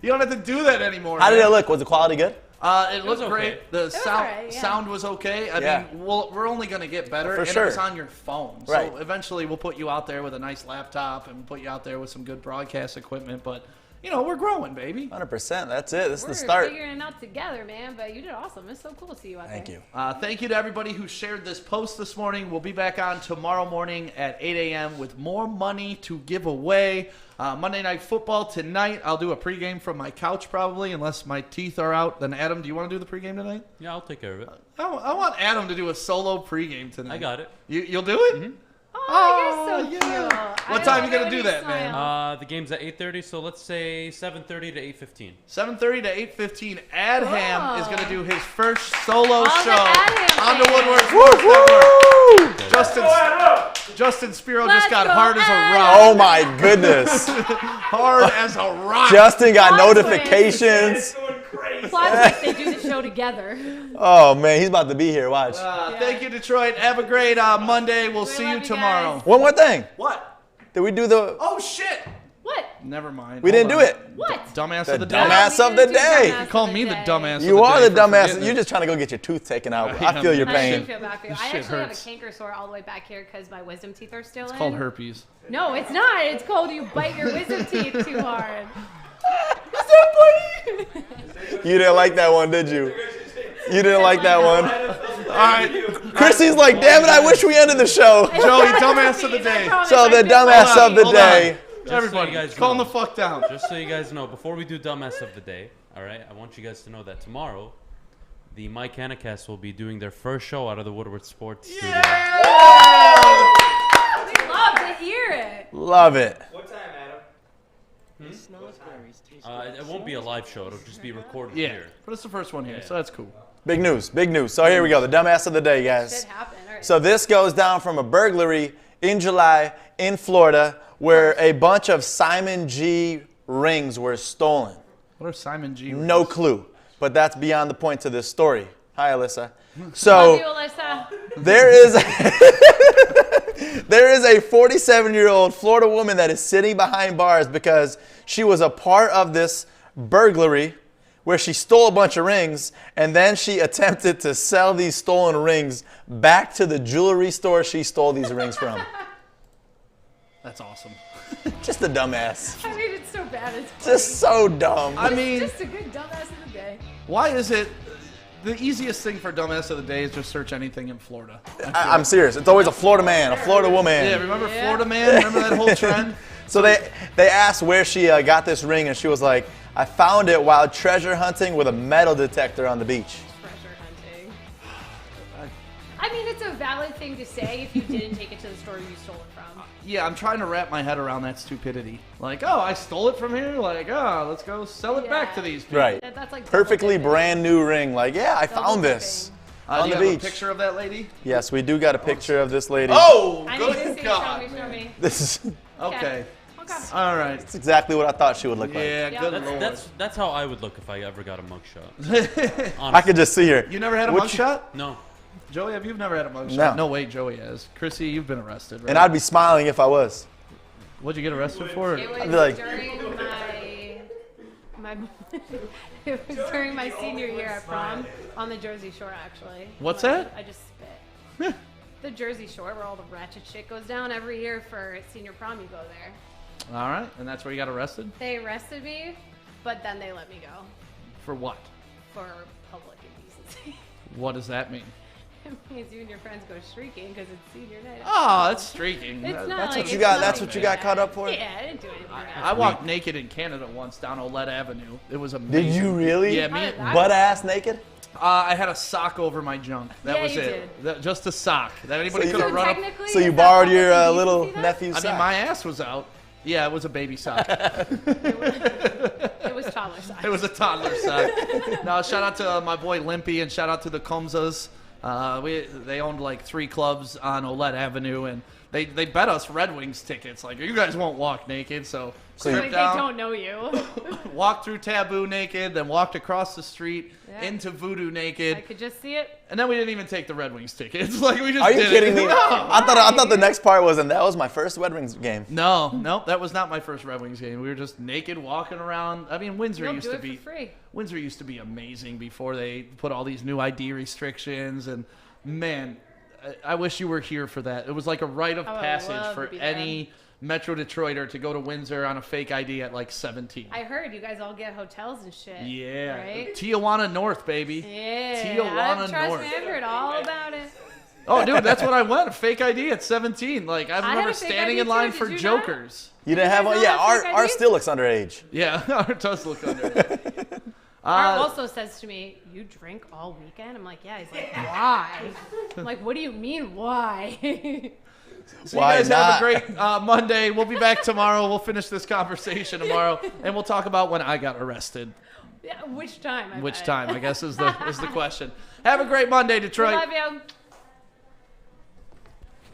You don't have to do that anymore. How did man. it look? Was the quality good? It looked was great. okay. The was sound alright, yeah. sound was okay. I Yeah. mean, we're only going to get better. For and sure. It was on your phone. Right. So eventually we'll put you out there with a nice laptop and put you out there with some good broadcast equipment. But, you know, we're growing, baby. 100%. That's it. This is We're the start. figuring it out together, man. But you did awesome. It's so cool to see you out Thank there. you. Thank you to everybody who shared this post this morning. We'll be back on tomorrow morning at 8 a.m. with more money to give away. Monday Night Football tonight. I'll do a pregame from my couch probably, unless my teeth are out. Then, Adam, do you want to do the pregame tonight? Yeah, I'll take care of it. I want Adam to do a solo pregame tonight. I got it. You'll do it? Mm-hmm. Oh, you're so yeah. cute. What I time love you gonna it do when that, smile. man? The game's at 8:30, so let's say 7:30 to 8:15. 7:30 to 8:15. Adham is going to do his first solo On the show Adham on the thing. Woodward Sports Network. Justin Spiro just got Let's hard go, as a Adham. rock. Oh, my goodness. Hard as a rock. Justin got Plot notifications. Plot twist, they do the show together. Oh, man. He's about to be here. Watch. Thank you, Detroit. Have a great Monday. We'll see you love you tomorrow. guys. One more thing. What? Did we do the... Oh, shit. What? Never mind. We Hold didn't on. do it. What? Dumbass The of the day. dumbass We of the didn't do day. dumbass You call of me the day. dumbass You of are the the day for dumbass. forgetting You're it. just trying to go get your tooth taken out. I I feel your am. I pain. do feel bad for you. This I shit actually have a hurts. canker sore all the way back here because my wisdom teeth are still in. It's called herpes. No, it's not. It's called you bite your wisdom teeth too hard. You didn't like that one, did you? You didn't like that one. All right. Chrissy's like, damn it, I wish we ended the show. Joey, dumbass of the day. So the dumbass of the Hold on. day. Everybody, so you guys calm know. the fuck down. Just so you guys know, before we do dumbass of the day, all right, I want you guys to know that tomorrow, the Mike Hanicast will be doing their first show out of the Woodward Sports Studio. We love to hear it. Love it. What time, Adam? It won't be a live show. It'll just be recorded Yeah, here. but it's the first one here, Yeah. so that's cool. Big news, big news. So here we go, the dumbass of the day, guys. Shit happened. All right. So this goes down from a burglary in July in Florida where a bunch of Simon G rings were stolen. What are Simon G? No clue, but that's beyond the point to this story. Hi, Alyssa. Love So you, Alyssa. there is a 47-year-old Florida woman that is sitting behind bars because she was a part of this burglary where she stole a bunch of rings and then she attempted to sell these stolen rings back to the jewelry store she stole these rings from. That's awesome. Just a dumbass. I mean, it's so bad. It's funny. Just so dumb. I mean, just a good dumbass of the day. why is it the easiest thing for dumbass of the day is just search anything in Florida? I'm serious. It's always a Florida man, a Florida woman. Yeah, remember Florida man? Remember that whole trend? So they asked where she got this ring, and she was like, I found it while treasure hunting with a metal detector on the beach. Treasure hunting. I mean, it's a valid thing to say if you didn't take it to the store you stole it from. Yeah, I'm trying to wrap my head around that stupidity. Like, oh, I stole it from here? Like, oh, let's go sell it back to these people. Right. That's like Perfectly double dipping. brand new ring. Like, yeah, I Double found this Do on you the have beach. a picture of that lady? Yes, we do got a picture of this lady. Oh, I need to good see. God. Show me. This is Okay. Okay. All right. that's exactly what I thought she would look like. Yeah, good lord. That's how I would look if I ever got a mugshot. I could just see her. You never had a Would you- mugshot? No. Joey, have you never had a mugshot? No. No way, Joey has. Krissy, you've been arrested, right? And I'd be smiling if I was. What'd you get arrested for? It was I'd be like- during my it was during my senior year at prom on the Jersey Shore, actually. What's Like, that? I just spit. The Jersey Shore, where all the ratchet shit goes down every year for senior prom. You go there. All right, and that's where you got arrested? They arrested me, but then they let me go For what? for public indecency. What does that mean? It means you and your friends go streaking because it's senior night. Oh, that's streaking. It's not That's like what you it's got. nothing That's what you got bad. caught up for. Yeah, I didn't do anything. I walked naked in Canada once down Olette Avenue. It was amazing. Did you really? Yeah, me. Butt ass naked? I had a sock over my junk. That Yeah, was you it. Just a sock. That anybody So could have you- run up. Technically, So you is that borrowed public your and little decency then? nephew's I sock? mean, my ass was out. Yeah, it was a baby sock. It was toddler size. It was a toddler sock. Now, shout out to my boy Limpy and shout out to the Combsas. They owned like 3 clubs on Olette Avenue, and they bet us Red Wings tickets. Like, you guys won't walk naked, so Like, they down, don't know you. walked through Taboo naked, then walked across the street Yeah. into Voodoo naked, I could just see it. and then we didn't even take the Red Wings tickets. Like, we just Are you did kidding it. me? No. I thought the next part was, and that was my first Red Wings game. No, that was not my first Red Wings game. We were just naked walking around. I mean, Windsor You'll used do to it be for free. Windsor used to be amazing before they put all these new ID restrictions. And man, I wish you were here for that. It was like a rite of I would passage love for to be there. any Metro Detroiter to go to Windsor on a fake ID at like 17. I heard you guys all get hotels and shit. Yeah, Right? Tijuana North, baby. Yeah. Tijuana Trust North. me, I've heard all about it. Oh, dude, that's what I went. A fake ID at 17. Like, I had remember a fake standing ID in line too, for did you Jokers. You didn't have guys one? not Yeah, have fake ours IDs? still looks underage. Yeah, our does look under. Art also says to me, "You drink all weekend?" I'm like, "Yeah." He's like, "Why?" I'm like, "What do you mean, why?" So Why you guys have not? a great Monday. We'll be back tomorrow. We'll finish this conversation tomorrow, and we'll talk about when I got arrested. Yeah, which time? Which time, I guess, is the question. Have a great Monday, Detroit. Love you.